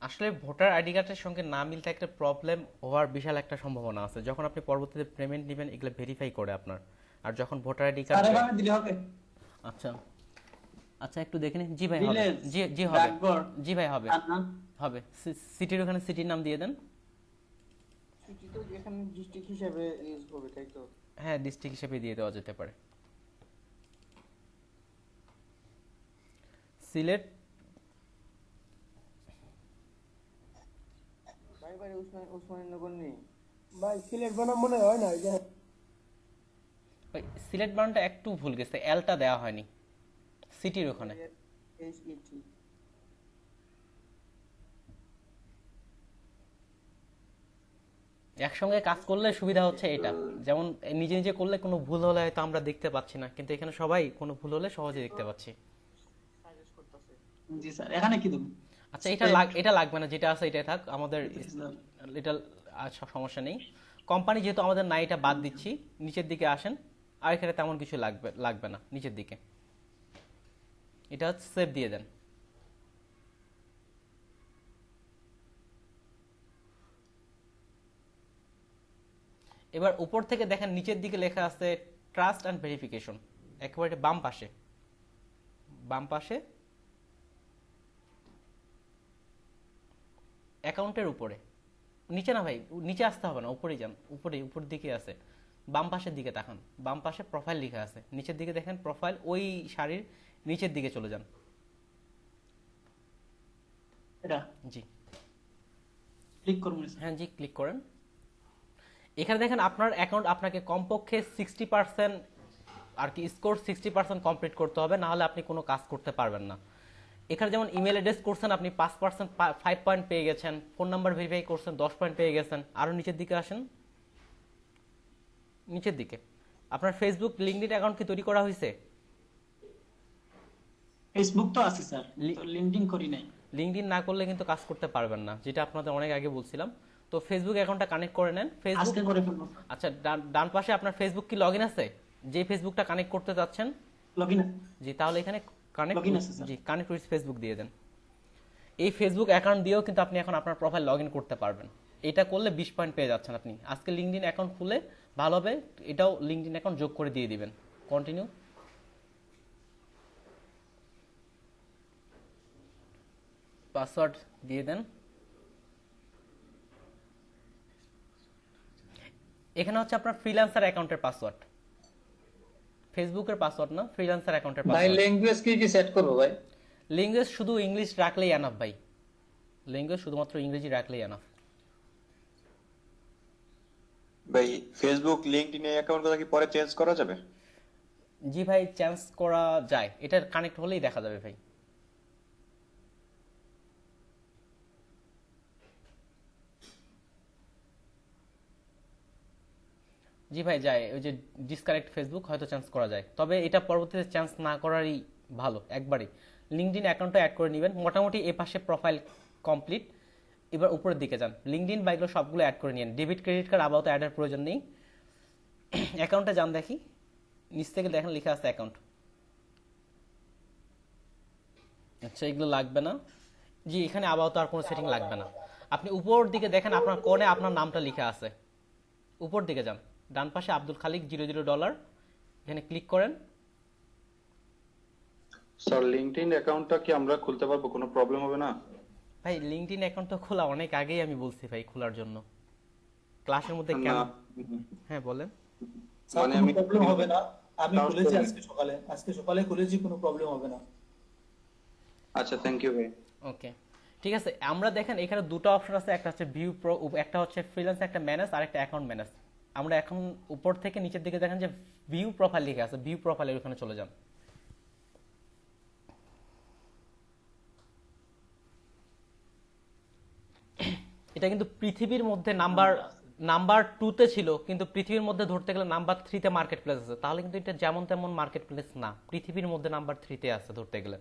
আসলে ভোটার আইডি কার্ডের সঙ্গে না মিল থাকলে প্রবলেম হওয়ার বিশাল একটা সম্ভাবনা আছে। যখন আপনি পরবর্তীতে পেমেন্ট নেবেন এগুলো ভেরিফাই করে আপনার। আর যখন ভোটার আইডি কার্ড, আচ্ছা আচ্ছা একটু দেখে নিন। জি ভাই হবে, জি জি হবে, জি ভাই হবে, হবে। সিটির ওখানে সিটির নাম দিয়ে দেন।
সিটি তো এখানে ডিস্ট্রিক্ট হিসেবে ইউজ হবে তাই তো?
হ্যাঁ ডিস্ট্রিক্ট হিসেবে দিয়ে দেওয়া যেতে পারে। সিলেট
আমার বাড়ি উসমানীনগর নেই।
ভাই সিলেট বনাম মনে হয় না এই যে
ভাই সিলেট বানানটা একটু ভুল গেছে, এলটা দেওয়া হয়নি সিটির ওখানে।
SET।
একসঙ্গে কাজ করলে সুবিধা হচ্ছে এটা, যেমন নিজে নিজে করলে কোনো ভুল হলে হয়তো আমরা দেখতে পাচ্ছি না, কিন্তু এখানে সবাই কোনো ভুল হলে সহজে দেখতে পাচ্ছি।
জি স্যার, এখানে কি দেব?
আচ্ছা এটা লাগবে না, যেটা আছে এটাই থাক আমাদের, এটা সমস্যা নেই। কোম্পানি যেহেতু আমাদের নাই, এটা বাদ দিচ্ছি। নিচের দিকে আসেন, আর এখানে তেমন কিছু লাগবে না নিচের দিকে, এটা সেভ দিয়ে দেন। এবার উপর থেকে দেখেন নিচের দিকে লেখা আছে ট্রাস্ট অ্যান্ড ভেরিফিকেশন, একেবারে বাম পাশে অ্যাকাউন্টের উপরে, নিচে না ভাই, নিচে আসতে হবে না, উপরেই যান, উপর দিকে আছে, বাম পাশের দিকে তাকান, বাম পাশে প্রোফাইল লেখা আছে, নিচের দিকে দেখেন প্রোফাইল, ওই সারির নিচের দিকে চলে যান।
এটা
জি
ক্লিক করুন।
হ্যাঁ জি, ক্লিক করেন। এখানে দেখেন আপনার অ্যাকাউন্ট আপনাকে কমপক্ষে 60% আর কি স্কোর 60% কমপ্লিট করতে হবে, না হলে আপনি কোনো কাজ করতে পারবেন না। এখানে যেমন ইমেল অ্যাড্রেস করছেন আপনি 5%, 5 পয়েন্ট পেয়ে গেছেন, ফোন নাম্বার ভেরিফাই করছেন 10 পয়েন্ট পেয়ে গেছেন। আরো নিচের দিকে আসেন, নিচের দিকে আপনার ফেসবুক লিঙ্কডইন অ্যাকাউন্ট কি তৈরি করা হয়েছে?
ফেসবুক তো আছে স্যার, তো লিংকডইন করি নাই।
লিঙ্কডইন না করলে কিন্তু কাজ করতে পারবেন না, যেটা আপনাদের অনেক আগে বলছিলাম। তো ফেসবুক অ্যাকাউন্টটা কানেক্ট করে নেন। ফেসবুক
করে ফেলবো।
আচ্ছা, ডান পাশে আপনার ফেসবুক কি লগইন আছে? যে ফেসবুকটা কানেক্ট করতে যাচ্ছেন
লগইন,
জি, তাহলে এখানে কানেক্ট
লগইন আছে sir.
G, connect with Facebook দিয়ে দেন। এই ফেসবুক অ্যাকাউন্ট দিয়েও কিন্তু আপনি এখন আপনার প্রোফাইল লগইন করতে পারবেন। এটা করলে 20 পয়েন্ট পেয়ে যাচ্ছেন আপনি। আজকে লিঙ্কডইন অ্যাকাউন্ট খুলে ভালো হবে, এটাও লিঙ্কডইন অ্যাকাউন্ট যোগ করে দিয়ে দিবেন। কন্টিনিউ। পাসওয়ার্ড দিয়ে দেন। এখানে হচ্ছে আপনার ফ্রিল্যান্সার অ্যাকাউন্টের পাসওয়ার্ড, ফেসবুকের পাসওয়ার্ড না, ফ্রিল্যান্সার অ্যাকাউন্টের
ভাই
পাসওয়ার্ড।
ল্যাঙ্গুয়েজ কি সেট করব ভাই?
ল্যাঙ্গুয়েজ শুধু ইংলিশ রাখলেই এনাফ ভাই, ল্যাঙ্গুয়েজ শুধুমাত্র ইংরেজি রাখলেই এনাফ।
ভাই ফেসবুক লিংকডইন অ্যাকাউন্টগুলো কি পরে চেঞ্জ করা যাবে?
জি ভাই, চেঞ্জ করা যায়, এটা কানেক্ট হলেই দেখা যাবে ভাই। জি ভাই যায়, ওই যে ডিসকানেক্ট ফেসবুক হয়তো চেঞ্জ করা যায়, তবে এটা পরবর্তীতে চেঞ্জ না করারই ভালো, একবারই লিঙ্কডইন অ্যাকাউন্টটা অ্যাড করে নেবেন। মোটামুটি এ পাশে প্রোফাইল কমপ্লিট। এবার উপরের দিকে যান, লিঙ্কডইন বা এগুলো সবগুলো অ্যাড করে নিন। ডেবিট ক্রেডিট কার্ড আপাতত অ্যাডের প্রয়োজন নেই। অ্যাকাউন্টে যান, দেখি নিচ থেকে দেখেন লেখা আছে অ্যাকাউন্ট। আচ্ছা, এগুলো লাগবে না। জি, এখানে আপাতত আর কোনো সেটিং লাগবে না। আপনি উপর দিকে দেখেন আপনার কোণে আপনার নামটা লেখা আছে, উপর দিকে যান, ডান পাশে আব্দুল খালিক $00, এখানে ক্লিক করেন।
স্যার লিংকডইন অ্যাকাউন্টটা কি আমরা খুলতে পারবো? কোনো প্রবলেম হবে না?
ভাই লিঙ্কডইন অ্যাকাউন্ট তো খোলা অনেক আগেই আমি বলছি ভাই খোলার জন্য, ক্লাসের মধ্যে কেন? হ্যাঁ বলেন।
মানে আমি প্রবলেম হবে না, আমি খুলেছি আজকে সকালে খুলেছি, কোনো প্রবলেম হবে না।
আচ্ছা, থ্যাংক ইউ ভাই।
ওকে, ঠিক আছে। আমরা দেখেন এখানে দুটো অপশন আছে, একটা হচ্ছে ভিউ প্রো, একটা হচ্ছে ফ্রিল্যান্স, একটা ম্যানেজ, আর একটা অ্যাকাউন্ট ম্যানেজ। আমরা এখন উপর থেকে নিচের দিকে দেখেন যে ভিউ প্রোফাইল লেখা আছে, ভিউ প্রোফাইলের ওখানে চলে যান। এটা কিন্তু পৃথিবীর মধ্যে নাম্বার 2-তে ছিল, কিন্তু পৃথিবীর মধ্যে ধরতে গেলে নাম্বার 3-তে মার্কেট প্লেস আছে। তাহলে কিন্তু এটা যেমন তেমন মার্কেট প্লেস না, পৃথিবীর মধ্যে নাম্বার 3-তে আছে ধরতে গেলে।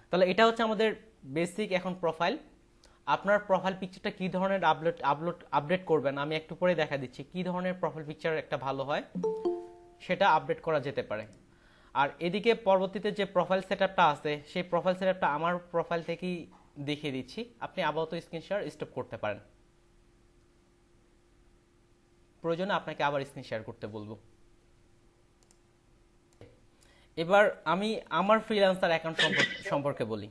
তাহলে এটা হচ্ছে আমাদের বেসিক এখন প্রোফাইল। আপনার প্রোফাইল পিকচারটা কি ধরনের আপডেট করবেন আমি একটু পরে দেখা দিচ্ছি। কি ধরনের প্রোফাইল পিকচার একটা ভালো হয় সেটা আপডেট করা যেতে পারে। আর এদিকে পরবর্তীতে যে প্রোফাইল সেটআপটা আছে সেই প্রোফাইল সেটআপটা আমার প্রোফাইল থেকেই দেখিয়ে দিচ্ছি। আপনি আপাতত স্ক্রিন শেয়ার স্টপ করতে পারেন, প্রয়োজনে আপনাকে আবার স্ক্রিন শেয়ার করতে বলবো। এবার আমি আমার ফ্রিল্যান্সার অ্যাকাউন্ট সম্পর্কে বলি।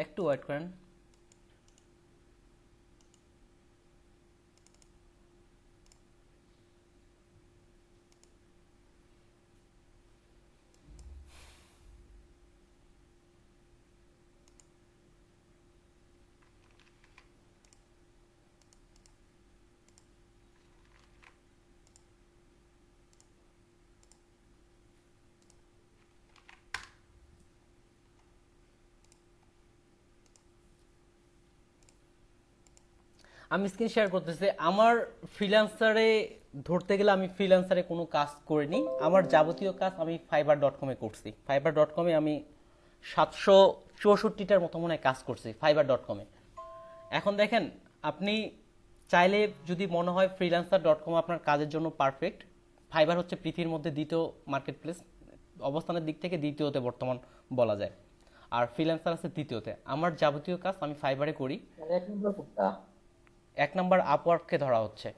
একটু ওয়েট করেন। আমি স্ক্রিন শেয়ার করতেছি। আমার ফ্রিল্যান্সারে ধরতে গেলে আমি ফ্রিল্যান্সারে কোনো কাজ করিনি। আমার যাবতীয় কাজ আমি fiverr.com-এ করছি। fiverr.com-এ আমি 764টার মতো মনে হয় কাজ করছি fiverr.com-এ। এখন দেখেন, আপনি চাইলে যদি মনে হয় freelancer.com আপনার কাজের জন্য পারফেক্ট, ফাইবার হচ্ছে পৃথিবীর মধ্যে দ্বিতীয় মার্কেট প্লেস, অবস্থানের দিক থেকে দ্বিতীয়তে বর্তমান বলা যায়, আর ফ্রিল্যান্সার আছে তৃতীয়তে। আমার যাবতীয় কাজ আমি ফাইবারে করি। এক নম্বর আপওয়ার্ককে ধরা হচ্ছে।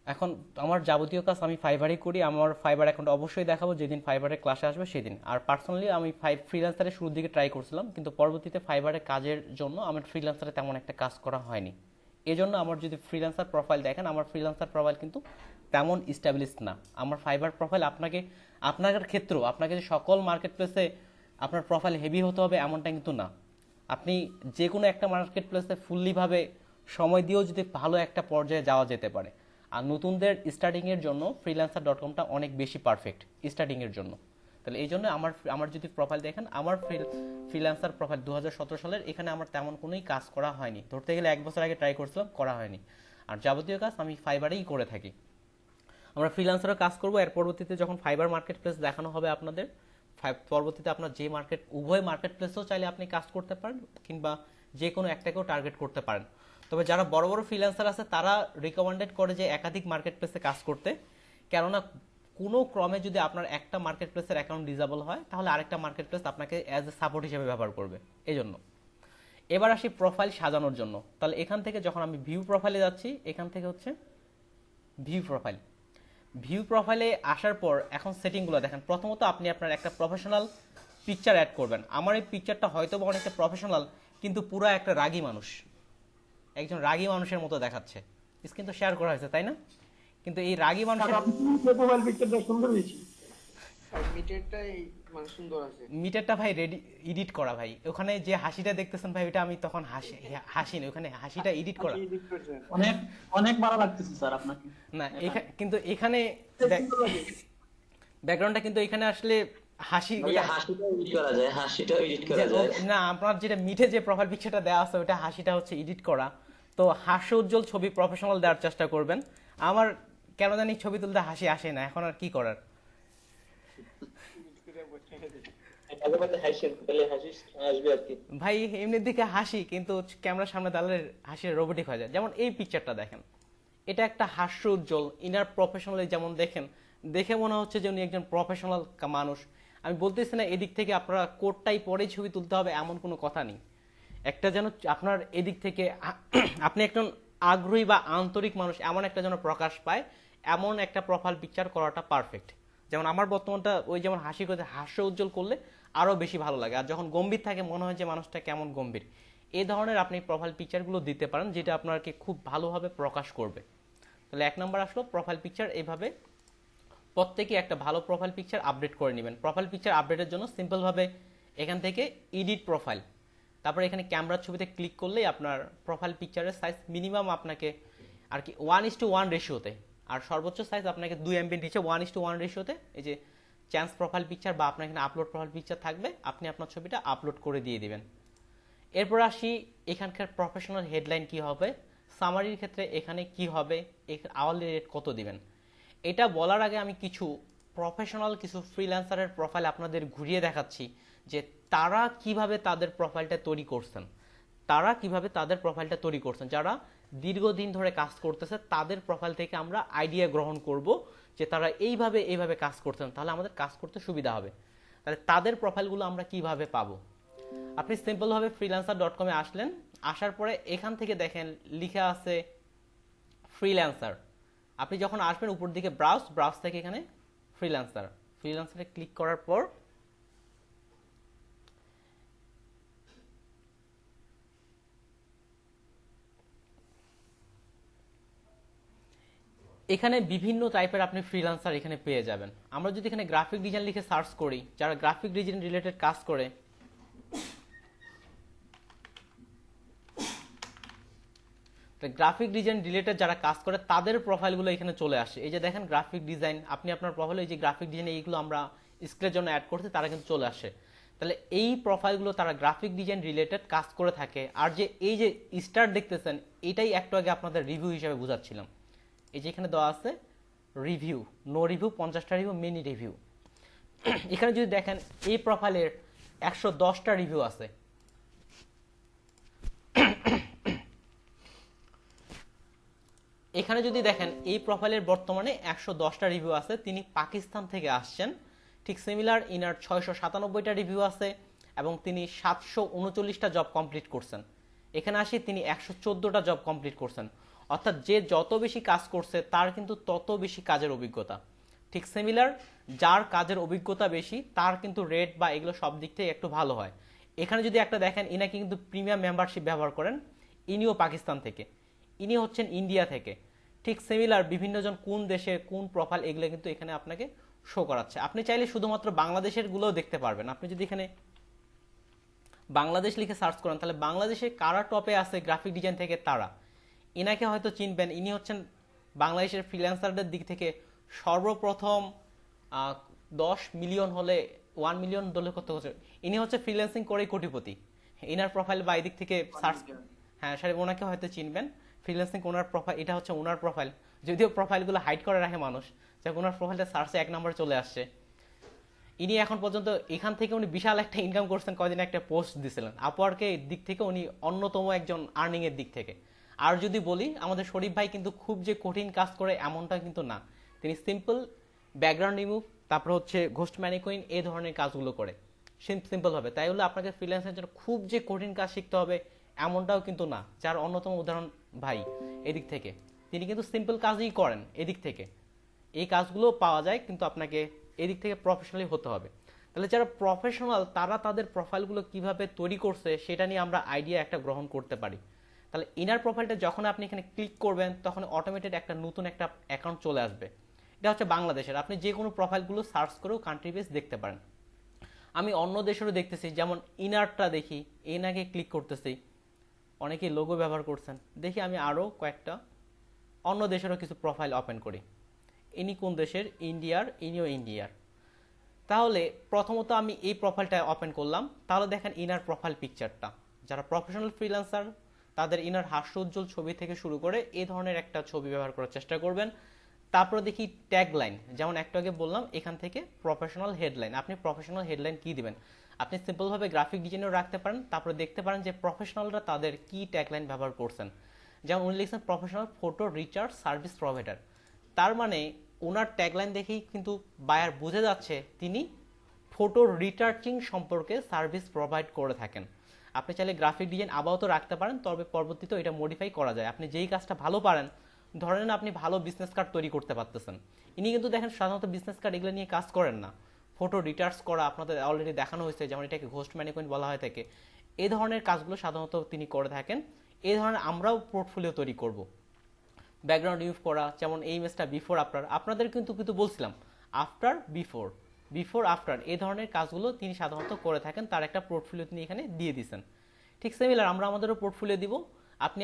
এখন আমার যাবতীয় কাজ আমি ফাইবারেই করি। আমার ফাইবার অ্যাকাউন্ট অবশ্যই দেখাবো যেদিন ফাইবারের ক্লাসে আসবে সেদিন। আর পার্সোনালি আমি ফ্রিল্যান্সারে শুরুর দিকে ট্রাই করছিলাম, কিন্তু পরবর্তীতে ফাইবারের কাজের জন্য আমার ফ্রিল্যান্সারে তেমন একটা কাজ করা হয়নি। এজন্য আমার যদি ফ্রিল্যান্সার প্রোফাইল দেখেন, আমার ফ্রিল্যান্সার প্রোফাইল কিন্তু তেমন ইস্টাবলিশড না। আমার ফাইবার প্রোফাইল আপনার ক্ষেত্র আপনাকে যে সকল মার্কেট প্লেসে আপনার প্রোফাইল হেভি হতে হবে এমনটা কিন্তু না। আপনি যে কোনো একটা মার্কেট প্লেসে ফুললিভাবে সময় দিয়েও যদি ভালো একটা পর্যায়ে যাওয়া যেতে পারে। আর নতুনদের স্টার্টিংয়ের জন্য freelancer.com-টা অনেক বেশি পারফেক্ট স্টার্টিংয়ের জন্য। তাহলে এই জন্য আমার যদি প্রোফাইল দেখেন, আমার ফ্রিল্যান্সার প্রোফাইল 2017 সালের, এখানে আমার তেমন কোনোই কাজ করা হয়নি। ধরতে গেলে 1 বছর আগে ট্রাই করছিলাম, করা হয়নি। আর যাবতীয় কাজ আমি ফাইবারেই করে থাকি। আমরা ফ্রিল্যান্সারও কাজ করব। এর পরবর্তীতে যখন ফাইবার মার্কেট প্লেস দেখানো হবে আপনাদের, পরবর্তীতে আপনার যে উভয় মার্কেট প্লেসেও চাইলে আপনি কাজ করতে পারেন, কিংবা যে কোনো একটাকেও টার্গেট করতে পারেন। তবে যারা বড় বড় ফ্রিল্যান্সার আছে তারা রিকমেন্ডেড করে যে একাধিক মার্কেট প্লেসে কাজ করতে, কেননা কোনো ক্রমে যদি আপনার একটা মার্কেট প্লেসের অ্যাকাউন্ট ডিসেবল হয় তাহলে আরেকটা মার্কেট প্লেস আপনাকে অ্যাজ এ সাপোর্ট হিসেবে ব্যবহার করবে। এই জন্য এবার আসি প্রোফাইল সাজানোর জন্য। তাহলে এখান থেকে যখন আমি ভিউ প্রোফাইলে যাচ্ছি, এখান থেকে হচ্ছে ভিউ প্রোফাইলে আসার পর এখন সেটিংগুলো দেখেন। প্রথমত আপনি আপনার একটা প্রফেশনাল পিকচার অ্যাড করবেন। আমার এই পিকচারটা হয়তো বা অনেকটা প্রফেশনাল, কিন্তু পুরো একটা রাগী মানুষ, একজন রাগী মানুষের মতো দেখাচ্ছে। স্ক্রিন তো শেয়ার করা হয়েছে, তাই না? কিন্তু এই রাগী মানুষের
প্রোফাইল পিকচারটা সুন্দর হয়েছে।
মিটারটা ভাই রেডি এডিট করা ভাই। ওখানে যে হাসিটা দেখতেছেন ভাই, ওটা আমি তখন হাসিনি, ওখানে হাসিটা এডিট করা।
অনেক ভালো লাগতেছে স্যার আপনাকে।
না কিন্তু এখানে ব্যাকগ্রাউন্ডটা কিন্তু এখানে আসলে না, আপনার যেটা মিটে যে প্রোফাইল পিকচারটা দেওয়া আছে ওটা হাসিটা হচ্ছে এডিট করা। তো হাস্য উজ্জ্বল ছবি প্রফেশনাল দেওয়ার চেষ্টা করবেন। আমার কেন জানি ছবি তুলতে হাসি আসে না, এখন আর কি করার। ভাই এমনির দিকে হাসি, কিন্তু ক্যামেরার সামনে দাঁড়ালে হাসি রোবোটিক হয়ে যায়। যেমন এই পিকচারটা দেখেন, এটা একটা হাস্য উজ্জ্বল ইনার প্রফেশনালি, যেমন দেখেন দেখে মনে হচ্ছে যে উনি একজন প্রফেশনাল মানুষ। আমি বলতেছি না এদিক থেকে আপনারা কোটটাই পরে ছবি তুলতে হবে এমন কোনো কথা নেই। একটা যেন আপনার এদিক থেকে আপনি একজন আগ্রহী বা আন্তরিক মানুষ এমন একটা যেন প্রকাশ পায়, এমন একটা প্রোফাইল পিকচার করাটা পারফেক্ট। যেমন আমার বর্তমানটা ওই যেমন হাসি করে হাস্য উজ্জ্বল করলে আরো বেশি ভালো লাগে, আর যখন গম্ভীর থাকে মনে হয় যে মানুষটা কেমন গম্ভীর। এই ধরনের আপনি প্রোফাইল পিকচারগুলো দিতে পারেন, যেটা আপনাকে খুব ভালোভাবে প্রকাশ করবে। তাহলে 1 নম্বর আসলো প্রোফাইল পিকচার। এইভাবে প্রত্যেকে একটা ভালো প্রোফাইল পিকচার আপডেট করে নেবেন। প্রোফাইল পিকচার আপডেটের জন্য সিম্পলভাবে এখান থেকে এডিট প্রোফাইল, তারপরে এখানে ক্যামেরার ছবিতে ক্লিক করলেই আপনার প্রোফাইল পিকচারের সাইজ মিনিমাম আপনাকে আর কি 1:1 রেশিওতে, আর সর্বোচ্চ সাইজ আপনাকে 2 MB নিচে 1:1 রেশিওতে এই যে চ্যান্স প্রোফাইল পিকচার বা আপনার এখানে আপলোড প্রোফাইল পিকচার থাকবে, আপনি আপনার ছবিটা আপলোড করে দিয়ে দিবেন। এরপর আসি এখানকার প্রফেশনাল হেডলাইন কি হবে, সামারির ক্ষেত্রে এখানে কি হবে, আওয়ারলি রেট কত দিবেন। এটা বলার আগে আমি কিছু ফ্রিল্যান্সারের প্রোফাইল আপনাদের ঘুরিয়ে দেখাচ্ছি, যে তারা কিভাবে তাদের প্রোফাইলটা তৈরি করছেন। যারা দীর্ঘদিন ধরে কাজ করতেছে তাদের প্রোফাইল থেকে আমরা আইডিয়া গ্রহণ করব যে তারা এইভাবে কাজ করছেন, তাহলে আমাদের কাজ করতে সুবিধা হবে। তাহলে তাদের প্রোফাইলগুলো আমরা কিভাবে পাবো? আপনি সিম্পলভাবে freelancer.com-এ আসলেন, আসার পরে এখান থেকে দেখেন লিখা আছে ফ্রিল্যান্সার। আপনি যখন আসবেন উপর দিকে ব্রাউজ থেকে এখানে ফ্রিল্যান্সারে ক্লিক করার পর এখানে বিভিন্ন টাইপের আপনি ফ্রিল্যান্সার এখানে পেয়ে যাবেন। আমরা যদি এখানে গ্রাফিক ডিজাইন লিখে সার্চ করি, যারা গ্রাফিক ডিজাইন রিলেটেড কাজ করে, গ্রাফিক ডিজাইন রিলেটেড যারা কাজ করে তাদের প্রোফাইলগুলো এখানে চলে আসে। এই যে দেখেন গ্রাফিক ডিজাইন, আপনি আপনার প্রোফাইলে এই যে গ্রাফিক ডিজাইন এইগুলো আমরা স্ক্রিনের জন্য অ্যাড করতে, তারা কিন্তু চলে আসে। তাহলে এই প্রোফাইলগুলো তারা গ্রাফিক ডিজাইন রিলেটেড কাজ করে থাকে। আর যে এই যে স্টার দেখতেছেন, এটাই একটু আগে আপনাদের রিভিউ হিসেবে বুঝাচ্ছিলাম। এই যে এখানে দেওয়া আছে রিভিউ, নো রিভিউ, 50টা রিভিউ, মিনি রিভিউ। এখানে যদি দেখেন এই প্রোফাইলের 110টা রিভিউ আছে। এখানে যদি দেখেন এই প্রোফাইলের বর্তমানে 110টা রিভিউ আছে। তিনি পাকিস্তান থেকে আসছেন। ঠিক সিমিলার ইনার 697টা রিভিউ আছে এবং তিনি 739টা জব কমপ্লিট করছেন। এখানে আসি তিনি 114টা জব কমপ্লিট করছেন। অর্থাৎ যে যত বেশি কাজ করছে তার কিন্তু তত বেশি কাজের অভিজ্ঞতা। ঠিক সিমিলার যার কাজের অভিজ্ঞতা বেশি তার কিন্তু রেট বা এগুলো সব দিক থেকে একটু ভালো হয়। এখানে যদি একটা দেখেন, ইনাকে কিন্তু প্রিমিয়াম মেম্বারশিপ ব্যবহার করেন। ইনিও পাকিস্তান থেকে, ইনি হচ্ছেন ইন্ডিয়া থেকে। ঠিক সিমিলার বিভিন্নজন কোন দেশে কোন প্রোফাইল এগুলো কিন্তু এখানে আপনাকে শো করাচ্ছে। আপনি চাইলে শুধুমাত্র বাংলাদেশের গুলোও দেখতে পারবেন। আপনি যদি এখানে বাংলাদেশ লিখে সার্চ করেন তাহলে বাংলাদেশে কারা টপে আছে গ্রাফিক ডিজাইন থেকে তারা, ইনাকে হয়তো চিনবেন। ইনি হচ্ছেন বাংলাদেশের ফ্রিল্যান্সারদের দিক থেকে সর্বপ্রথম 10 মিলিয়ন হলে 1 মিলিয়ন দলে কত হচ্ছে, ইনি হচ্ছে ফ্রিল্যান্সিং করেই কোটিপতি। ইনার প্রোফাইল বা এই দিক থেকে সার্চ, হ্যাঁ সাহেব ওনাকে হয়তো চিনবেন। ফ্রিল্যান্সিং ওনার প্রোফাইল, এটা হচ্ছে ওনার প্রোফাইল। যদিও প্রোফাইলগুলো হাইড করে রাখে মানুষ, যাক ওনার প্রোফাইলটা সার্চে 1 নম্বরে চলে আসছে। ইনি এখন পর্যন্ত এখান থেকে উনি বিশাল একটা ইনকাম করছেন। কয়দিন একটা পোস্ট দিছিলেন আপওয়ার্কে, দিক থেকে উনি অন্যতম একজন আর্নিং এর দিক থেকে। আর যদি বলি আমাদের শরীফ ভাই কিন্তু খুব যে কঠিন কাজ করে এমনটা কিন্তু না। তিনি সিম্পল ব্যাকগ্রাউন্ড রিমুভ, তারপর হচ্ছে ঘোস্ট ম্যানিকুইন, এই ধরনের কাজগুলো করে সিম্পল ভাবে। তাই হলে আপনাকে ফ্রিল্যান্সের জন্য খুব যে কঠিন কাজ শিখতে হবে এমনটাও কিন্তু না। যার অন্যতম উদাহরণ ভাই এদিক থেকে, তিনি কিন্তু সিম্পল কাজই করেন এদিক থেকে। এই কাজগুলো পাওয়া যায়, কিন্তু আপনাকে এদিক থেকে প্রফেশনালি হতে হবে। তাহলে যারা প্রফেশনাল তারা তাদের প্রোফাইলগুলো কিভাবে তৈরি করছে সেটা নিয়ে আমরা আইডিয়া একটা গ্রহণ করতে পারি। তাহলে ইনার প্রোফাইলটা যখন আপনি এখানে ক্লিক করবেন তখন অটোমেটেড একটা নতুন একটা অ্যাকাউন্ট চলে আসবে। এটা হচ্ছে বাংলাদেশের। আপনি যে কোনো প্রোফাইলগুলো সার্চ করেও কান্ট্রি বেস দেখতে পারেন। আমি অন্য দেশেরও দেখতেছি, যেমন ইনারটা দেখি, এনাকে ক্লিক করতেছি, অনেকেই লোগো ব্যবহার করছেন। দেখি আমি আরও কয়েকটা অন্য দেশেরও কিছু প্রোফাইল ওপেন করি। ইনি কোন দেশের? ইন্ডিয়ার, ইনিও ইন্ডিয়ার। তাহলে প্রথমত আমি এই প্রোফাইলটা ওপেন করলাম। তাহলে দেখেন ইনার প্রোফাইল পিকচারটা, যারা প্রফেশনাল ফ্রিল্যান্সার তাদের ইনার হাস্যোজ্জ্বল ছবি থেকে শুরু করে এই ধরনের একটা ছবি ব্যবহার করার চেষ্টা করবেন। তারপরে দেখি ট্যাগলাইন, যেমন একটু আগে বললাম এখান থেকে প্রফেশনাল হেডলাইন। আপনি প্রফেশনাল হেডলাইন কি দিবেন? আপনি সিম্পলভাবে গ্রাফিক ডিজাইনও রাখতে পারেন। তারপরে দেখতে পারেন যে প্রফেশনালরা তাদের কি ট্যাগলাইন ব্যবহার করছেন। যেমন উনি লিখছেন professional photo recharge service provider. তার মানে ওনার ট্যাগলাইন দেখেই কিন্তু বায়ার বুঝে যাচ্ছে তিনি ফটো রিচার্জিং সম্পর্কে সার্ভিস প্রোভাইড করে থাকেন। আপনি চাইলে গ্রাফিক ডিজাইন আপাতত রাখতে পারেন, তবে পরবর্তীতে এটা মডিফাই করা যায়। আপনি যেই কাজটা ভালো পারেন, ধরেন আপনি ভালো বিজনেস কার্ড তৈরি করতে পারতেছেন, ইনি কিন্তু দেখেন সাধারণত বিজনেস কার্ড এগুলো নিয়ে কাজ করেন না। ফটো রিচার্জ করা আপনাদের অলরেডি দেখানো হয়েছে, যেমন এটাকে ঘোস্ট ম্যানিকুইন বলা হয় থাকে। এই ধরনের কাজগুলো সাধারণত তিনি করে থাকেন। এই ধরনের আমরাও পোর্টফোলিও তৈরি করব। ব্যাকগ্রাউন্ড রিমুভ করা, যেমন এই ইমেজটা বিফোর আফটার, আপনাদের কিন্তু বলছিলাম আফটার বিফোর, বিফোর আফটার, এই ধরনের কাজগুলো তিনি সাধারণত করে থাকেন। তার একটা পোর্টফোলিও তিনি এখানে দিয়ে দিয়েছেন। ঠিক সিমিলার আমরা আমাদেরও পোর্টফোলিও দিব।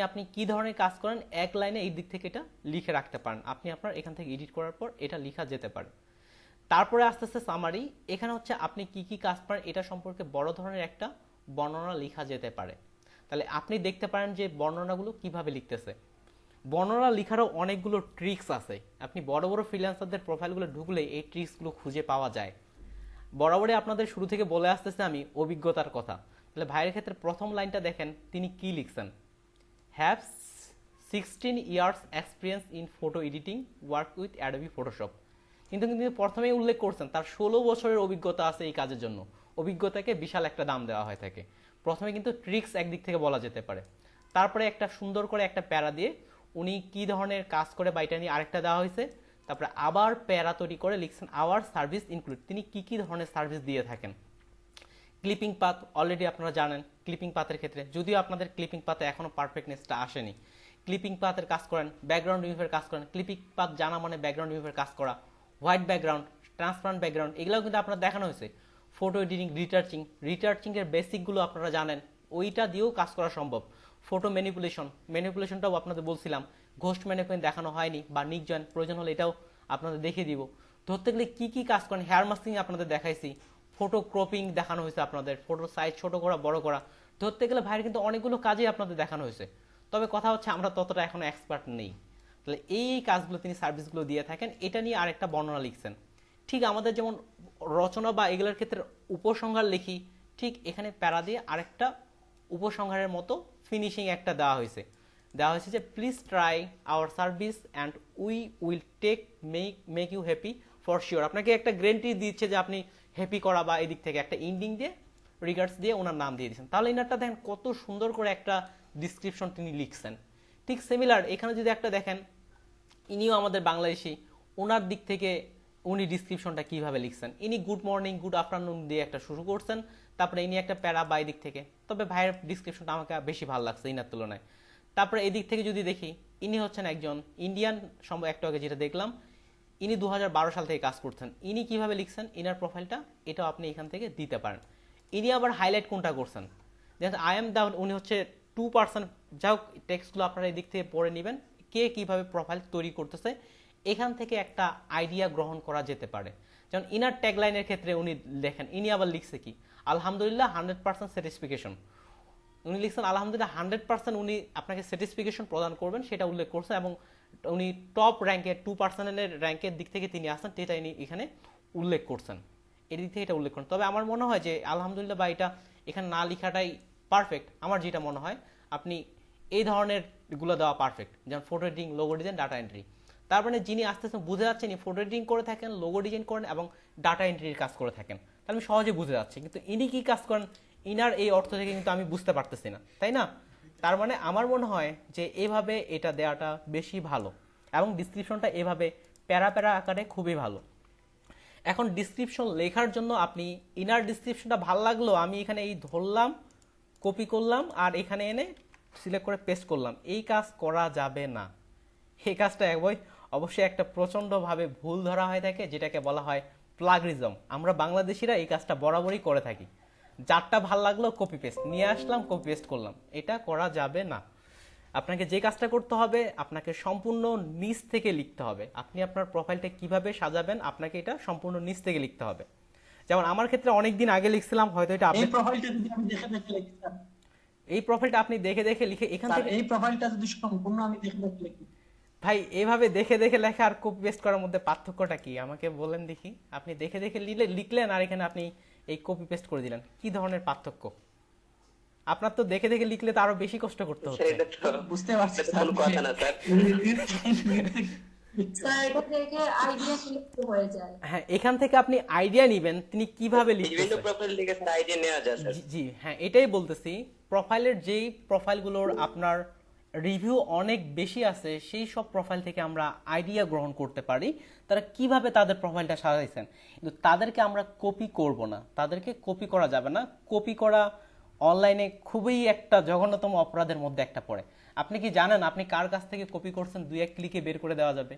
আপনি কি ধরনের কাজ করেন এক লাইনে এই দিক থেকে এটা লিখে রাখতে পারেন। আপনি আপনার এখান থেকে এডিট করার পর এটা লেখা যেতে পারে। তারপরে আস্তে আস্তে সামারি, এখানে হচ্ছে আপনি কি কাজ পারেন এটা সম্পর্কে বড় ধরনের একটা বর্ণনা লেখা যেতে পারে। তাহলে আপনি দেখতে পারেন যে বর্ণনাগুলো কিভাবে লিখতেছে। বর্ণনা লেখারও অনেকগুলো ট্রিক্স আছে। আপনি বড় বড় ফ্রিল্যান্সারদের প্রোফাইলগুলো ঢুকলে এই ট্রিক্সগুলো খুঁজে পাওয়া যায়। বরাবরই আপনাদের শুরু থেকে বলে আসতেছে আমি অভিজ্ঞতার কথা। তাহলে ভাইয়ের ক্ষেত্রে প্রথম লাইনটা দেখেন তিনি কি লিখছেন, have 16 years experience in photo editing, work with Adobe Photoshop. কিন্তু প্রথমেই উল্লেখ করছেন তার 16 বছরের অভিজ্ঞতা আছে এই কাজের জন্য। অভিজ্ঞতাকে বিশাল একটা দাম দেওয়া হয় থাকে। প্রথমে কিন্তু ট্রিক্স একদিক থেকে বলা যেতে পারে। তারপরে একটা সুন্দর করে একটা প্যারা দিয়ে উনি কি ধরনের কাজ করে বা এটা নিয়ে আরেকটা দেওয়া হয়েছে। তারপরে আবার প্যারা তৈরি করে লিখছেন আওয়ার সার্ভিস ইনক্লুড, তিনি কি ধরনের সার্ভিস দিয়ে থাকেন। ক্লিপিং পাথ অলরেডি আপনারা জানেন। ক্লিপিং পাথের ক্ষেত্রে যদিও আপনাদের ক্লিপিং পাথে এখনো পারফেক্টনেসটা আসেনি, ক্লিপিং পাথের কাজ করেন, ব্যাকগ্রাউন্ড রিমুভের কাজ করেন। ক্লিপিং পাথ জানা মানে ব্যাকগ্রাউন্ড রিমুভের কাজ করা, হোয়াইট ব্যাকগ্রাউন্ড, ট্রান্সপারেন্ট ব্যাকগ্রাউন্ড, এগুলোও কিন্তু আপনারা দেখানো হয়েছে। ফটো এডিটিং, রিটার্চিং এর বেসিকগুলো আপনারা জানেন, ওইটা দিয়েও কাজ করা সম্ভব। ফটো ম্যানিপুলেশনটাও আপনাদের বলছিলাম। ঘোস্ট ম্যানিকুইন দেখানো হয়নি, বা নিক জয়েন প্রয়োজন হলে এটাও আপনাদের দেখিয়ে দিব। ধরতে গেলে কি কাজ করেন, হেয়ার মাস্কিং আপনাদের দেখাইছি, ফটো ক্রপিং দেখানো হয়েছে আপনাদের, ফটো সাইজ ছোট করা বড় করা, ধরতে গেলে ভাইয়ের কিন্তু অনেকগুলো কাজই আপনাদের দেখানো হয়েছে। তবে কথা হচ্ছে আমরা ততটা এখনো এক্সপার্ট নেই। তাহলে এই কাজগুলো তিনি সার্ভিসগুলো দিয়ে থাকেন, এটা নিয়ে আরেকটা বর্ণনা লিখছেন। ঠিক আমাদের যেমন রচনা বা এগুলোর ক্ষেত্রে উপসংহার লিখি, ঠিক এখানে প্যারা দিয়ে আরেকটা উপসংহারের মতো ফিনিশিং একটা দেওয়া হয়েছে যে please try our service and we will take make you happy for sure. আপনাকে একটা গ্যারান্টি দিচ্ছে যে আপনি হ্যাপি করা, বা এদিক থেকে একটা ইন্ডিং দিয়ে রিগার্ডস দিয়ে ওনার নাম দিয়ে দিচ্ছেন। তাহলে ইনারটা দেখেন কত সুন্দর করে একটা ডিসক্রিপশন তিনি লিখছেন। ঠিক সিমিলার এখানে যদি একটা দেখেন, ইনিও আমাদের বাংলাদেশি, ওনার দিক থেকে উনি ডিসক্রিপশনটা কিভাবে লিখছেন। ইনি গুড মর্নিং গুড আফটারনুন দিয়ে একটা শুরু করছেন, তারপরে ইনি একটা প্যারা বাই দিক থেকে, তবে ভাইয়ের ডিসক্রিপশনটা আমাকে বেশি ভালো লাগছে ইনার তুলনায়। তারপরে এই দিক থেকে যদি দেখি, ইনি হচ্ছেন একজন ইন্ডিয়ান, একটু আগে যেটা দেখলাম, ইনি 2012 সাল থেকে কাজ করছেন। ইনি কিভাবে লিখছেন ইনার প্রোফাইলটা, এটাও আপনি এখান থেকে দিতে পারেন। ইনি আবার হাইলাইট কোনটা করছেন, যেমন আই এম দা, উনি হচ্ছে 2%, যাই হোক টেক্সটগুলো আপনারা এই দিক থেকে পড়ে নেবেন, কে কিভাবে প্রোফাইল তৈরি করতেছে, এখান থেকে একটা আইডিয়া গ্রহণ করা যেতে পারে। যেমন ইনার ট্যাগলাইনের ক্ষেত্রে উনি লেখেন, ইনি আবার লিখছে কি, আলহামদুলিল্লাহ 100% স্যাটিসফিকেশন। উনি লিখছেন আলহামদুলিল্লাহ 100% উনি আপনাকে স্যাটিসফিকেশন প্রদান করবেন, সেটা উল্লেখ করছেন, এবং উনি টপ র্যাঙ্কে 2% র্যাঙ্কের দিক থেকে তিনি আসেন, সেটা ইনি এখানে উল্লেখ করছেন, এর দিক থেকে এটা উল্লেখ করেন। তবে আমার মনে হয় যে আলহামদুলিল্লাহ বা এটা এখানে না লেখাটাই পারফেক্ট। আমার যেটা মনে হয় আপনি এই ধরনের গুলো দেওয়া পারফেক্ট, যেমন photo editing, logo design, data entry. তার মানে যিনি আস্তে আস্তে বুঝে যাচ্ছেন ফটো এডিটিং করে থাকেন, লোগো ডিজাইন করেন এবং ডাটা এন্ট্রির কাজ করে থাকেন, তাহলে আমি সহজে বুঝে যাচ্ছি। কিন্তু ইনি কি কাজ করেন, ইনার এই অর্থ থেকে কিন্তু আমি বুঝতে পারতেছি না, তাই না? তার মানে আমার মনে হয় যে এভাবে এটা দেওয়াটা বেশি ভালো, এবং ডিসক্রিপশনটা এভাবে প্যারা প্যারা আকারে খুবই ভালো। এখন ডিসক্রিপশন লেখার জন্য আপনি ইনার ডিসক্রিপশনটা ভালো লাগলো, আমি এখানে এই ধরলাম, কপি করলাম, আর এখানে এনে সিলেক্ট করে পেস্ট করলাম, এই কাজ করা যাবে না। এই কাজটা অবশ্যই একটা প্রচণ্ডভাবে ভুল ধরা হয়ে থাকে, যেটাকে বলা হয় প্লাগরিজম। আমরা বাংলাদেশিরা এই কাজটা বরাবরই করে থাকি, যারটা ভাল লাগলো কপি পেস্ট নিয়ে আসলাম, কপি পেস্ট করলাম, এটা করা যাবে না। আপনাকে যে কাজটা করতে হবে, আপনাকে সম্পূর্ণ নিচ থেকে লিখতে হবে। আপনি আপনার প্রোফাইলটা কিভাবে সাজাবেন, আপনাকে এটা সম্পূর্ণ নিচ থেকে লিখতে হবে। যেমন আমার ক্ষেত্রে অনেকদিন আগে লিখছিলাম, হয়তো এটা
এই প্রোফাইলটা যদি আমি দেখে দেখে লিখতাম,
এই প্রোফাইলটা আপনি দেখে দেখে লিখে এখান থেকে,
এই প্রোফাইলটা যদি সম্পূর্ণ আমি দেখে দেখে লিখি,
ভাই এভাবে দেখে দেখে লেখা আর কপি পেস্ট করার মধ্যে পার্থক্যটা কি আমাকে বলেন দেখি। আপনি দেখে দেখে লিখলেন, আর এখানে আপনি এই কপি পেস্ট করে দিলেন, কি ধরনের পার্থক্য? আপনার তো দেখে দেখে লিখলে তো আরো বেশি কষ্ট করতে হচ্ছে।
বুঝতে পারছি
কোনো কথা না স্যার।
হ্যাঁ, এখান থেকে আপনি আইডিয়া নিবেন তিনি কিভাবে লিখতেছেন।
বিভিন্ন প্রোফাইল থেকে আইডিয়া নেওয়া যায় স্যার।
জি হ্যাঁ, এটাই বলতেছি, প্রোফাইলের যেই প্রোফাইলগুলোর আপনার রিভিউ অনেক বেশি আছে, সেই সব প্রোফাইল থেকে আমরা আইডিয়া গ্রহণ করতে পারি তারা কিভাবে তাদের প্রোফাইলটা সাজাইছেন। কিন্তু তাদেরকে আমরা কপি করব না, তাদেরকে কপি করা যাবে না। কপি করা অনলাইনে খুবই একটা জঘন্যতম অপরাধের মধ্যে একটা পড়ে। আপনি কি জানেন আপনি কার কাছ থেকে কপি করছেন 2-1 ক্লিকে বের করে দেওয়া যাবে?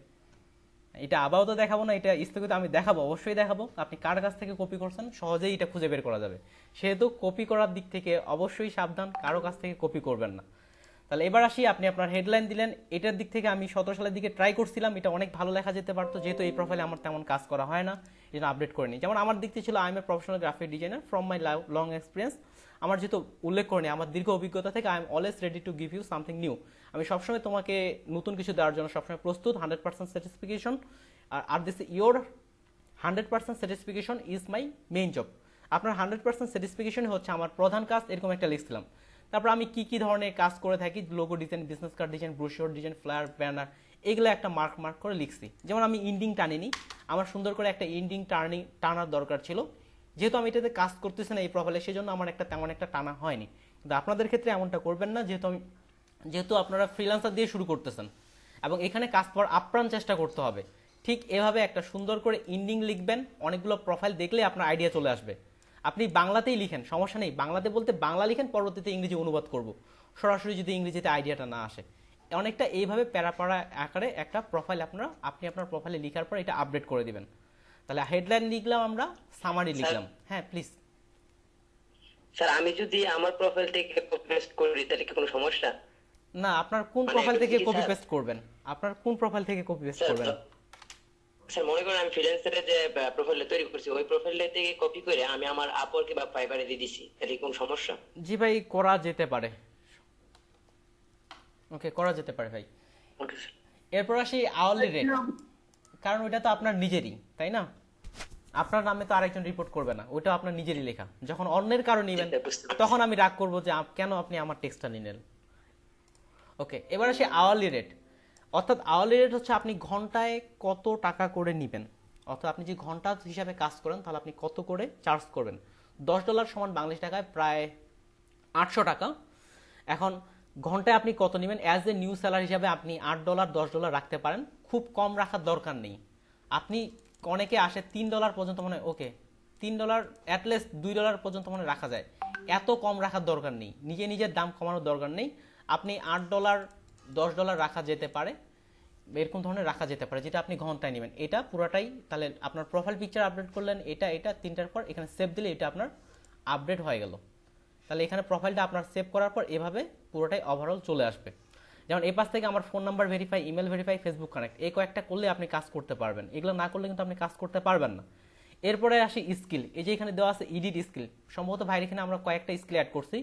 এটা আপাতত দেখাবো না, এটা স্থগিত আমি দেখাবো, অবশ্যই দেখাবো। আপনি কার কাছ থেকে কপি করছেন সহজেই এটা খুঁজে বের করা যাবে। সেহেতু কপি করার দিক থেকে অবশ্যই সাবধান, কারো কাছ থেকে কপি করবেন না। তাহলে এবার আসি, আপনি আপনার হেডলাইন দিলেন, এটার দিক থেকে আমি 17 সালের দিকে ট্রাই করছিলাম, এটা অনেক ভালো লেখা যেতে পারতো, যেহেতু এই প্রোফাইলে আমার তেমন কাজ করা হয় না, এই জন্য আপডেট করিনি। যেমন আমার দিক থেকে ছিল I am a professional graphic designer from my long experience. আমার যেহেতু উল্লেখ করিনি, আমার দীর্ঘ অভিজ্ঞতা থেকে I am always ready to give you something new. আমি সবসময় তোমাকে নতুন কিছু দেওয়ার জন্য সবসময় প্রস্তুত। 100% স্যাটিসফিকেশন আর this your 100% satisfaction is my main job. আপনার 100% স্যাটিসফিকেশন হচ্ছে আমার প্রধান কাজ, এরকম একটা লিখছিলাম। তারপর আমি কি কি ধরনের কাজ করে থাকি, logo design, business card design, brochure design, flyer, banner, এগুলো একটা মার্ক করে লিখছি। যেমন আমি ইন্ডিং টানিনি, আমার সুন্দর করে একটা ইন্ডিং টানার দরকার ছিল, যেহেতু আমি এটাতে কাজ করতেছি না এই প্রোফাইলে, সেজন্য আমার তেমন একটা টানা হয়নি। কিন্তু আপনাদের ক্ষেত্রে এমনটা করবেন না, যেহেতু আপনারা ফ্রিল্যান্সার দিয়ে শুরু করতেছেন এবং এখানে কাজ পাওয়ার আপ্রাণ চেষ্টা করতে হবে। ঠিক এভাবে একটা সুন্দর করে ইন্ডিং লিখবেন, অনেকগুলো প্রোফাইল দেখলে আপনার আইডিয়া চলে আসবে। আপনি বাংলাতেই লিখেন, সমস্যা নেই, বাংলাতে বলতে বাংলা লিখেন, পরবর্তীতে ইংরেজি অনুবাদ করব, সরাসরি যদি ইংরেজিতে আইডিয়াটা না আসে। অনেকটা এইভাবে প্যারাপাড়া আকারে একটা প্রোফাইল আপনি আপনার প্রোফাইলে লিখার পর এটা আপডেট করে দিবেন। তাহলে হেডলাইন লিখলাম, আমরা সামারি লিখলাম। হ্যাঁ প্লিজ
স্যার, আমি যদি আমার প্রোফাইল থেকে কপি পেস্ট করি তাহলে কি কোনো সমস্যা?
না, আপনার কোন প্রোফাইল থেকে কপি পেস্ট করবেন? আপনার কোন প্রোফাইল থেকে কপি পেস্ট করবেন?
স্যার মনে করেন আমি ফ্রিল্যান্সারে যে প্রোফাইলটা তৈরি করছি ওই প্রোফাইলটা থেকে কপি করে আমি আমার আপওয়ার্কে বা ফাইবারে দিয়ে দিছি, তাহলে কোন সমস্যা?
জি ভাই, করা যেতে পারে। ওকে, করা যেতে পারে ভাই।
Okay sir.
এরপর আসি আওয়ারলি রেট, কারণ ওইটা তো আপনার নিজেরই, তাই না? আপনার নামে তো আরেকজন রিপোর্ট করবে না, ওইটা আপনার নিজেরই লেখা। যখন অন্যের কারো নিবেন তখন আমি রাগ করবো যে কেন আপনি আমার টেক্সটটা নিলেন। ওকে, এবার আসি আওয়ারলি রেট। অর্থাৎ আওয়ারলি রেট হচ্ছে আপনি ঘন্টায় কত টাকা করে নিবেন, অর্থাৎ আপনি যে ঘন্টা হিসাবে কাজ করেন তাহলে আপনি কত করে চার্জ করবেন। $10 সমান বাংলাদেশ টাকায় প্রায় 800 টাকা। এখন ঘন্টায় আপনি কত নেবেন, অ্যাজ এ নিউ সেলার হিসাবে আপনি $8 $10 রাখতে পারেন, খুব কম রাখার দরকার নেই। আপনি অনেকে আসে $3 পর্যন্ত মনে হয়, ওকে $3 অ্যাটলিস্ট $2 পর্যন্ত মনে রাখা যায়, এত কম রাখার দরকার নেই, নিজের দাম কমানোর দরকার নেই। আপনি $8 $10 রাখা যেতে পারে, এরকম ধরনের রাখা যেতে পারে, যেটা আপনি ঘন্টায় নেবেন। এটা পুরোটাই তাহলে আপনার প্রোফাইল পিকচার আপডেট করলেন, এটা 3টার পর এখানে সেভ দিলে এটা আপনার আপডেট হয়ে গেল। তাহলে এখানে প্রোফাইলটা আপনার সেভ করার পর এভাবে পুরোটাই ওভারঅল চলে আসবে। যেমন এই পাশ থেকে আমার phone number verify, email verify, Facebook connect, এই কয়েকটা করলে আপনি কাজ করতে পারবেন। এগুলো না করলে কিন্তু আপনি কাজ করতে পারবেন না। এরপরে আসি স্কিল। এই যে এখানে দেওয়া আছে এডিট স্কিল, সম্ভবত ভাইয়ের এখানে আমরা কয়েকটা স্কিল অ্যাড করছি।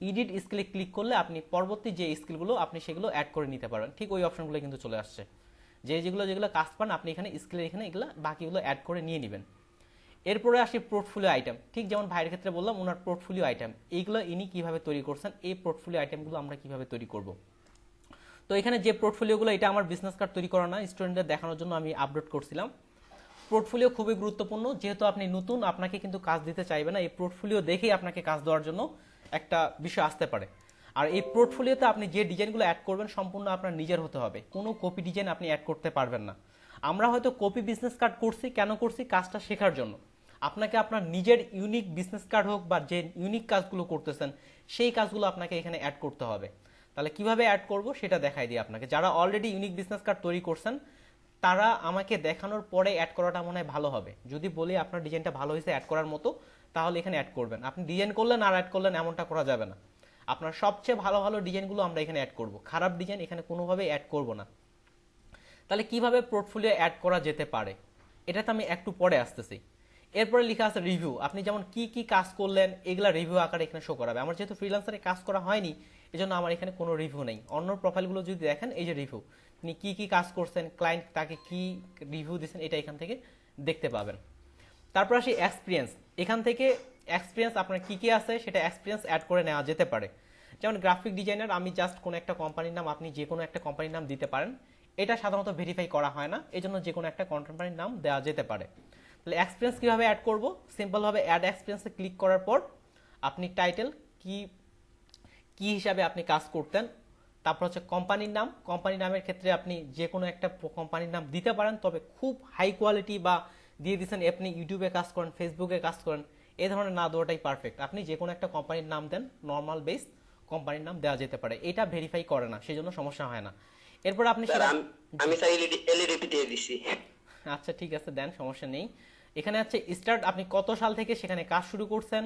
এডিট স্কিলে ক্লিক করলে আপনি পরবর্তী যে স্কিলগুলো আপনি সেগুলো অ্যাড করে নিতে পারবেন। ঠিক ওই অপশনগুলো কিন্তু চলে আসছে, যেগুলো কাজ পান আপনি এখানে স্কিলের এখানে এগুলো বাকিগুলো অ্যাড করে নিয়ে নেবেন। এরপরে আসি পোর্টফোলিও আইটেম। ঠিক যেমন ভাইয়ের ক্ষেত্রে বললাম, ওনার পোর্টফোলিও আইটেম, এইগুলো ইনি কিভাবে তৈরি করছেন, এই পোর্টফোলিও আইটেমগুলো আমরা কিভাবে তৈরি করব। তো এখানে যে পোর্টফোলিওগুলো, এটা আমার বিজনেস কার্ড তৈরি করা না, স্টুডেন্টদের দেখানোর জন্য আমি আপলোড করছিলাম। পোর্টফোলিও খুবই গুরুত্বপূর্ণ, যেহেতু আপনি নতুন, আপনাকে কিন্তু কাজ দিতে চাইবে না, এই পোর্টফোলিও দেখেই আপনাকে কাজ দেওয়ার জন্য একটা বিষয় আসতে পারে। আর এই পোর্টফোলিওতে আপনি যে ডিজাইনগুলো অ্যাড করবেন সম্পূর্ণ আপনার নিজের হতে হবে, কোনো কপি ডিজাইন আপনি অ্যাড করতে পারবেন না। আমরা হয়তো কপি বিজনেস কার্ড করছি, কেন করছি, কাজটা শেখার জন্য। আপনাকে আপনার নিজের ইউনিক বিজনেস কার্ড হোক বা যে ইউনিক কাজগুলো করতেছেন সেই কাজগুলো আপনাকে এখানে অ্যাড করতে হবে। তাহলে কিভাবে অ্যাড করব সেটা দেখাই দিই আপনাকে। যারা অলরেডি ইউনিক বিজনেস কার্ড তৈরি করছেন তারা আমাকে দেখানোর পরে অ্যাড করাটা মনে হয় ভালো হবে। যদি বলি আপনার ডিজাইনটা ভালো হয়েছে অ্যাড করার মতো, তাহলে এখানে অ্যাড করবেন। আপনি ডিজাইন করলেন আর অ্যাড করলেন এমনটা করা যাবে না। আপনার সবচেয়ে ভালো ভালো ডিজাইনগুলো আমরা এখানে অ্যাড করব, খারাপ ডিজাইন এখানে কোনোভাবেই অ্যাড করব না। তাহলে কিভাবে পোর্টফোলিও অ্যাড করা যেতে পারে এটাতে আমি একটু পরে আসতেছি। এরপরে লেখা আছে রিভিউ। আপনি যেমন কি কাজ করলেন এগুলা রিভিউ আকারে এখানে শো করাবে। আমার যেহেতু ফ্রিল্যান্সারে কাজ করা হয়নি এজন্য আমার এখানে কোনো রিভিউ নেই। অন্য প্রোফাইলগুলো যদি দেখেন, এই যে রিভিউ, আপনি কি কাজ করছেন, ক্লায়েন্ট তাকে কি রিভিউ দিচ্ছেন, এটা এখান থেকে দেখতে পাবেন। তারপর আসি এক্সপিরিয়েন্স। এখান থেকে এক্সপিরিয়েন্স আপনার কি আছে সেটা এক্সপিরিয়েন্স অ্যাড করে নেওয়া যেতে পারে। যেমন গ্রাফিক ডিজাইনার, আমি জাস্ট কোনো একটা কোম্পানির নাম, আপনি যে কোনো একটা কোম্পানির নাম দিতে পারেন। এটা সাধারণত ভেরিফাই করা হয় না, এই জন্য যে কোনো একটা কোম্পানির নাম দেওয়া যেতে পারে। তাহলে এক্সপিরিয়েন্স কীভাবে অ্যাড করব, সিম্পলভাবে অ্যাড এক্সপিরিয়েন্সে ক্লিক করার পর আপনি টাইটেল কি হিসাবে আপনি কাজ করতেন, তারপর হচ্ছে কোম্পানির নাম। কোম্পানির নামের ক্ষেত্রে আপনি যে কোনো একটা কোম্পানির নাম দিতে পারেন, তবে খুব হাই কোয়ালিটি বা দিয়ে দিচ্ছেন আপনি ইউটিউবে কাজ করেন, ফেসবুকে কাজ করেন, এই ধরনের না দেওয়াটাই পারফেক্ট। আপনি যে কোনো একটা কোম্পানির নাম দেন, নর্মাল বেস কোম্পানির নাম দেওয়া যেতে পারে, এটা ভেরিফাই করে না, সেই জন্য সমস্যা হয় না। এরপর আপনি
আমি এলইডি দিয়ে দিছি।
আচ্ছা ঠিক আছে, দেন, সমস্যা নেই। এখানে আছে স্টার্ট, আপনি কত সাল থেকে সেখানে কাজ শুরু করছেন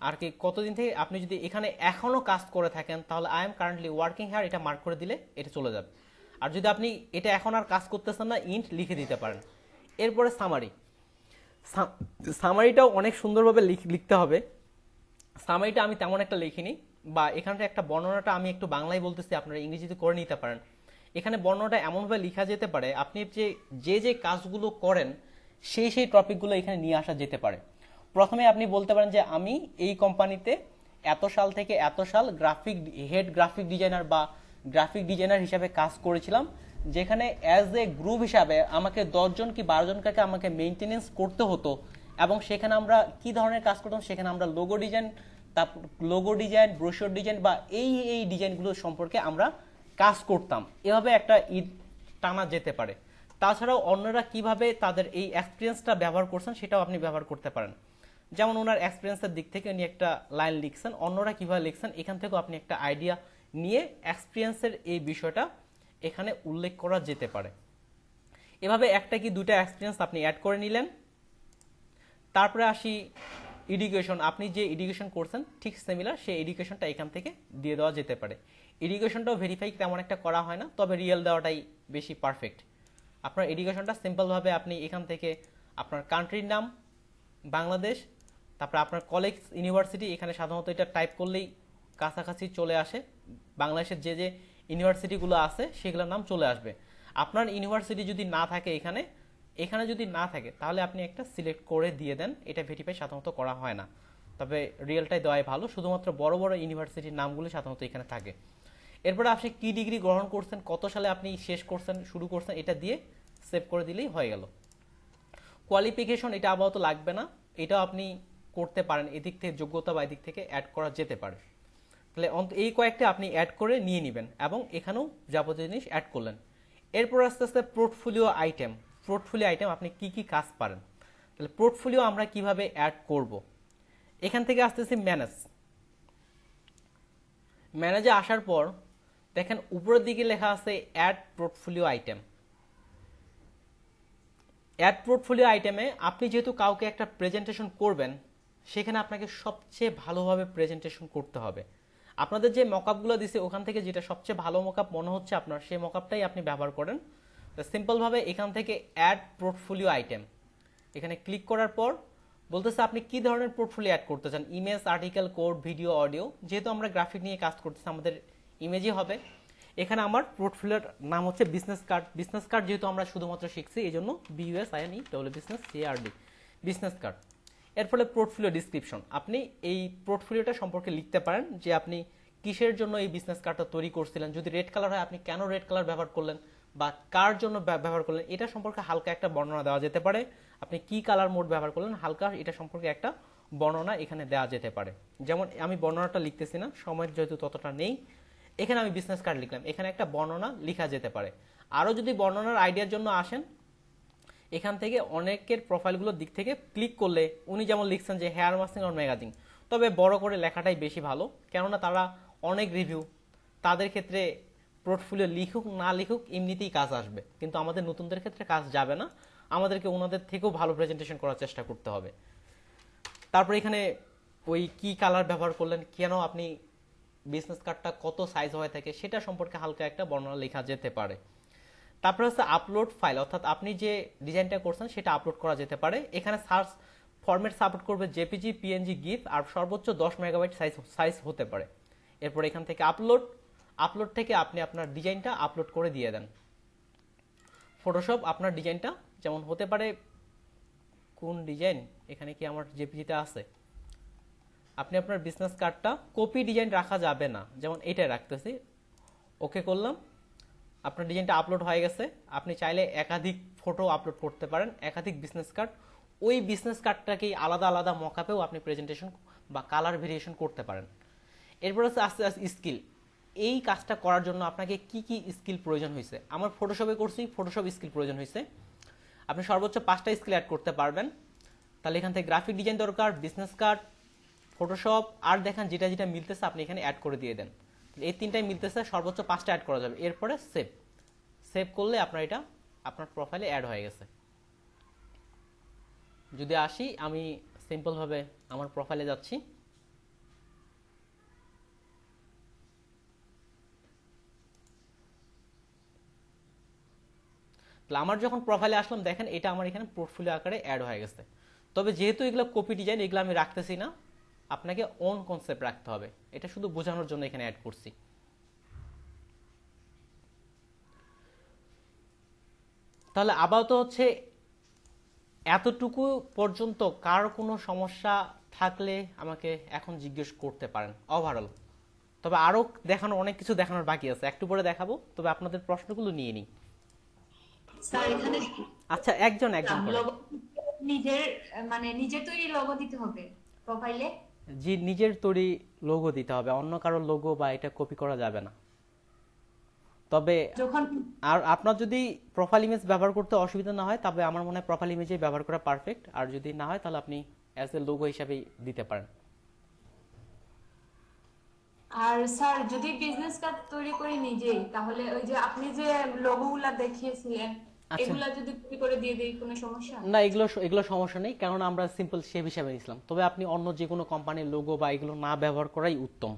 আর কি কতদিন থেকে। আপনি যদি এখানে এখনো কাজ করে থাকেন তাহলে I am currently working here এটা মার্ক করে দিলে এটা চলে যাবে। আর যদি আপনি এটা এখন আর কাজ করতেছেন না, ইন্ট লিখে দিতে পারেন। এরপরে সামারি। সামারিটাও অনেক সুন্দরভাবে লিখতে হবে। সামারিটা আমি তেমন একটা লিখিনি, বা এখানটা একটা বর্ণনাটা আমি একটু বাংলায় বলতেছি, আপনারা ইংরেজিতে করে নিতে পারেন। এখানে বর্ণনাটা এমনভাবে লেখা যেতে পারে আপনি যে কাজগুলো করেন সেই টপিকগুলো এখানে নিয়ে আসা যেতে পারে। প্রথমে আপনি বলতে পারেন যে আমি এই কোম্পানিতে এত সাল থেকে এত সাল হেড গ্রাফিক ডিজাইনার বা গ্রাফিক ডিজাইনার হিসাবে কাজ করেছিলাম, যেখানে অ্যাজ এ গ্রুপ হিসাবে আমাকে 10 জন কি 12 জনকে আমাকে মেইনটেনেন্স করতে হতো, এবং সেখানে আমরা কি ধরনের কাজ করতাম, সেখানে আমরা লোগো ডিজাইন, ব্রোশার ডিজাইন বা এই ডিজাইনগুলো সম্পর্কে আমরা কাজ করতাম। এভাবে একটা টানা যেতে পারে। তাছাড়াও অন্যরা কিভাবে তাদের এই এক্সপিরিয়েন্সটা ব্যবহার করছেন সেটাও আপনি ব্যবহার করতে পারেন। যেমন ওনার এক্সপিরিয়েন্সের দিক থেকে উনি একটা লাইন লিখছেন, অন্যরা কিভাবে লিখছেন এখান থেকেও আপনি একটা আইডিয়া নিয়ে এক্সপিরিয়েন্সের এই বিষয়টা এখানে উল্লেখ করা যেতে পারে। এভাবে একটা কি দুটা এক্সপিরিয়েন্স আপনি অ্যাড করে নিলেন। তারপরে আসি এডুকেশন। আপনি যে এডুকেশন করছেন ঠিক সিমিলার সেই এডুকেশনটা এখান থেকে দিয়ে দেওয়া যেতে পারে। এডুকেশনটাও ভেরিফাই তেমন একটা করা হয় না, তবে রিয়েল দেওয়াটাই বেশি পারফেক্ট। আপনার এডুকেশনটা সিম্পলভাবে আপনি এখান থেকে আপনার কান্ট্রির নাম বাংলাদেশ, তারপর আপনার কলেজ ইউনিভার্সিটি, এখানে সাধারণত এটা টাইপ করলেই কাছাকাছি চলে আসে বাংলাদেশের যে যে ইউনিভার্সিটিগুলো আছে সেগুলোর নাম চলে আসবে। আপনার ইউনিভার্সিটি যদি না থাকে এখানে যদি না থাকে তাহলে আপনি একটা সিলেক্ট করে দিয়ে দেন, এটা ভেরিফাই সাধারণত করা হয় না, তবে রিয়েলটাই দেওয়াই ভালো, শুধুমাত্র বড় বড় ইউনিভার্সিটির নামগুলো সাধারণত এখানে থাকে। এরপরে আপনি কি ডিগ্রি গ্রহণ করছেন, কত সালে আপনি শেষ করছেন, শুরু করছেন, এটা দিয়ে সেভ করে দিলেই হয়ে গেল। কোয়ালিফিকেশন এটা আপাতত লাগবে না, এটাও আপনি করতে পারেন, এদিক থেকে যোগ্যতা বা এদিক থেকে অ্যাড করা যেতে পারে। তাহলে এই কয়েকটা আপনি অ্যাড করে নিয়ে নেবেন এবং এখানেও যাবতীয় জিনিস অ্যাড করলেন। এরপর আস্তে আস্তে পোর্টফোলিও আইটেম আপনি কি কি কাজ পারেন, তাহলে পোর্টফোলিও আমরা কিভাবে অ্যাড করব। এখান থেকে আসতেছি ম্যানেজে আসার পর দেখেন উপরের দিকে লেখা আছে add portfolio item. Add portfolio আইটেমে আপনি যেহেতু কাউকে একটা প্রেজেন্টেশন করবেন, সেখানে আপনাকে সবচেয়ে ভালোভাবে প্রেজেন্টেশন করতে হবে। আপনাদের যে মকআপগুলো দিছে ওখান থেকে যেটা সবচেয়ে ভালো মকআপ মনে হচ্ছে আপনার, সেই মকআপটাই আপনি ব্যবহার করেন। তো সিম্পলভাবে এখান থেকে অ্যাড পোর্টফোলিও আইটেম এখানে ক্লিক করার পর বলতেছে আপনি কি ধরনের পোর্টফোলিও অ্যাড করতে চান, image, article, code, video, audio. যেহেতু আমরা গ্রাফিক নিয়ে কাজ করতেছি আমাদের ইমেজই হবে। এখানে আমার পোর্টফোলিওর নাম হচ্ছে বিজনেস কার্ড, যেহেতু আমরা শুধুমাত্র শিখছি এই জন্য বিজনেস কার্ড। এর ফলে পোর্টফোলিও ডিসক্রিপশন, আপনি এই পোর্টফোলিওটা সম্পর্কে লিখতে পারেন যে আপনি কিসের জন্য এই বিজনেস কার্ডটা তৈরি করছিলেন, যদি রেড কালার হয় আপনি কেন রেড কালার ব্যবহার করলেন বা কার জন্য ব্যবহার করলেন, এটা সম্পর্কে হালকা একটা বর্ণনা দেওয়া যেতে পারে। আপনি কি কালার মোড ব্যবহার করলেন হালকা এটা সম্পর্কে একটা বর্ণনা এখানে দেওয়া যেতে পারে। যেমন আমি বর্ণনাটা লিখতেছি না, সময়ের যেহেতু ততটা নেই, এখানে আমি বিজনেস কার্ড লিখলাম, এখানে একটা বর্ণনা লেখা যেতে পারে। আরও যদি বর্ণনার আইডিয়ার জন্য আসেন, এখান থেকে অনেকের প্রোফাইলগুলোর দিক থেকে ক্লিক করলে উনি যেমন লিখছেন যে হেয়ার মাস্কিং আর ম্যাগাজিন, তবে বড় করে লেখাটাই বেশি ভালো, কেননা তারা অনেক রিভিউ, তাদের ক্ষেত্রে পোর্টফোলিও লিখুক না লিখুক এমনিতেই কাজ আসবে, কিন্তু আমাদের নতুনদের ক্ষেত্রে কাজ যাবে না, আমাদেরকে ওনাদের থেকেও ভালো প্রেজেন্টেশন করার চেষ্টা করতে হবে। তারপর এখানে ওই কি কালার ব্যবহার করলেন, কেন আপনি বিজনেস কার্ডটা কত সাইজ হয়ে থাকে সেটা সম্পর্কে হালকা একটা বর্ণনা লেখা যেতে পারে। তারপর হচ্ছে আপলোড ফাইল, অর্থাৎ আপনি যে ডিজাইনটা করছেন সেটা আপলোড করা যেতে পারে। এখানে সার্চ ফরম্যাট সাপোর্ট করবে জেপিজি, পিএনজি, গিফ, আর সর্বোচ্চ 10 মেগাবাইট সাইজ হতে পারে। এরপর এখান থেকে আপলোড থেকে আপনি আপনার ডিজাইনটা আপলোড করে দিয়ে দেন। ফটোশপ আপনার ডিজাইনটা যেমন হতে পারে, কোন ডিজাইন এখানে কি আমার জেপিজিতে আছে, আপনি আপনার বিজনেস কার্ডটা কপি ডিজাইন রাখা যাবে না, যেমন এটাই রাখতেছি, ওকে করলাম, আপনার ডিজাইনটা আপলোড হয়ে গেছে। আপনি চাইলে একাধিক ফটো আপলোড করতে পারেন, একাধিক বিজনেস কার্ড, ওই বিজনেস কার্ডটাকেই আলাদা আলাদা মকআপেও আপনি প্রেজেন্টেশন বা কালার ভেরিয়েশন করতে পারেন। এরপর হচ্ছে আস্তে আস্তে স্কিল, এই কাজটা করার জন্য আপনাকে কি কি স্কিল প্রয়োজন হয়েছে। আমার ফটোশপে করছি, ফটোশপ স্কিল প্রয়োজন হয়েছে, আপনি সর্বোচ্চ 5টা স্কিল অ্যাড করতে পারবেন। তাহলে এখান থেকে গ্রাফিক ডিজাইন দরকার, বিজনেস কার্ড, ফটোশপ, আর দেখেন যেটা যেটা মিলতেছে আপনি এখানে অ্যাড করে দিয়ে দেন। এই 3টাই মিলতেছে, সর্বোচ্চ 5টা অ্যাড করা যাবে। এরপরে সেভ করলে আপনার এটা আপনার প্রোফাইলে অ্যাড হয়ে গেছে। যদি আসি আমি সিম্পলভাবে আমার প্রোফাইলে যাচ্ছি, আমার যখন প্রোফাইলে আসলাম দেখেন এটা আমার এখানে পোর্টফোলিও আকারে অ্যাড হয়ে গেছে। তবে যেহেতু এগুলো কপি ডিজাইন, এগুলো আমি রাখতেছি না, আপনাকে ওন কনসেপ্ট রাখতে হবে, এটা শুধু বোঝানোর জন্য এখানে অ্যাড করছি। তাহলে আপাতত হচ্ছে এতটুকু পর্যন্ত, কার কোনো সমস্যা থাকলে আমাকে এখন জিজ্ঞেস করতে পারেন ওভারঅল। তবে আরো দেখানোর অনেক কিছু দেখানোর বাকি আছে, একটু পরে দেখাবো, তবে আপনাদের প্রশ্নগুলো নিয়ে নিই। আচ্ছা একজন করে।
নিজের তৈরি লোগো দিতে হবে প্রোফাইলে?
জি, নিজের তৈরি লোগো দিতে হবে, অন্য কারোর লোগো বা এটা কপি করা যাবে না। তবে আর আপনার যদি প্রোফাইল ইমেজ ব্যবহার করতে অসুবিধা না হয়, তবে আমার মনে হয় প্রোফাইল ইমেজই ব্যবহার করা পারফেক্ট, আর যদি না হয় তাহলে আপনি অ্যাজ এ লোগো হিসাবেই দিতে পারেন।
আর স্যার যদি বিজনেস কার্ড তৈরি করি নিজেই, তাহলে ওই যে আপনি যে লোগোগুলা দেখিয়েছিলেন এগুলা যদি কপি করে দিয়ে দেই কোনো সমস্যা?
না, এগুলো সমস্যা নেই, কারণ আমরা সিম্পল শেপ হিসাবে নিছিলাম। তবে আপনি অন্য যে কোনো কোম্পানির লোগো বা এগুলো না ব্যবহার করাই উত্তম।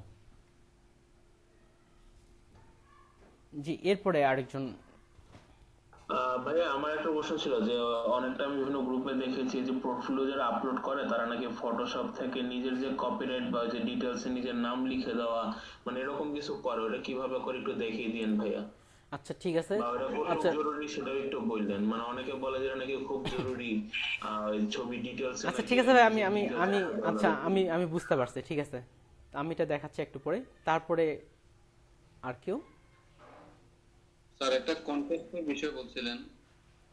জি, এরপরে আরেকজন
ভাইয়া আমার একটা প্রশ্ন ছিল যে অনেকটা আমি বিভিন্ন গ্রুপে দেখেছি যে পোর্টফোলিও যারা আপলোড করে তারা নাকি ফটোশপ থেকে নিজের যে কপিরাইট বা যে ডিটেলস নিজের নাম লিখে দেওয়া মানে এরকম কিছু করে, ওটা কিভাবে করে একটু দেখিয়ে দিন ভাইয়া।
আচ্ছা ঠিক আছে।
বা ওটা কত
আচ্ছা
জরুরি সেটাও একটু বললেন, মানে অনেকে বলে যে এটা নাকি খুব জরুরি ছবি ডিটেলস।
আচ্ছা ঠিক আছে ভাই, আমি আমি আমি আচ্ছা আমি বুঝতে পারছি, ঠিক আছে আমি এটা দেখাচ্ছি একটু পরে। তারপরে আর কেউ?
স্যার একটা কন্টেস্টের বিষয় বলছিলেন,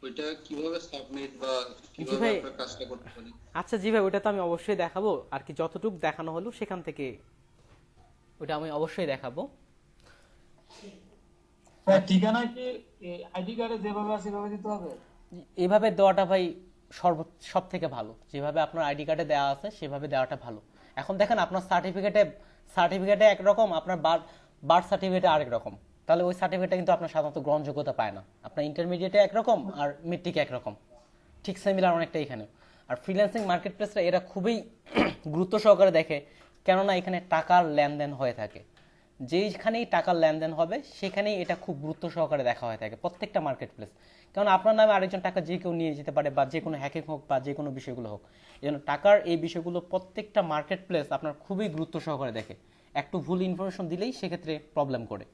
ওইটা কিভাবে সাবমিট বা
জি
কিভাবে
ভাই,
আমরা কাজটা করতে পারি?
আচ্ছা জি ভাই, ওটা তো আমি অবশ্যই দেখাবো আর কি, যতটুকু দেখানো হলো সেখান থেকে ওটা আমি অবশ্যই দেখাবো।
ঠিকানা কি আইডি কার্ডে যেভাবে আছে সেভাবে দিতে হবে?
এভাবে দেওয়াটা ভাই সব থেকে ভালো, যেভাবে আপনার আইডি কার্ডে দেওয়া আছে সেভাবে দেওয়াটা ভালো। এখন দেখেন আপনার সার্টিফিকেটে একরকম, আপনার বার্থ সার্টিফিকেটে আরেক রকম, তাহলে ওই সার্টিফিকেটটা কিন্তু আপনার সাধারণত গ্রহণযোগ্যতা পায় না। আপনার ইন্টারমিডিয়েটে একরকম আর মেট্রিকে একরকম, ঠিক সিমিলার অনেকটা এখানে। আর ফ্রিল্যান্সিং মার্কেট প্লেসটা এরা খুবই গুরুত্ব সহকারে দেখে, কেননা এখানে টাকার লেনদেন হয়ে থাকে। যেখানেই টাকার লেনদেন হবে সেখানেই এটা খুব গুরুত্ব সহকারে দেখা হয়ে থাকে প্রত্যেকটা মার্কেট প্লেস। কারণ আপনার নামে আরেকজন টাকা যে কেউ নিয়ে যেতে পারে, বা যে কোনো হ্যাকিং হোক বা যে কোনো বিষয়গুলো হোক, এই জন্য টাকার এই বিষয়গুলো প্রত্যেকটা মার্কেট প্লেস আপনার খুবই গুরুত্ব সহকারে দেখে। একটু ভুল ইনফরমেশন দিলেই সেক্ষেত্রে প্রবলেম করে।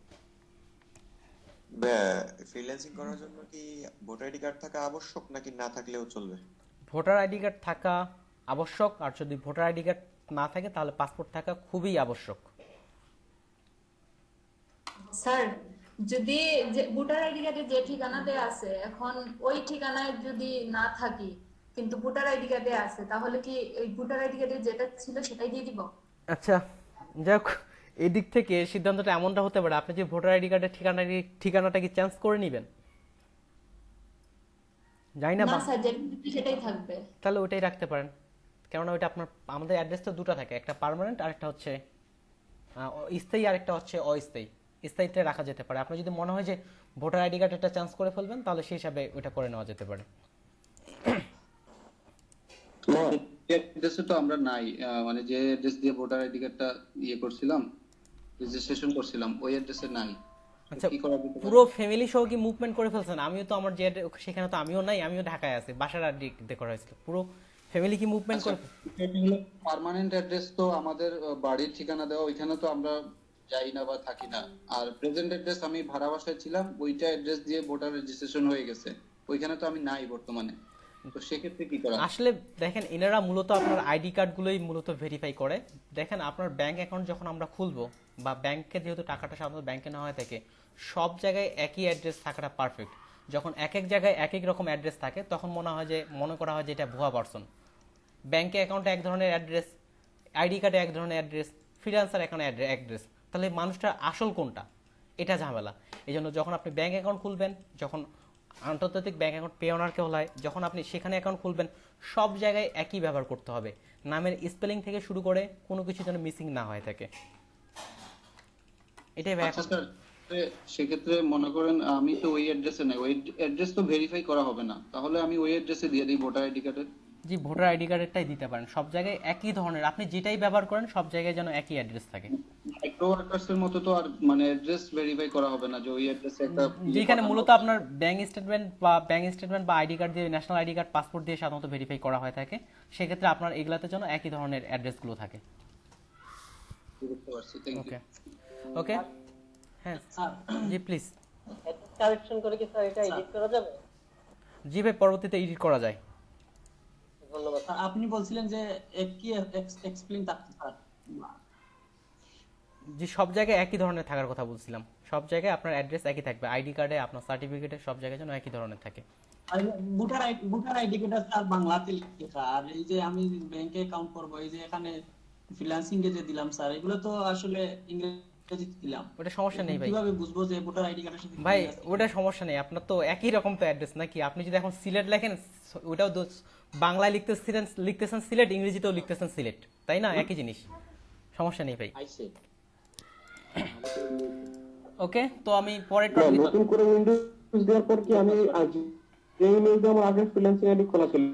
ফ্রিল্যান্সিং করার জন্য কি ভোটার আইডি কার্ড থাকা আবশ্যক নাকি না থাকলেও চলবে?
ভোটার আইডি কার্ড থাকা আবশ্যক, আর যদি ভোটার আইডি কার্ড না থাকে তাহলে পাসপোর্ট থাকা খুবই আবশ্যক।
স্যার যদি যে ভোটার আইডি কার্ডে যে ঠিকানা দেয়া আছে, এখন ওই ঠিকানায় যদি না থাকি কিন্তু ভোটার আইডি কার্ডে আছে, তাহলে কি ওই ভোটার আইডি কার্ডে যেটা ছিল সেটাই দিয়ে দিব?
আচ্ছা যাক, এই দিক থেকে সিদ্ধান্তটা এমনটা হতে পারে আপনি যে ভোটার আইডি কার্ডের ঠিকানাটা কি চেঞ্জ করে নেবেন, জানি না।
না স্যার, যেটা সেটাই থাকবে।
তাহলে ওইটাই রাখতে পারেন, কেননা ওইটা আপনার, আমাদের অ্যাড্রেস তো দুটো থাকে, একটা পার্মানেন্ট আর একটা হচ্ছে স্থায়ী, আর একটা হচ্ছে অস্থায়ী। স্থায়ীটা রাখা যেতে পারে। আপনার যদি মনে হয় যে ভোটার আইডি কার্ড এটা চেঞ্জ করে ফেলবেন, তাহলে সেই হিসাবে ওইটা করে নেওয়া যেতে পারে।
অ্যাড্রেসে তো আমরা নাই, মানে যে অ্যাড্রেস দিয়ে ভোটার আইডি কার্ডটা করছিলাম, রেজিস্ট্রেশন করছিলাম, ওই অ্যাড্রেসে নাই।
আচ্ছা,
কি করা যেতে পারে?
পুরো ফ্যামিলি সহ কি মুভমেন্ট করে ফেলছেন? আমিও তো আমার যে সেখানে তো আমিও নাই, আমিও ঢাকায় আছি, বাসার আইডি করা হয়েছিল। পুরো ফ্যামিলি কি মুভমেন্ট করে?
পার্মানেন্ট অ্যাড্রেস তো আমাদের বাড়ির ঠিকানা দেওয়া, ওইখানে তো আমরা যাই না বা থাকি না। আর প্রেজেন্ট অ্যাড্রেস আমি ভাড়া বাসায় ছিলাম, ওইটা অ্যাড্রেস দিয়ে ভোটার রেজিস্ট্রেশন হয়ে গেছে, ওইখানে তো আমি নাই বর্তমানে। তো সেক্ষেত্রে কি করা?
আসলে দেখেন, এনারা মূলত আপনার আইডি কার্ডগুলোই মূলত ভেরিফাই করে। দেখেন আপনার ব্যাংক অ্যাকাউন্ট যখন আমরা খুলবো, বা ব্যাংকে যেহেতু টাকাটা সাধারণত ব্যাংকে নেওয়া হয়ে থাকে, সব জায়গায় একই অ্যাড্রেস থাকাটা পারফেক্ট। যখন এক এক জায়গায় এক এক রকম অ্যাড্রেস থাকে, তখন মনে করা হয় যে এটা ভুয়া পারসন। ব্যাংকে অ্যাকাউন্টে এক ধরনের অ্যাড্রেস, আইডি কার্ডে এক ধরনের অ্যাড্রেস, ফ্রিল্যান্সার অ্যাকাউন্টে অ্যাড্রেস, তাহলে মানুষটার আসল কোনটা, এটা ঝামেলা। এই জন্য যখন আপনি ব্যাংক অ্যাকাউন্ট খুলবেন, যখন আন্তর্জাতিক ব্যাংক অ্যাকাউন্ট পে অনারকে হলায়, যখন আপনি সেখানে অ্যাকাউন্ট খুলবেন, সব জায়গায় একই ব্যবহার করতে হবে। নামের স্পেলিং থেকে শুরু করে কোনো কিছু যেন মিসিং না হয়ে থাকে, এটাই ভাই।
আচ্ছা স্যার, সেক্ষেত্রে মনে করেন আমি তো ওই অ্যাড্রেসে নাই, ওই অ্যাড্রেস তো ভেরিফাই করা হবে না, তাহলে আমি ওই অ্যাড্রেসে দিয়ে দিই ভোটার আইডি কার্ডের?
জি, ভোটার আইডি কার্ডেরটাই দিতে পারেন। সব জায়গায় একই ধরনের, আপনি যেটাই ব্যবহার করেন সব জায়গায় যেন একই অ্যাড্রেস থাকে।
মাইক্রো ওয়ার্কার্সের মতো তো আর মানে অ্যাড্রেস ভেরিফাই করা হবে না যে ওই অ্যাড্রেসে একটা
যেখানে মূলত আপনার ব্যাংক স্টেটমেন্ট বা আইডি কার্ড দিয়ে, ন্যাশনাল আইডি কার্ড, পাসপোর্ট দিয়ে সাধারণত ভেরিফাই করা হয়ে থাকে। সেক্ষেত্রে আপনার এগুলাতে যেন একই ধরনের অ্যাড্রেসগুলো থাকে।
বুঝতে পারছি, থ্যাংক ইউ।
ওকে, হ্যাঁ জি প্লিজ।
কারেকশন করে কি স্যার এটা এডিট করা যাবে?
জি ভাই, পরবর্তীতে এডিট করা যায়।
ধন্যবাদ। আপনি বলছিলেন যে কি এক্সপ্লেইন থাকতে স্যার?
জি, সব জায়গায় একই ধরনের থাকার কথা বলছিলাম। সব জায়গায় আপনার অ্যাড্রেস একই থাকবে, আইডি কার্ডে, আপনার সার্টিফিকেটে, সব জায়গায় যেন একই ধরনের থাকে।
আর ভোটার আইডি কার্ড স্যার বাংলাতে লেখা, আর এই যে আমি ব্যাংকে অ্যাকাউন্ট করব, এই যে এখানে ফ্রিল্যান্সিং এ যে দিলাম স্যার, এগুলো তো আসলে ইংরেজিতে দিলাম।
ওটা সমস্যা নেই ভাই।
কিভাবে বুঝবো যে ভোটার আইডি কার্ডের সাথে?
ভাই ওটা সমস্যা নেই, আপনার তো একই রকম তো অ্যাড্রেস নাকি? আপনি যদি এখন সিলেট লেখেন, ওটাও বাংলায় লিখতেছেন সিলেট, ইংরেজিতেও লিখতেছেন সিলেট, তাই না? একই জিনিস, সমস্যা নেই ভাই। ওকে, তো আমি পরে
নতুন করে উইন্ডোজ দেওয়ার পর কি আমি যে ইমেল দিয়ে আমার আগে ফ্রিল্যান্সিং আইডি খোলা ছিল,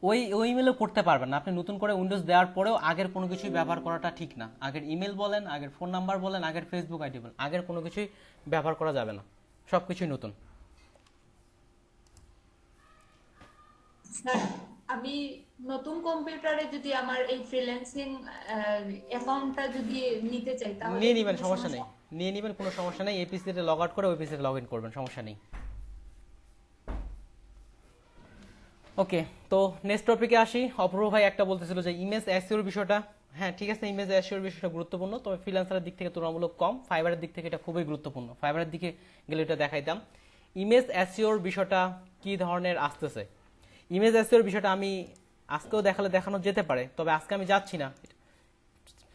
ওই ইমেলও করতে পারবেন না। আপনি নতুন করে উইন্ডোজ দেওয়ার পরেও আগের কোনো কিছুই ব্যবহার করাটা ঠিক না। আগের ইমেল বলেন, আগের ফোন নাম্বার বলেন, আগের ফেসবুক আইডি বলেন, আগের কোনো কিছুই ব্যবহার করা যাবে না, সবকিছুই নতুন।
স্যার আমি নতুন কম্পিউটারে যদি আমার এই ফ্রিল্যান্সিং অ্যাকাউন্টটা যদি নিতে চাই তাহলে
নিয়ে
কি
নেবেন,
কোনো
সমস্যা নেই, নিয়ে নেবেন, কোনো সমস্যা নেই। এই পিসিতে লগ আউট করে ওই পিসিতে লগ ইন করবেন, সমস্যা নেই। ওকে, তো নেক্সট টপিকে আসি। অপূর্ব ভাই একটা বলতেছিল যে ইমেজ এসইওর বিষয়টা। হ্যাঁ ঠিক আছে, ইমেজ এসইওর বিষয়টা গুরুত্বপূর্ণ, তবে ফ্রিল্যান্সারের দিক থেকে তুলনামূলক কম। ফাইবারের দিক থেকে এটা খুবই গুরুত্বপূর্ণ। ফাইবারের দিকে গেলে এটা দেখাইতাম। ইমেজ এসইওর বিষয়টা কি ধরনের আসতেছে, ইমেজ এসইওর বিষয়টা আমি আজকেও দেখানো যেতে পারে, তবে আজকে আমি যাচ্ছি না।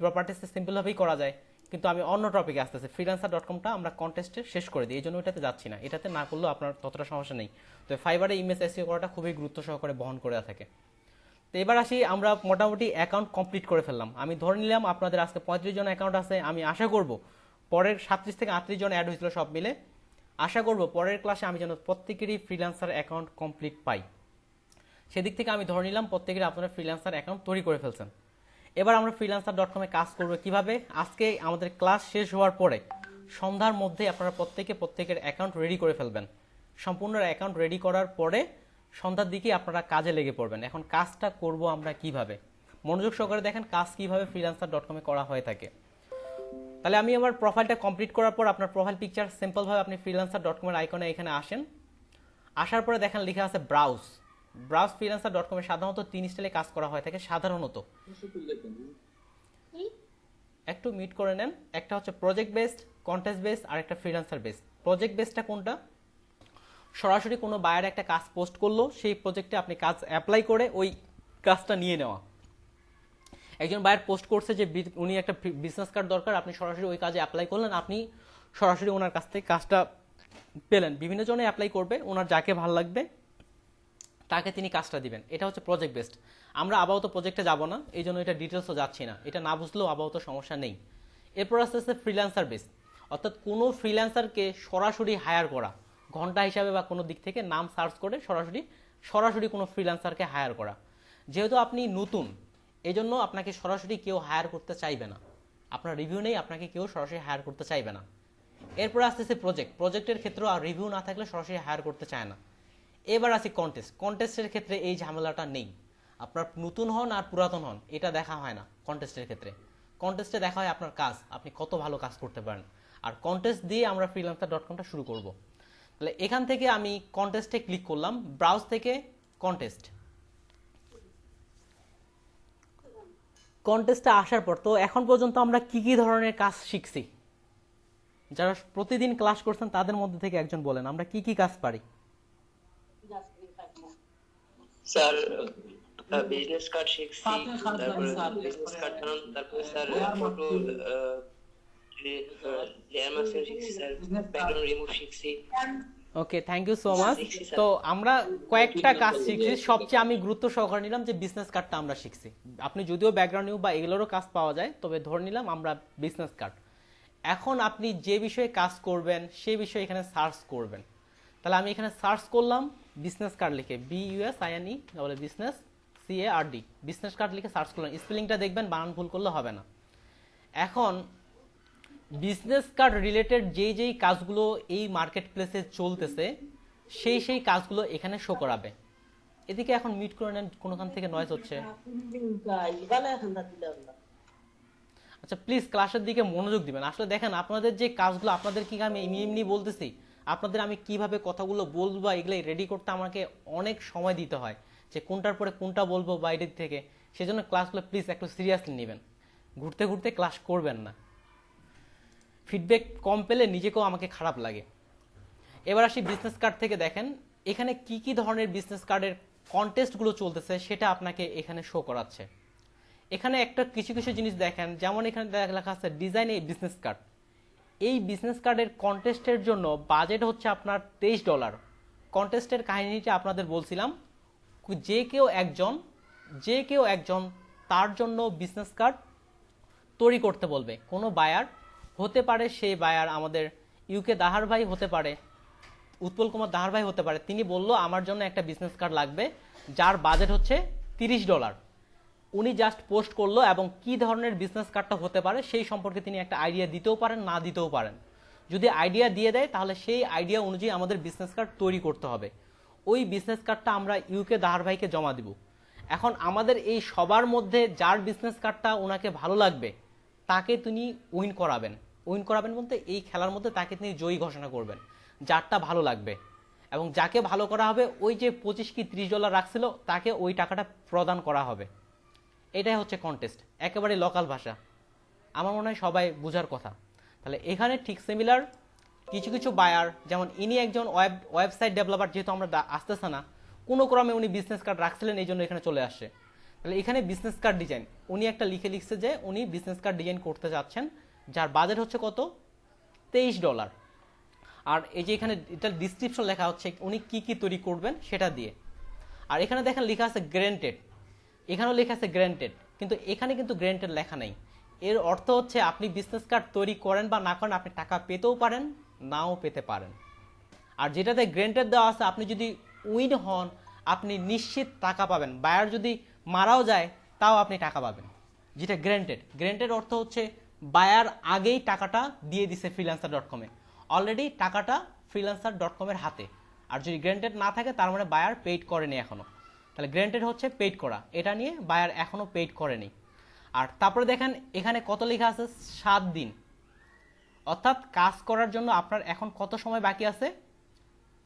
প্রপার্টিসে সিম্পলভাবেই করা যায়, কিন্তু আমি অন্য টপিকে আসতেছি। freelancer.com-টা আমরা কন্টেস্টে শেষ করে দিই, এই জন্য এটাতে যাচ্ছি না। এটাতে না করলেও আপনার ততটা সমস্যা নেই। তো ফাইবারে ইমেজ এসইও করাটা খুবই গুরুত্ব সহকারে বহন করে থাকে। তো এবার আসি, আমরা মোটামুটি অ্যাকাউন্ট কমপ্লিট করে ফেললাম। আমি ধরে নিলাম আপনাদের আজকে 35 জন অ্যাকাউন্ট আছে। আমি আশা করব পরের 37 থেকে 38 জন অ্যাড হয়েছিল সব মিলে। আশা করব পরের ক্লাসে আমি যেন প্রত্যেকেরই ফ্রিল্যান্সার অ্যাকাউন্ট কমপ্লিট পাই। সেদিক থেকে আমি ধরে নিলাম প্রত্যেকেরই আপনারা ফ্রিল্যান্সার অ্যাকাউন্ট তৈরি করে ফেলছেন। এবার আমরা freelancer.com-এ কাজ করব কিভাবে। আজকে আমাদের ক্লাস শেষ হওয়ার পরে সন্ধ্যার মধ্যে আপনারা প্রত্যেকের অ্যাকাউন্ট রেডি করে ফেলবেন। সম্পূর্ণ অ্যাকাউন্ট রেডি করার পরে সন্ধ্যার দিকে আপনারা কাজে লেগে পড়বেন। এখন কাজটা করব আমরা কিভাবে, মনোযোগ সহকারে দেখেন কাজ কিভাবে freelancer.com-এ করা হয়ে থাকে। তাহলে আমি আমার প্রোফাইলটা কমপ্লিট করার পর আপনার প্রোফাইল পিকচার সিম্পলভাবে আপনি freelancer.com-এর আইকনে এখানে আসেন। আসার পরে দেখেন লেখা আছে ব্রাউজ। freelancer.com-এ সাধারণত 3 স্টাইলে কাজ করা হয়ে থাকে। সাধারণত একটু মিট করে নেন, একটা হচ্ছে প্রজেক্ট বেসড, কন্টেস্ট বেসড আর একটা ফ্রিল্যান্সার বেসড। প্রজেক্ট বেসডটা কোনটা? সরাসরি কোনো বায়ার একটা কাজ পোস্ট করলো, সেই প্রজেক্টে আপনি কাজ অ্যাপ্লাই করে ওই কাজটা নিয়ে নেওয়া। একজন বায়ার পোস্ট করছে যে উনি একটা বিজনেস কার্ড দরকার, আপনি সরাসরি ওই কাজে অ্যাপ্লাই করলেন, আপনি সরাসরি ওনার কাছ থেকে কাজটা পেলেন। বিভিন্ন জনে অ্যাপ্লাই করবে, ওনার যাকে ভালো লাগবে তাকে তিনি কাজটা দিবেন। এটা হচ্ছে প্রজেক্ট বেসড। আমরা আপাতত প্রজেক্টে যাব না, এই জন্য এটা ডিটেলসও যাচ্ছি না, এটা না বুঝলেও আপাতত সমস্যা নেই। এরপর আস্তে আস্তে ফ্রিল্যান্সার বেস, অর্থাৎ কোনো ফ্রিল্যান্সারকে সরাসরি হায়ার করা, ঘন্টা হিসাবে বা কোনো দিক থেকে নাম সার্চ করে সরাসরি কোনো ফ্রিল্যান্সারকে হায়ার করা। যেহেতু আপনি নতুন, এই জন্য আপনাকে সরাসরি কেউ হায়ার করতে চাইবে না, আপনার রিভিউ নেই, আপনাকে কেউ সরাসরি হায়ার করতে চাইবে না। এরপর আস্তে আস্তে প্রজেক্টের ক্ষেত্রেও আর রিভিউ না থাকলে সরাসরি হায়ার করতে চায় না। এবার আসি কন্টেস্টের ক্ষেত্রে এই ঝামেলাটা নেই। আপনার নতুন হন আর পুরাতন হন এটা দেখা হয় না কন্টেস্টের ক্ষেত্রে। কন্টেস্টে দেখা হয় আপনার কাজ, আপনি কত ভালো কাজ করতে পারেন। আর কন্টেস্ট দিয়ে আমরা freelancer.com-টা শুরু করব। তাহলে এখান থেকে আমি কন্টেস্টে ক্লিক করলাম, ব্রাউজ থেকে কন্টেস্টে আসার পর তো এখন পর্যন্ত আমরা কি কি ধরনের কাজ শিখছি, যারা প্রতিদিন ক্লাস করছেন তাদের মধ্যে থেকে একজন বলেন আমরা কি কি কাজ পারি।
স্যার বিজনেস কার্ড শিখছি, তারপরে বিজনেস কার্ড বানানো, তারপরে স্যার ফটো লেয়ার মাস্কিং শিখছি স্যার, ব্যাকগ্রাউন্ড রিমুভ শিখছি।
ওকে, থ্যাংক ইউ সো মাচ। তো আমরা কয়েকটা কাজ শিখছি, সবচেয়ে আমি গুরুত্ব সহকারে নিলাম যে বিজনেস কার্ডটা আমরা শিখছি। আপনি যদিও ব্যাকগ্রাউন্ড নিউ বা এগুলোরও কাজ পাওয়া যায়, তবে ধরে নিলাম আমরা বিজনেস কার্ড। এখন আপনি যে বিষয়ে কাজ করবেন সেই বিষয়ে এখানে সার্চ করবেন। তাহলে আমি এখানে সার্চ করলাম বিজনেস কার্ড লিখে, BUSINE business CARD, business card লিখে সার্চ করলাম। স্পেলিংটা দেখবেন, বানান ভুল করলে হবে না। এখন বিজনেস কার্ড রিলেটেড যেই কাজগুলো এই মার্কেট প্লেসে চলতেছে সেই কাজগুলো এখানে শো করাবে। এদিকে এখন মিট করে নেন, কোনোখান থেকে নয়েজ হচ্ছে। আচ্ছা প্লিজ ক্লাসের দিকে মনোযোগ দিবেন। আসলে দেখেন আপনাদের যে কাজগুলো, আপনাদের কি আমি এমনি বলতেছি, আপনাদের আমি কিভাবে কথাগুলো বলবো এগুলো রেডি করতে আমাকে অনেক সময় দিতে হয়, যে কোনটার পরে কোনটা বলবো বাইরের থেকে। সেজন্য ক্লাসগুলো প্লিজ একটু সিরিয়াসলি নেবেন, ঘুরতে ঘুরতে ক্লাস করবেন না। ফিডব্যাক কম পেলে নিজেকেও আমাকে খারাপ লাগে। এবার আসি বিজনেস কার্ড থেকে। দেখেন এখানে কি কি ধরনের বিজনেস কার্ডের কন্টেস্টগুলো চলতেছে সেটা আপনাকে এখানে শো করাচ্ছে। এখানে একটা কিছু জিনিস দেখেন, যেমন এখানে লেখা আছে ডিজাইন এ বিজনেস কার্ড। এই বিজনেস কার্ডের কন্টেস্টের জন্য বাজেট হচ্ছে আপনার $23। কন্টেস্টের কাহিনীটা আপনাদের বলছিলাম, যে কেউ একজন তার জন্য বিজনেস কার্ড তৈরি করতে বলবে। কোনো বায়ার হতে পারে, সেই বায়ার আমাদের UK দাহার ভাই হতে পারে, উৎপল কুমার দাহার ভাই হতে পারে। তিনি বলল আমার জন্য একটা বিজনেস কার্ড লাগবে যার বাজেট হচ্ছে $30। উনি জাস্ট পোস্ট করলো এবং কি ধরনের বিজনেস কার্ডটা হতে পারে সেই সম্পর্কে তিনি একটা আইডিয়া দিতেও পারেন, না দিতেও পারেন। যদি আইডিয়া দিয়ে দেয় তাহলে সেই আইডিয়া অনুযায়ী আমাদের বিজনেস কার্ড তৈরি করতে হবে। ওই বিজনেস কার্ডটা আমরা ইউকে দাহার ভাইকে জমা দিব। এখন আমাদের এই সবার মধ্যে যার বিজনেস কার্ডটা ওনাকে ভালো লাগবে তাকে তিনি উইন করাবেন বলতে এই খেলার মধ্যে তাকে তিনি জয়ী ঘোষণা করবেন, যারটা ভালো লাগবে। এবং যাকে ভালো করা হবে ওই যে 25 কি $30 রাখছিল তাকে ওই টাকাটা প্রদান করা হবে। এটাই হচ্ছে কন্টেস্ট, একেবারে লোকাল ভাষা, আমার মনে হয় সবাই বোঝার কথা। তাহলে এখানে ঠিক সিমিলার কিছু কিছু বায়ার, যেমন ইনি একজন ওয়েবসাইট ডেভেলপার, যেহেতু আমরা আসতেছে না, কোনো ক্রমে উনি বিজনেস কার্ড রাখছিলেন, এই জন্য এখানে চলে আসছে। তাহলে এখানে বিজনেস কার্ড ডিজাইন উনি একটা লিখছে যে উনি বিজনেস কার্ড ডিজাইন করতে যাচ্ছেন, যার বাজেট হচ্ছে কত, $23। আর এই যে এখানে এটা ডিসক্রিপশন লেখা হচ্ছে উনি কি কি তৈরি করবেন সেটা দিয়ে। আর এখানে দেখেন লেখা আছে গ্যারান্টেড, এখানেও লেখা আছে গ্যারান্টেড, কিন্তু এখানে কিন্তু গ্যারান্টেড লেখা নেই। এর অর্থ হচ্ছে আপনি বিজনেস কার্ড তৈরি করেন বা না করেন, আপনি টাকা পেতেও পারেন, নাও পেতে পারেন। আর যেটাতে গ্যারান্টেড দেওয়া আছে, আপনি যদি উইন হন আপনি নিশ্চিত টাকা পাবেন, বায়ার যদি মারাও যায় তাও আপনি টাকা পাবেন। যেটা গ্যারান্টেড অর্থ হচ্ছে বায়ার আগেই টাকাটা দিয়ে দিছে freelancer.com-এ, অলরেডি টাকাটা freelancer.com-এর হাতে। আর যদি গ্যারান্টেড না থাকে তার মানে বায়ার পেইড করেনি এখনো। তাহলে গ্যারান্টেড হচ্ছে পেইড করা, এটা নিয়ে বায়ার এখনো পেইড করেনি। আর তারপরে দেখেন এখানে কত লেখা আছে, 7 দিন, অর্থাৎ কাজ করার জন্য আপনার এখন কত সময় বাকি আছে,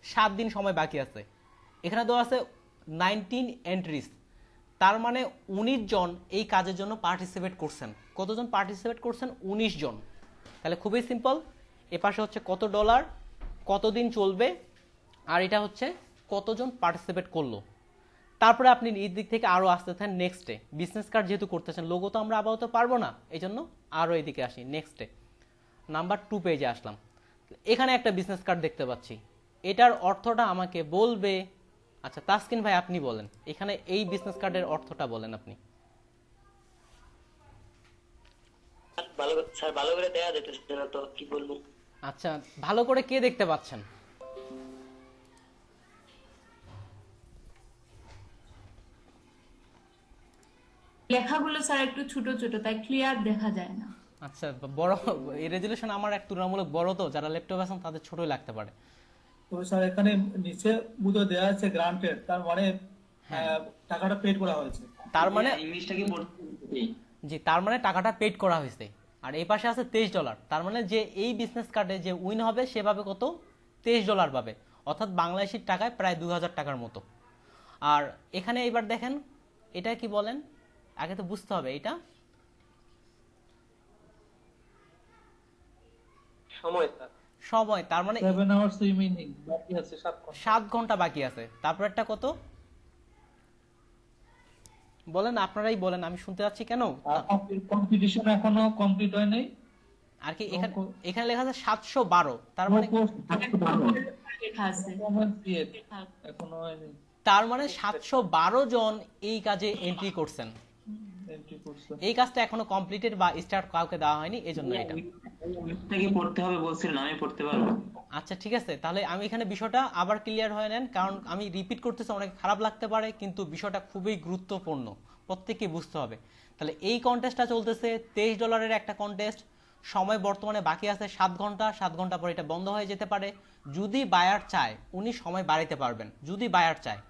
7 দিন সময় বাকি আছে। এখানে দেওয়া আছে 19 এন্ট্রিজ, তার মানে 19 জন এই কাজের জন্য পার্টিসিপেট করছেন। কতজন পার্টিসিপেট করছেন, 19 জন। তাহলে খুবই সিম্পল, এপাশে হচ্ছে কত ডলার, কতদিন চলবে, আর এটা হচ্ছে কতজন পার্টিসিপেট করলো। তারপরে আপনি এই দিক থেকে আরও আসতে থাকেন নেক্সটে। বিজনেস কার্ড যেহেতু করতেছেন, লোগো তো আমরা আপাতত পারবো না, এই জন্য আরও এদিকে আসি নেক্সটে। নাম্বার 2 পেজে আসলাম, এখানে একটা বিজনেস কার্ড দেখতে পাচ্ছি, এটার অর্থটা আমাকে বলবে। আচ্ছা তাসকিন ভাই আপনি বলেন, এখানে এই বিজনেস কার্ডের অর্থটা বলেন আপনি।
ভালো করে দেখা যেতেছে না তো কি বলবো।
আচ্ছা ভালো করে কে দেখতে পাচ্ছেন?
লেখাগুলো স্যার একটু ছোট ছোট, তাই ক্লিয়ার দেখা যায় না।
আচ্ছা বড়, এই রেজুলেশন আমার এক তুলনামূলক বড়, তো যারা ল্যাপটপ আছেন তাদের ছোটই লাগতে পারে।
তো স্যার এখানে নিচে বুঝে দেওয়া আছে গ্রান্টেড, তার মানে টাকাটা পেড করা হয়েছে,
তার মানে
ইংলিশটা কি
জি, তার মানে টাকাটা পেড করা হয়েছে। আর এই পাশে আছে $23, তার মানে যে এই বিজনেস কার্ডে যে উইন হবে সে পাবে কত, $23 পাবে, অর্থাৎ বাংলাদেশি টাকায় প্রায় 2000 টাকার মতো। আর এখানে এবার দেখেন এটা কি বলেন, আগে তো বুঝতে হবে এটা সময়, তার মানে
7 আওয়ার্স রিমেইনিং, বাকি আছে
7 ঘন্টা বাকি আছে। তারপর একটা কত বলেন, আপনারাই বলেন, আমি শুনতে যাচ্ছি কেন।
কম্পিটিশন এখনো কমপ্লিট হয় নাই।
আর কি এখানে লেখা আছে 712, তার মানে তার মানে 712 জন এই কাজে এন্ট্রি করছেন। এই কাজটা এখনো কমপ্লিটেড বা স্টার্ট কাউকে দেওয়া হয়নি, এজন্য এটা
পড়তে হবে বলছিলেন, আমি পড়তে পারবো।
আচ্ছা ঠিক আছে, তাহলে আমি এখানে বিষয়টা আবার ক্লিয়ার হয়ে নেন, কারণ আমি রিপিট করতেছি, অনেক খারাপ লাগতে পারে, কিন্তু বিষয়টা খুবই গুরুত্বপূর্ণ, প্রত্যেককে বুঝতে হবে। তাহলে এই কন্টেস্টটা চলতেছে, $23 একটা কন্টেস্ট, সময় বর্তমানে বাকি আছে 7 ঘন্টা। 7 ঘন্টা পরে এটা বন্ধ হয়ে যেতে পারে, যদি বায়ার চায় উনি সময় বাড়াইতে পারবেন, যদি বায়ার চায়।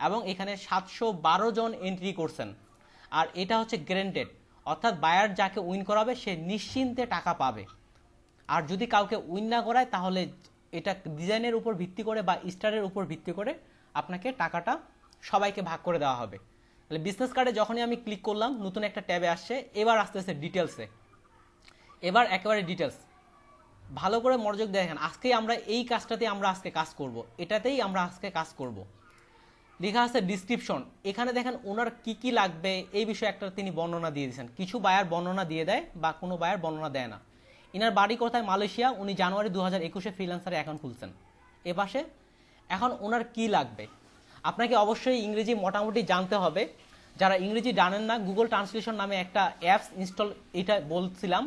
এবং এখানে 712 জন এন্ট্রি করছেন। আর এটা হচ্ছে গ্যারান্টেড, অর্থাৎ বায়ার যাকে উইন করাবে সে নিশ্চিন্তে টাকা পাবে। আর যদি কাউকে উইন না করায় তাহলে এটা ডিজাইনের উপর ভিত্তি করে বা স্টারের উপর ভিত্তি করে আপনাকে টাকাটা সবাইকে ভাগ করে দেওয়া হবে। তাহলে বিজনেস কার্ডে যখনই আমি ক্লিক করলাম নতুন একটা ট্যাবে আসছে, এবার আসতেছে ডিটেলসে। এবার একেবারে ডিটেলস ভালো করে মনোযোগ দেখেন, আজকে আমরা এই কাজটাতে আমরা আজকে কাজ করব, এটাতেই আমরা আজকে কাজ করব। লেখা আছে ডিসক্রিপশন, এখানে দেখেন ওনার কি কি লাগবে এই বিষয়ে একটা তিনি বর্ণনা দিয়ে দিয়েছেন। কিছু বায়ার বর্ণনা দিয়ে দেয় বা কোনো বায়ার বর্ণনা দেয় না। ইনার বাড়ি কোথায়, মালয়েশিয়া, উনি জানুয়ারি 2021-এ ফ্রিল্যান্সারে অ্যাকাউন্ট খুলছেন। এ পাশে এখন ওনার কি লাগবে, আপনাকে অবশ্যই ইংরেজি মোটামুটি জানতে হবে। যারা ইংরেজি জানেন না, গুগল ট্রান্সলেশন নামে একটা অ্যাপস ইনস্টল, এটা বলছিলাম,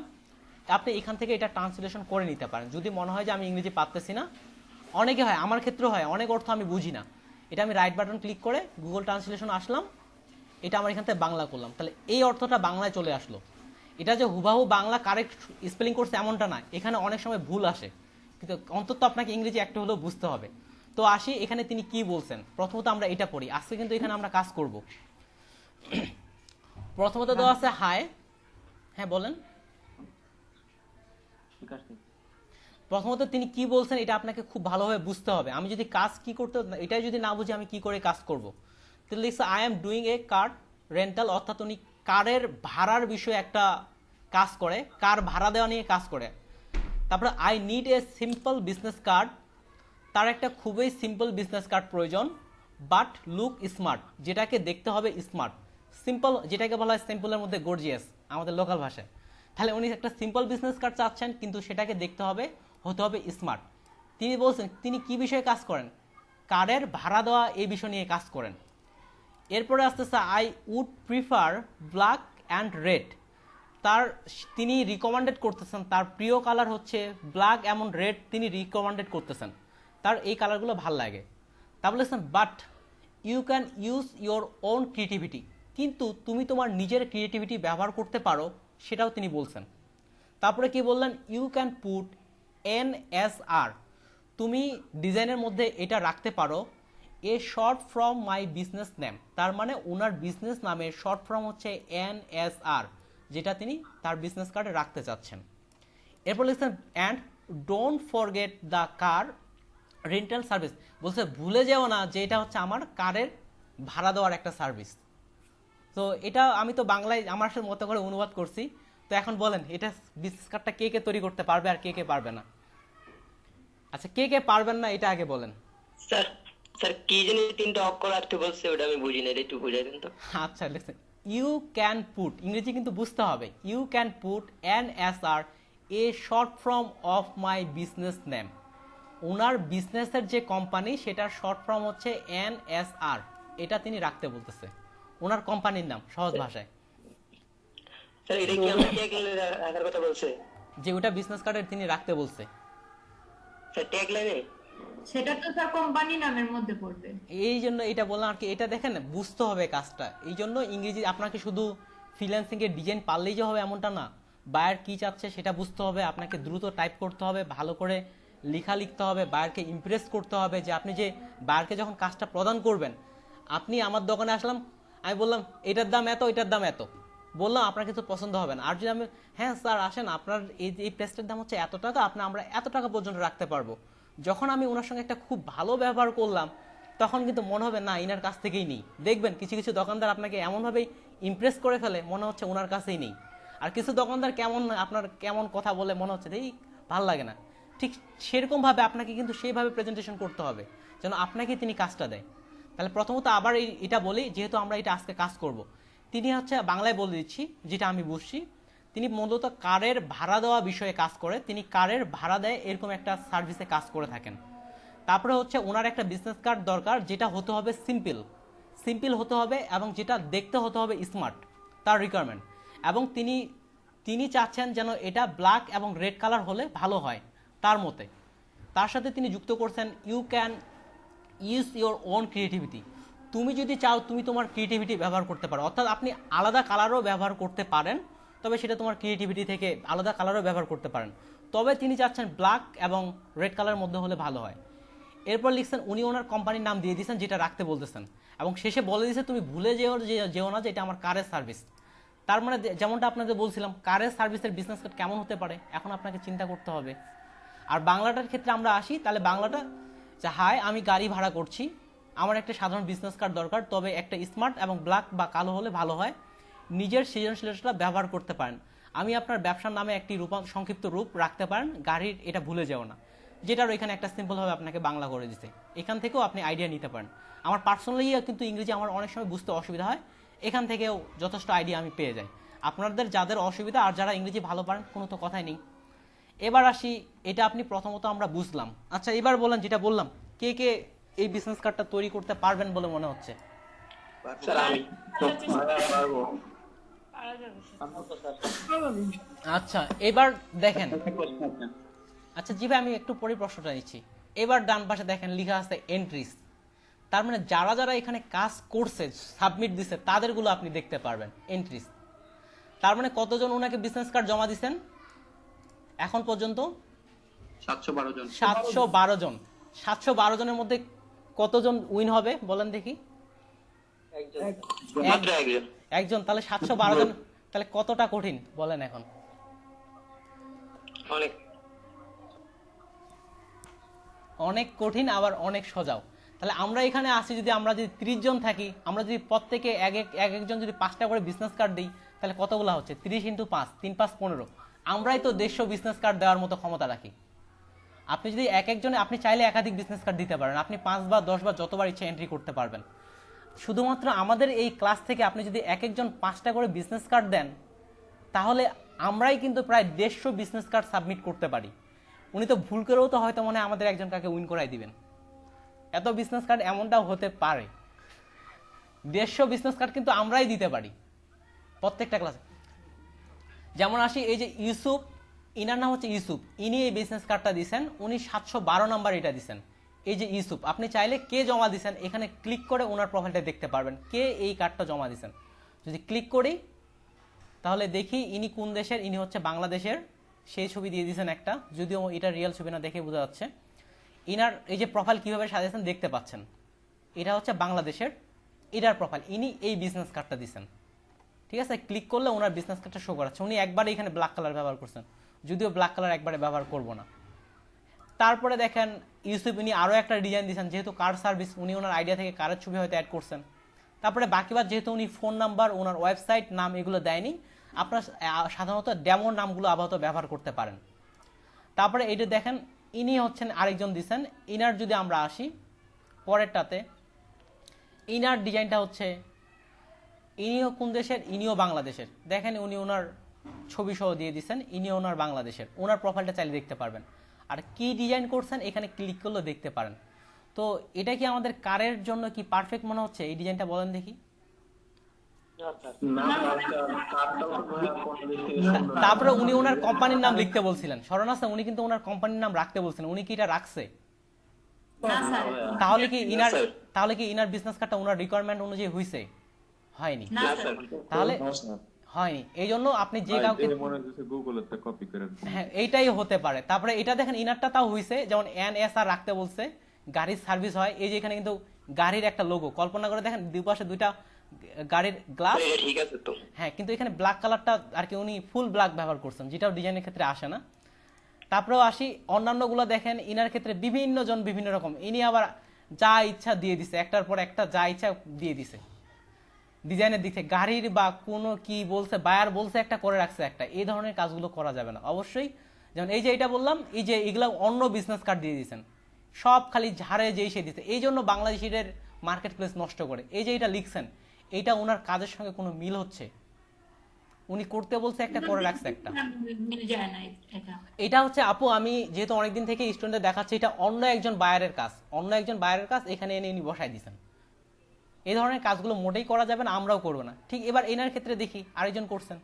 আপনি এখান থেকে এটা ট্রান্সলেশন করে নিতে পারেন যদি মনে হয় যে আমি ইংরেজি পারতেছি না। অনেকে হয়, আমার ক্ষেত্রে হয়, অনেক অর্থ আমি বুঝি না, এটা আমি রাইট বাটন ক্লিক করে গুগল ট্রান্সলেশন আসলাম, এটা আমার এখান থেকে বাংলা করলাম, তাহলে এই অর্থটা বাংলায় চলে আসলো। এটা যে হুবাহু বাংলা কারেক্ট স্পেলিং করছে এমনটা না, এখানে অনেক সময় ভুল আসে, কিন্তু অন্তত আপনাকে ইংরেজি একটা হলেও বুঝতে হবে। তো আসি এখানে তিনি কি বলছেন। প্রথমত আমরা এটা পড়ি, আজকে কিন্তু এখানে আমরা কাজ করব। প্রথমত দেওয়া আছে হাই। হ্যাঁ বলেন। প্রথমত তিনি কি বলছেন এটা আপনাকে খুব ভালোভাবে বুঝতে হবে। আমি যদি কাজ কি করতে, এটাই যদি না বুঝি আমি কি করে কাজ করব। তাহলে লিখছে I am doing a car rental, অর্থাৎ উনি কারের ভাড়ার বিষয়ে একটা কাজ করে, কার ভাড়া দেওয়া নিয়ে কাজ করে। তারপরে I need a simple business card, তার একটা খুবই সিম্পল বিজনেস কার্ড প্রয়োজন, বাট লুক স্মার্ট, যেটাকে দেখতে হবে স্মার্ট। সিম্পল যেটাকে বলা হয় সিম্পলের মধ্যে গর্জিয়াস আমাদের লোকাল ভাষায়। তাহলে উনি একটা সিম্পল বিজনেস কার্ড চাচ্ছেন, কিন্তু সেটাকে দেখতে হবে, হতে হবে স্মার্ট। তিনি বলছেন তিনি কি বিষয়ে কাজ করেন, কারের ভাড়া দেওয়া এই বিষয় নিয়ে কাজ করেন। এরপরে আসতেছে I would prefer black and red, তিনি রিকমেন্ডেড করতেছেন, তার প্রিয় কালার হচ্ছে ব্ল্যাক এবং রেড, তিনি রিকমেন্ডেড করতেছেন, তার এই কালারগুলো ভাল লাগে। তা বলেছেন but you can use your own creativity, কিন্তু তুমি তোমার নিজের ক্রিয়েটিভিটি ব্যবহার করতে পারো, সেটাও তিনি বলছেন। তারপরে কি বললেন, ইউ ক্যান পুট NSR, তুমি ডিজাইনের মধ্যে এটা রাখতে পারো a short from my business name, তার মানে ওনার বিজনেস নামের শর্ট ফর্ম হচ্ছে NSR, যেটা তিনি তার বিজনেস কার্ডে রাখতে চাচ্ছেন। এরপর লিখছেন and don't forget the car rental service, বলছে ভুলে যেও না যে এটা হচ্ছে আমার কারের ভাড়া দেওয়ার একটা সার্ভিস। তো এটা আমি তো বাংলায় আমার সাথে মতো করে অনুবাদ করছি। তো এখন বলেন এটা বিজনেস কার্ডটা কে কে তৈরি করতে পারবে আর কে কে পারবে না? আচ্ছা কে কে পারবেন না এটা আগে বলেন।
স্যার স্যার কি জানি তিনটা অক্ষর আসতে বলছে, ওটা আমি বুঝি না, এটা একটু বুঝাই দেন তো।
আচ্ছা লিখছেন ইউ ক্যান পুট, ইংরেজি কিন্তু বুঝতে হবে, you can put NSR a short form of my business name, owner বিজনেসের যে কোম্পানি সেটার শর্ট ফর্ম হচ্ছে NSR, এটা তিনি রাখতে বলতেছে, ওনার কোম্পানির নাম সহজ ভাষায়।
স্যার এটা কি আমরা ট্যাগলাইনে রাখার কথা বলছে,
যে ওটা বিজনেস কার্ডের তিনি রাখতে বলছে।
স্যার ট্যাগলাইনে
সেটা তো স্যার কোম্পানি নামের মধ্যে পড়বে।
এই জন্য এটা বললাম আর কি, এটা দেখেন বুঝতে হবে কাজটা। এই জন্য ইংরেজি আপনাকে শুধু ফ্রিল্যান্সিং এর ডিজাইন পারলেই যে হবে এমনটা না, বায়ার কি চাচ্ছে সেটা বুঝতে হবে, আপনাকে দ্রুত টাইপ করতে হবে, ভালো করে লেখা লিখতে হবে, বায়ারকে ইমপ্রেস করতে হবে। যে আপনি যে বায়ারকে যখন কাজটা প্রদান করবেন, আপনি আমার দোকানে আসলাম, আমি বললাম এটার দাম এত, এটার দাম এত, বললাম আপনার কিছু পছন্দ হবে না। আর যদি আমি হ্যাঁ স্যার আসেন, আপনার এই প্লেসটার দাম হচ্ছে এত টাকা, আমরা এত টাকা পর্যন্ত রাখতে পারবো, যখন আমি ওনার সঙ্গে একটা খুব ভালো ব্যবহার করলাম, তখন কিন্তু মনে হবে না এনার কাছ থেকেই নেই। দেখবেন কিছু কিছু দোকানদার আপনাকে এমনভাবেই ইমপ্রেস করে ফেলে মনে হচ্ছে ওনার কাছেই নেই, আর কিছু দোকানদার আপনার কেমন কথা বলে মনে হচ্ছে এই ভাল লাগে না। ঠিক সেরকমভাবে আপনাকে কিন্তু সেইভাবে প্রেজেন্টেশন করতে হবে যেন আপনাকে তিনি কাজটা দেয়। তাহলে প্রথমত আবার এটা বলি, যেহেতু আমরা এটা আজকে কাজ করব, তিনি হচ্ছে বাংলায় বলে দিচ্ছি যেটা আমি বুঝছি, তিনি মূলত কারের ভাড়া দেওয়া বিষয়ে কাজ করে, তিনি কারের ভাড়া দেয় এরকম একটা সার্ভিসে কাজ করে থাকেন। তারপরে হচ্ছে ওনার একটা বিজনেস কার্ড দরকার, যেটা হতে হবে সিম্পল হতে হবে এবং যেটা দেখতে হতে হবে স্মার্ট, তার রিকোয়ারমেন্ট। এবং তিনি চাচ্ছেন যেন এটা ব্ল্যাক এবং রেড কালার হলে ভালো হয় তার মতে। তার সাথে তিনি যুক্ত করছেন you can use your own creativity, তুমি যদি চাও তুমি তোমার ক্রিয়েটিভিটি ব্যবহার করতে পারো, অর্থাৎ আপনি আলাদা কালারও ব্যবহার করতে পারেন, তবে সেটা তোমার ক্রিয়েটিভিটি থেকে আলাদা কালারও ব্যবহার করতে পারেন, তবে তিনি চাচ্ছেন ব্ল্যাক এবং রেড কালারের মধ্যে হলে ভালো হয়। এরপর লিখছেন উনি ওনার কোম্পানির নাম দিয়ে দিয়েছেন যেটা রাখতে বলতেছেন, এবং শেষে বলে দিয়েছে তুমি ভুলে যেও না যে এটা আমার কারের সার্ভিস। তার মানে যেমনটা আপনাদের বলছিলাম, কারের সার্ভিসের বিজনেস কার্ড কেমন হতে পারে এখন আপনাকে চিন্তা করতে হবে। আর বাংলাটার ক্ষেত্রে আমরা আসি, তাহলে বাংলাটা যে হাই আমি গাড়ি ভাড়া করছি, আমার একটা সাধারণ বিজনেস কার্ড দরকার, তবে একটা স্মার্ট এবং ব্ল্যাক বা কালো হলে ভালো হয়, নিজের সৃজনশীলতা ব্যবহার করতে পারেন, আমি আপনার ব্যবসার নামে একটি সংক্ষিপ্ত রূপ রাখতে পারেন, গাড়ির এটা ভুলে যাও না, যেটার এখানে একটা সিম্পলভাবে আপনাকে বাংলা করে দিতে, এখান থেকেও আপনি আইডিয়া নিতে পারেন। আমার পার্সোনালি কিন্তু ইংরেজি আমার অনেক সময় বুঝতে অসুবিধা হয়, এখান থেকেও যথেষ্ট আইডিয়া আমি পেয়ে যাই। আপনাদের যাদের অসুবিধা আর যারা ইংরেজি ভালো পারেন কোনো তো কথাই নেই। এবার আসি, এটা আপনি প্রথমত আমরা বুঝলাম। আচ্ছা এবার বলেন, যেটা বললাম, কে কে এই বিজনেস কার্ডটা তৈরি করতে পারবেন বলে মনে হচ্ছে? আচ্ছা এবার দেখেন, আচ্ছা জি ভাই আমি একটু পরে প্রশ্নটা নিচ্ছি। এবার ডান পাশে দেখেন লেখা আছে এন্ট্রিস, তার মানে যারা যারা এখানে কাজ করছে সাবমিট দিছে তাদেরগুলো আপনি দেখতে পারবেন এন্ট্রিস। তার মানে কতজন ওনাকে বিজনেস কার্ড জমা দিচ্ছেন এখন পর্যন্ত?
712 জন।
712 জন। 712 জনের মধ্যে কতজন উইন হবে বলেন দেখি?
মাত্র একজন।
একজন। তাহলে 712 জন, তাহলে কতটা কঠিন বলেন এখন?
অনেক
অনেক কঠিন, আবার অনেক সোজাও। তাহলে আমরা এখানে আসি, যদি আমরা যদি 30 জন থাকি, আমরা যদি প্রত্যেকে একজন যদি 5টা করে বিজনেস কার্ড দিই, তাহলে কতগুলো হচ্ছে? 30 × 5, 3 × 5 = 15। আমরাই তো 150 বিজনেস কার্ড দেওয়ার মতো ক্ষমতা রাখি। আপনি যদি একজনে, আপনি চাইলে একাধিক বিজনেস কার্ড দিতে পারেন, আপনি 5 বা 10 বা যতবার ইচ্ছা এন্ট্রি করতে পারবেন। শুধুমাত্র আমাদের এই ক্লাস থেকে আপনি যদি একজন 5টা করে বিজনেস কার্ড দেন, তাহলে আমরাই কিন্তু প্রায় 150 বিজনেস কার্ড সাবমিট করতে পারি। উনি তো ভুল করেও তো হয়তো মনে হয় আমাদের একজন কাকে উইন করাই দিবেন। এত বিজনেস কার্ড এমনটাও হতে পারে। 150 বিজনেস কার্ড কিন্তু আমরাই দিতে পারি প্রত্যেকটা ক্লাসে। যেমন আসি, এই যে ইউসুফ, ইনার নাম হচ্ছে ইউসুফ, ইনি এই বিজনেস কার্ডটা দিয়েছেন, উনি 712 নাম্বার এটা দিয়েছেন। এই যে ইউসুফ, আপনি চাইলে কে জমা দিয়েছেন এখানে ক্লিক করে ওনার প্রোফাইলটা দেখতে পারবেন, কে এই কার্ডটা জমা দিয়েছেন। যদি ক্লিক করি তাহলে দেখি ইনি কোন দেশের। ইনি হচ্ছে বাংলাদেশের, সেই ছবি দিয়ে দিয়েছেন একটা, যদিও এটা রিয়েল ছবি না, দেখে বোঝা যাচ্ছে। ইনার এই যে প্রোফাইল কিভাবে সাজিয়েছেন দেখতে পাচ্ছেন, এটা হচ্ছে বাংলাদেশের, এটার প্রোফাইল, ইনি এই বিজনেস কার্ডটা দিয়েছেন। ঠিক আছে, ক্লিক করলে ওনার বিজনেস কার্ডটা শো করাচ্ছে। উনি একবারে এখানে ব্ল্যাক কালার ব্যবহার করছেন, যদিও ব্ল্যাক কালার একবারে ব্যবহার করব না। তারপরে দেখেন ইউসুফ, উনি আরও একটা ডিজাইন দিয়েছেন, যেহেতু কার সার্ভিস, উনি ওনার আইডিয়া থেকে কারের ছবি হয়তো অ্যাড করছেন। তারপরে বাকিবার যেহেতু উনি ফোন নাম্বার, ওনার ওয়েবসাইট নাম এগুলো দেয়নি, আপনার সাধারণত ডেমোর নামগুলো আপাতত ব্যবহার করতে পারেন। তারপরে এইটা দেখেন, ইনি হচ্ছেন আরেকজন দিয়েছেন। ইনার যদি আমরা আসি পরেরটাতে, ইনার ডিজাইনটা হচ্ছে, ইনিও কোন দেশের? ইনিও বাংলাদেশের। দেখেন উনি ওনার ছবি সহ দিয়ে দিচ্ছেন, ইনি ওনার বাংলাদেশের। ওনার প্রোফাইলটা চাইলে দেখতে পারবেন, আর কি ডিজাইন করছেন এখানে ক্লিক করলে দেখতে পারেন। তো এটা কি আমাদের কারের জন্য কি পারফেক্ট মনে হচ্ছে এই ডিজাইনটা? বলেন দেখি। তারপরে উনি ওনার কোম্পানির নাম লিখতে বলছিলেন, স্মরণ আছে? উনি কিন্তু ওনার কোম্পানির নাম রাখতে বলছিলেন, উনি কি এটা রাখছে? তাহলে কি ইনার বিজনেস কার্ডটা ওনার রিকোয়ারমেন্ট অনুযায়ী হইছে? হয়নি। তাহলে হয়নি, এই জন্য আপনি যে কাউকে হ্যাঁ এইটাই হতে পারে। তারপরে এটা দেখেন ইনারটা তাও হইছে, যেমন NSR রাখতে বলছে, গাড়ির সার্ভিস হয়। এই যে এখানে কিন্তু গাড়ির একটা লোগো, কল্পনা করে দেখেন দুই পাশে দুইটা গাড়ির গ্লাস,
ঠিক আছে তো।
হ্যাঁ, কিন্তু এখানে ব্ল্যাক কালারটা আর কি উনি ফুল ব্ল্যাক ব্যবহার করছেন, যেটাও ডিজাইনের ক্ষেত্রে আসে না। তারপরেও আসি অন্যান্যগুলো দেখেন, ইনার ক্ষেত্রে বিভিন্ন জন বিভিন্ন রকম, ইনি আবার যা ইচ্ছা দিয়ে দিছে, একটার পর একটা যা ইচ্ছা দিয়ে দিছে ডিজাইনের দিক থেকে। গাড়ির বা কোনো কি বলছে, বায়ার বলছে একটা, করে রাখছে একটা। এই ধরনের কাজগুলো করা যাবে না অবশ্যই। যেমন এই যে এটা বললাম, এই যে এগুলো অন্য বিজনেস কার্ড দিয়ে দিয়েছেন, সব খালি ঝাড়ে যেই সে দিচ্ছে। এই জন্য বাংলাদেশিদের মার্কেট প্লেস নষ্ট করে। এই যে এটা লিখছেন, এইটা ওনার কাজের সঙ্গে কোনো মিল হচ্ছে? উনি করতে বলছে একটা, করে রাখছে একটা। এটা হচ্ছে আপু, আমি যেহেতু অনেকদিন থেকে স্টুডেন্টদের দেখাচ্ছি, এটা অন্য একজন বায়ারের কাজ, অন্য একজন বায়ারের কাজ এখানে এনে ইনি বসাই দিয়েছেন। এই ধরনের কাজগুলো মোটেই করা যাবে না, আমরাও করবো না। ঠিক এবার এনার ক্ষেত্রে দেখি আরেকজন করছেন,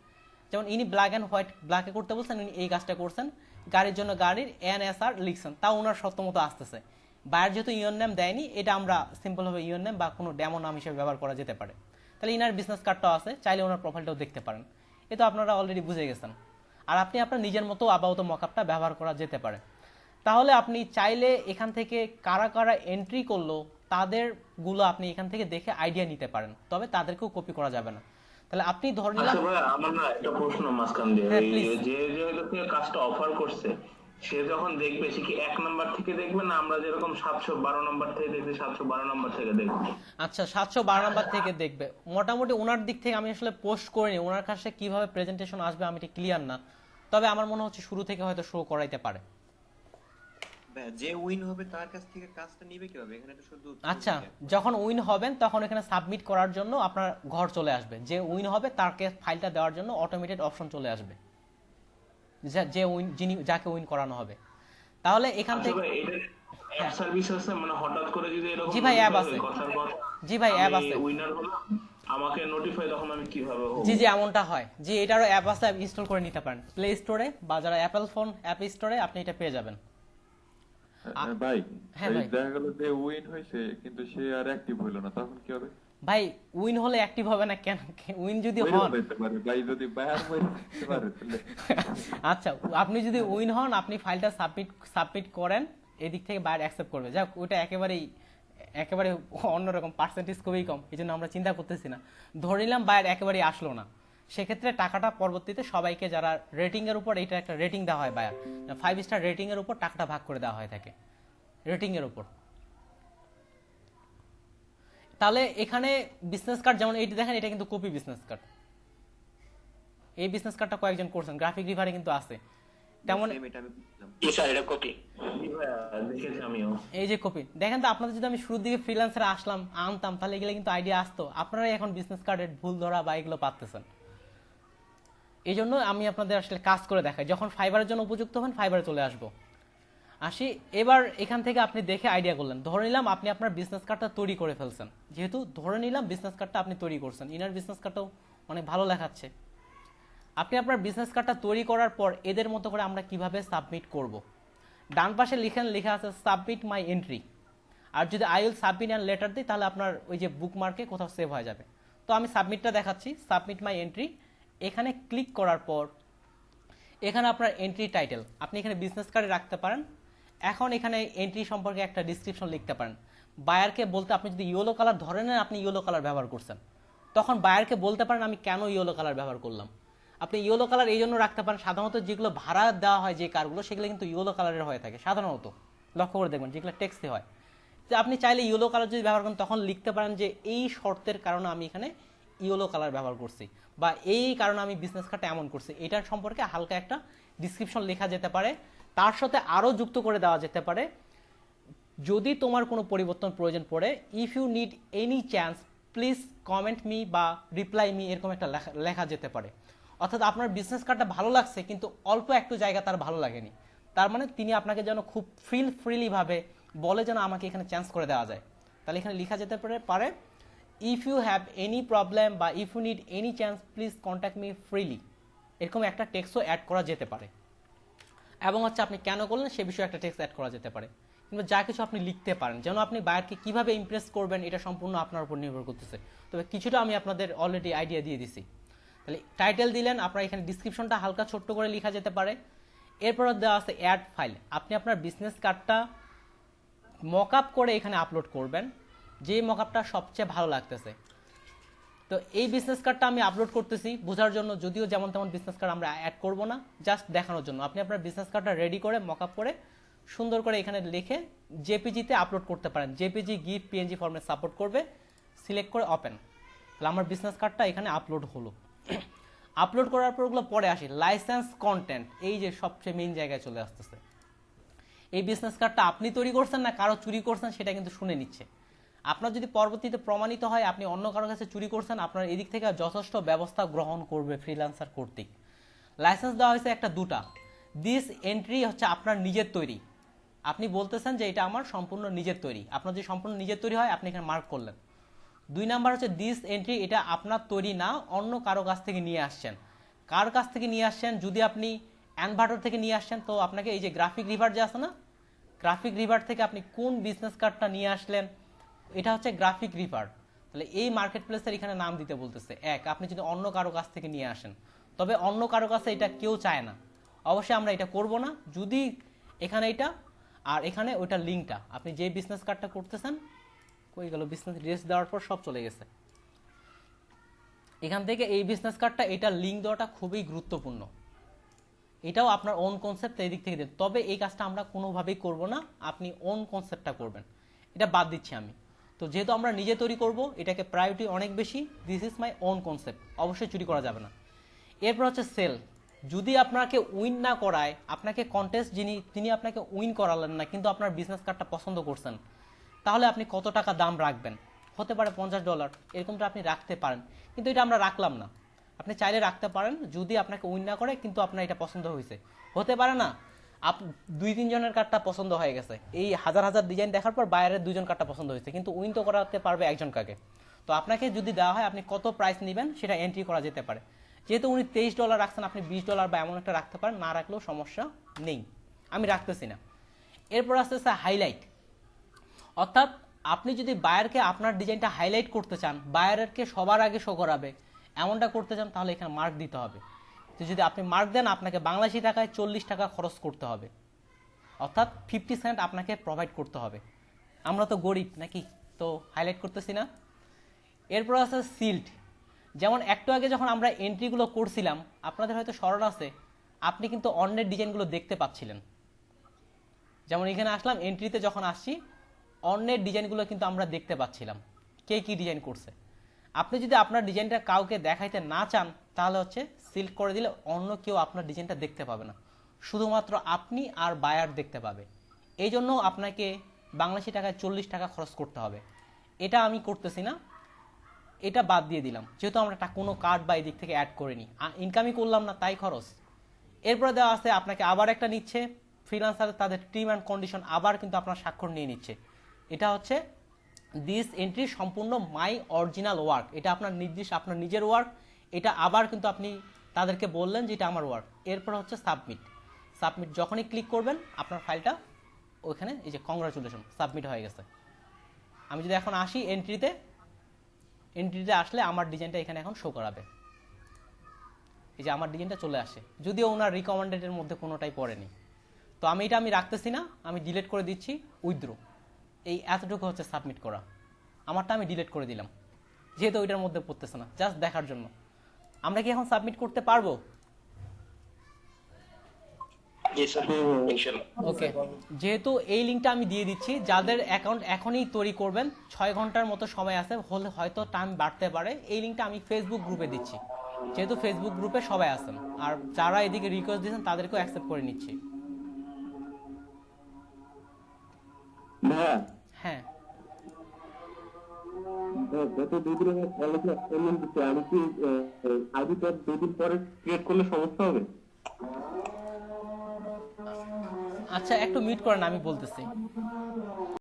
যেমন ইনি ব্ল্যাক অ্যান্ড হোয়াইট, ব্ল্যাকে করতে বলছেন, উনি এই কাজটা করছেন। গাড়ির জন্য গাড়ির NSR লিখছেন, তাও ওনার সত্যমতো আসতেছে। বায়ার যেহেতু ইউর নেম দেয়নি, এটা আমরা সিম্পলভাবে ইউর নেম বা কোনো ডেমো নাম হিসেবে ব্যবহার করা যেতে পারে। তাহলে ইনার বিজনেস কার্ডটাও আছে, চাইলে ওনার প্রোফাইলটাও দেখতে পারেন। এ তো আপনারা অলরেডি বুঝে গেছেন। আর আপনি আপনার নিজের মতো আপাতত মকআপটা ব্যবহার করা যেতে পারে। তাহলে আপনি চাইলে এখান থেকে কারা কারা এন্ট্রি করলো তাদের গুলো আপনি এখান থেকে দেখে আইডিয়া নিতে পারেন, তবে তাদেরকেও কপি করা যাবে না। তাহলে আপনি ধরে নিলাম,
আমার না একটা প্রশ্ন মাঝখান দিয়ে, যে কাজটা অফার করছে সে যখন দেখবে, সে কি 1 নাম্বার থেকে দেখবে, না আমরা যেরকম 712 নাম্বার থেকে দেখবে 712 নাম্বার থেকে দেখবে?
আচ্ছা, 712 নাম্বার থেকে দেখবে। মোটামুটি ওনার দিক থেকে আমি আসলে পোস্ট করিনি, ওনার কাছে কিভাবে প্রেজেন্টেশন আসবে আমি এটা ক্লিয়ার না, তবে আমার মনে হচ্ছে শুরু থেকে হয়তো শো করাইতে পারে।
যে উইন হবে তার কাছ থেকে কাজটা নিবে কিভাবে? এখানে তো শুধু
আচ্ছা, যখন উইন হবেন তখন এখানে সাবমিট করার জন্য আপনার ঘর চলে আসবে। যে উইন হবে তারকে ফাইলটা দেওয়ার জন্য অটোমেটেড অপশন চলে আসবে, যে উইন, যিনি যাকে উইন করানো হবে। তাহলে এখান থেকে
অ্যাপ সার্ভিস আছে, মানে হঠাৎ করে যদি এরকম,
জি ভাই অ্যাপ আছে, জি ভাই অ্যাপ আছে,
উইনার হলো আমাকে নোটিফাই, তখন আমি কিভাবে হবে?
জি এমনটা হয়। জি, এটারও অ্যাপ আছে, ইনস্টল করে নিতে পারেন প্লে স্টোরে, বা যারা অ্যাপল ফোন অ্যাপ স্টোরে আপনি এটা পেয়ে যাবেন।
ভাই দেখা গেল যে উইন হয়েছে কিন্তু সে আর অ্যাক্টিভ হইলো না, তখন কি হবে?
ভাই উইন হলে অ্যাক্টিভ হবে না কেন? উইন যদি হন,
ভাই যদি বায়ার হইতে পারে,
আচ্ছা আপনি যদি উইন হন, আপনি ফাইলটা সাবমিট করেন এদিক থেকে বায়ার অ্যাকসেপ্ট করবে, যাক ওইটা একেবারে অন্যরকম, পার্সেন্টেজ খুবই কম, এই জন্য আমরা চিন্তা করতেছি না। ধরে নিলাম বায়ার একেবারেই আসলো না, সেক্ষেত্রে টাকাটা পরবর্তীতে সবাইকে যারা রেটিং এর উপর, এটা একটা রেটিং দেওয়া হয় বায়ার, 5 স্টার রেটিং এর উপর টাকাটা ভাগ করে দেওয়া হয় থাকে রেটিং এর উপর। তাহলে এখানে বিজনেস কার্ড যেমন এইটা দেখেন, এটা কিন্তু কপি বিজনেস কার্ড, এই বিজনেস কার্ডটা কয়েকজন করছেন, গ্রাফিক রিভারে কিন্তু আছে তেমন। এই যে কপি দেখেন তো, আপনাদের যদি আমি শুরুর দিকে ফ্রিল্যান্সারে আসলাম আনতাম, তাহলে এগুলো কিন্তু আইডিয়া আসতো, আপনারাই এখন বিজনেস কার্ডের ভুল ধরা বা এগুলো পাচ্ছেন। এই জন্য আমি আপনাদের আসলে কাজ করে দেখাই, যখন ফাইবারের জন্য উপযুক্ত হবেন ফাইবারে চলে আসবো। আসি এবার এখান থেকে আপনি দেখে আইডিয়া করলেন, ধরে নিলাম আপনি আপনার বিজনেস কার্ডটা তৈরি করে ফেলছেন, যেহেতু ধরে নিলাম বিজনেস কার্ডটা আপনি তৈরি করছেন, ইনার বিজনেস কার্ডটাও অনেক ভালো লেখাচ্ছে। আপনি আপনার বিজনেস কার্ডটা তৈরি করার পর এদের মতো করে আমরা কিভাবে সাবমিট করব, ডান পাশে লেখা আছে সাবমিট মাই এন্ট্রি, আর যদি I will submit and letter দিই তাহলে আপনার ওই যে বুকমার্কে কোথাও সেভ হয়ে যাবে। তো আমি সাবমিটটা দেখাচ্ছি, সাবমিট মাই এন্ট্রি, এখানে ক্লিক করার পর এখানে আপনার এন্ট্রি টাইটেল আপনি এখানে বিজনেস কার্ডে রাখতে পারেন। এখন এখানে এন্ট্রি সম্পর্কে একটা ডিসক্রিপশন লিখতে পারেন, বায়ারকে বলতে, আপনি যদি ইয়েলো কালার ধরে নেন, আপনি ইয়েলো কালার ব্যবহার করছেন, তখন বায়ারকে বলতে পারেন আমি কেন ইয়েলো কালার ব্যবহার করলাম। আপনি ইয়েলো কালার এই জন্য রাখতে পারেন, সাধারণত যেগুলো ভাড়া দেওয়া হয় যে কারগুলো সেগুলো কিন্তু ইয়েলো কালারের হয়ে থাকে সাধারণত, লক্ষ্য করে দেখবেন যেগুলো টেক্সটে হয়। যে আপনি চাইলে ইয়েলো কালার যদি ব্যবহার করেন তখন লিখতে পারেন যে এই শর্তের কারণে আমি এখানে ইয়েলো কালার ব্যবহার করছি, বা এই কারণে আমি বিজনেস কার্ডটা এমন করছি, এটার সম্পর্কে হালকা একটা ডিসক্রিপশন লেখা যেতে পারে। তার সাথে আরও যুক্ত করে দেওয়া যেতে পারে, যদি তোমার কোনো পরিবর্তন প্রয়োজন পড়ে, if you need any chance please comment me বা রিপ্লাই মি, এরকম একটা লেখা যেতে পারে। অর্থাৎ আপনার বিজনেস কার্ডটা ভালো লাগছে কিন্তু অল্প একটু জায়গা তার ভালো লাগেনি, তার মানে তিনি আপনাকে যেন খুব ফ্রিলি ভাবে বলে যেন আমাকে এখানে চান্স করে দেওয়া যায়, তাহলে এখানে লেখা যেতে পারে if you have any problem বা if you need any chance please contact me freely, এরকম একটা টেক্সটও অ্যাড করা যেতে পারে। এবং হচ্ছে আপনি কেন করলেন সে বিষয়ে একটা টেক্সট অ্যাড করা যেতে পারে, কিন্তু যা কিছু আপনি লিখতে পারেন, যেন আপনি বায়ারকে কিভাবে ইমপ্রেস করবেন এটা সম্পূর্ণ আপনার উপর নির্ভর করতেছে। তবে কিছুটা আমি আপনাদের অলরেডি আইডিয়া দিয়ে দিছি। তাহলে টাইটেল দিলেন, আপনার এখানে ডিসক্রিপশনটা হালকা ছোট্ট করে লেখা যেতে পারে। এরপর দেওয়া আছে অ্যাড ফাইল, আপনি আপনার বিজনেস কার্ডটা মকআপ করে এখানে আপলোড করবেন, যে মকআপটা সবচেয়ে ভালো লাগতেছে। তো এই বিজনেস কার্ডটা আমি আপলোড করতেছি বোঝার জন্য, যদিও যেমন তেমন বিজনেস কার্ড আমরা অ্যাড করব না, জাস্ট দেখানোর জন্য। আপনি আপনার বিজনেস কার্ডটা রেডি করে মকআপ করে সুন্দর করে এখানে লিখে জেপিজিতে আপলোড করতে পারেন, JPG GIF PNG format support করবে, সিলেক্ট করে ওপেন, তাহলে আমার বিজনেস কার্ডটা এখানে আপলোড হলো। আপলোড করার পর ওগুলো পরে আসি লাইসেন্স কন্টেন্ট, এই যে সবচেয়ে মেইন জায়গায় চলে আসতেছে। এই বিজনেস কার্ডটা আপনি তৈরি করছেন না কারো চুরি করছেন সেটা কিন্তু শুনে নিচ্ছে। আপনার যদি পরবর্তীতে প্রমাণিত হয় আপনি অন্য কারো কাছে চুরি করছেন, আপনার এদিক থেকে যথেষ্ট ব্যবস্থা গ্রহণ করবে ফ্রিল্যান্সার কর্তৃক। লাইসেন্স দেওয়া হয়েছে একটা দুটা, দিস এন্ট্রি হচ্ছে আপনার নিজের তৈরি, আপনি বলতেছেন যে এটা আমার সম্পূর্ণ নিজের তৈরি, আপনার যদি সম্পূর্ণ নিজের তৈরি হয় আপনি এখানে মার্ক করলেন। 2 নাম্বার হচ্ছে দিস এন্ট্রি, এটা আপনার তৈরি না, অন্য কারো কাছ থেকে নিয়ে আসছেন। কার কাছ থেকে নিয়ে আসছেন, যদি আপনি অ্যানভার্টার থেকে নিয়ে আসছেন তো আপনাকে এই যে গ্রাফিক রিভার যে আছে না, গ্রাফিক রিভার থেকে আপনি কোন বিজনেস কার্ডটা নিয়ে আসলেন, এটা হচ্ছে গ্রাফিক রিভার। তাহলে এই মার্কেট প্লেসের এখানে নাম দিতে বলতেছে। আপনি যদি অন্য কারো কাছ থেকে নিয়ে আসেন, তবে অন্য কারো কাছে এটা কেউ চায় না, অবশ্যই আমরা এটা করব না। যদি এখানে এটা আর এখানে ওইটা লিঙ্কটা, আপনি যে বিজনেস কার্ডটা করতেছেন, কই গেল বিজনেস ডিটেইলস দেওয়ার পর সব চলে গেছে, এখান থেকে এই বিজনেস কার্ডটা এটা লিঙ্ক দেওয়াটা খুবই গুরুত্বপূর্ণ। এটাও আপনার ওন কনসেপ্ট এই দিক থেকে দেন, তবে এই কাজটা আমরা কোনোভাবেই করব না, আপনি ওন কনসেপ্টটা করবেন, এটা বাদ দিচ্ছি আমি। তো যেহেতু আমরা নিজে তৈরি করব, এটাকে প্রায়োরিটি অনেক বেশি, this is my own concept, অবশ্যই চুরি করা যাবে না। এরপর হচ্ছে সেল, যদি আপনাকে উইন না করায়, আপনাকে কন্টেস্ট তিনি আপনাকে উইন করালেন না কিন্তু আপনার বিজনেস কার্ডটা পছন্দ করছেন, তাহলে আপনি কত টাকা দাম রাখবেন, হতে পারে $50, এরকমটা আপনি রাখতে পারেন, কিন্তু এটা আমরা রাখলাম না। আপনি চাইলে রাখতে পারেন যদি আপনাকে উইন না করে কিন্তু আপনার এটা পছন্দ হয়েছে, হতে পারে না 2-3 জনের কার্ডটা পছন্দ হয়ে গেছে, এই হাজার ডিজাইন দেখার পর বায়ারের 2 জন কার্ডটা পছন্দ হয়েছে, কিন্তু উইন তো করাতে পারবে একজন কাকে। তো আপনাকে যদি দেওয়া হয় আপনি কত প্রাইস নেবেন সেটা এন্ট্রি করা যেতে পারে। যেহেতু উনি $23 রাখছেন, আপনি $20 বা এমন একটা রাখতে পারেন, না রাখলেও সমস্যা নেই, আমি রাখতেছি না। এরপর আসতেছে হাইলাইট, অর্থাৎ আপনি যদি বায়ারকে আপনার ডিজাইনটা হাইলাইট করতে চান, বায়ারকে সবার আগে শো করাবে এমনটা করতে চান, তাহলে এখানে মার্ক দিতে হবে। তো যদি আপনি মার্ক দেন আপনাকে বাংলাদেশি টাকায় 40 টাকা খরচ করতে হবে, অর্থাৎ 50 সেন্ট আপনাকে প্রোভাইড করতে হবে। আমরা তো গরিব নাকি, তো হাইলাইট করতেছি না। এরপর আছে সিল্ড। যেমন একটু আগে যখন আমরা এন্ট্রিগুলো করছিলাম, আপনাদের হয়তো স্মরণ আছে, আপনি কিন্তু অন্যের ডিজাইনগুলো দেখতে পাচ্ছিলেন। যেমন এখানে আসলাম, এন্ট্রিতে যখন আসছি অন্যের ডিজাইনগুলো কিন্তু আমরা দেখতে পাচ্ছিলাম, কে কি ডিজাইন করছে। আপনি যদি আপনার ডিজাইনটা কাউকে দেখাইতে না চান, তাহলে হচ্ছে সিল্ড করে দিলে অন্য কেউ আপনার ডিজাইনটা দেখতে পাবে না, শুধুমাত্র আপনি আর বায়ার দেখতে পাবে। এই জন্য আপনাকে বাংলাদেশি টাকায় 40 টাকা খরচ করতে হবে। এটা আমি করতেছি না, এটা বাদ দিয়ে দিলাম, যেহেতু আমরা কোনো কার্ড বা এই দিক থেকে অ্যাড করিনি, ইনকামই করলাম না, তাই খরচ। এরপরে দেওয়া আছে আপনাকে আবার একটা নিচ্ছে ফ্রিল্যান্সার, তাদের টার্ম অ্যান্ড কন্ডিশন আবার কিন্তু আপনার স্বাক্ষর নিয়ে নিচ্ছে। এটা হচ্ছে দিস এন্ট্রি সম্পূর্ণ মাই অরিজিনাল ওয়ার্ক, এটা আপনার নির্দিষ্ট আপনার নিজের ওয়ার্ক, এটা আবার কিন্তু আপনি তাদেরকে বললেন যে এটা আমার ওয়ার্ক। এরপর হচ্ছে সাবমিট। সাবমিট যখনই ক্লিক করবেন আপনার ফাইলটা ওইখানে এই যে কংগ্রাচুলেশন সাবমিট হয়ে গেছে। আমি যদি এখন আসি এন্ট্রিতে আসলে আমার ডিজাইনটা এখানে এখন শো করাবে, এই যে আমার ডিজাইনটা চলে আসে, যদিও ওনার রিকমেন্ডেডের মধ্যে কোনোটাই পড়েনি। তো আমি এটা রাখতেছি না, আমি ডিলিট করে দিচ্ছি, উইথড্র। এই এতটুকু হচ্ছে সাবমিট করা, আমারটা আমি ডিলিট করে দিলাম, যেহেতু ওইটার মধ্যে পড়তেছে না, জাস্ট দেখার জন্য। আমরা কি এখন সাবমিট করতে পারবো? ওকে, যেহেতু এই লিঙ্কটা আমি দিয়ে দিচ্ছি, যাদের অ্যাকাউন্ট এখনই তৈরি করবেন 6 ঘন্টার মতো সময় আছে, হলে হয়তো টাইম বাড়তে পারে। এই লিঙ্কটা আমি ফেসবুক গ্রুপে দিচ্ছি, যেহেতু ফেসবুক গ্রুপে সবাই আছেন, আর যারা এদিকে রিকোয়েস্ট দিয়েছেন তাদেরকেও অ্যাকসেপ্ট করে নিচ্ছি। হ্যাঁ,
গত 2 দিন আগে কলেজে অ্যাসাইনমেন্ট দিতে, আমি কি আইডি কার্ড 2 দিন পরে ক্রিয়েট করলে সমস্যা হবে?
আচ্ছা একটু মিউট করেন, আমি বলতেছি।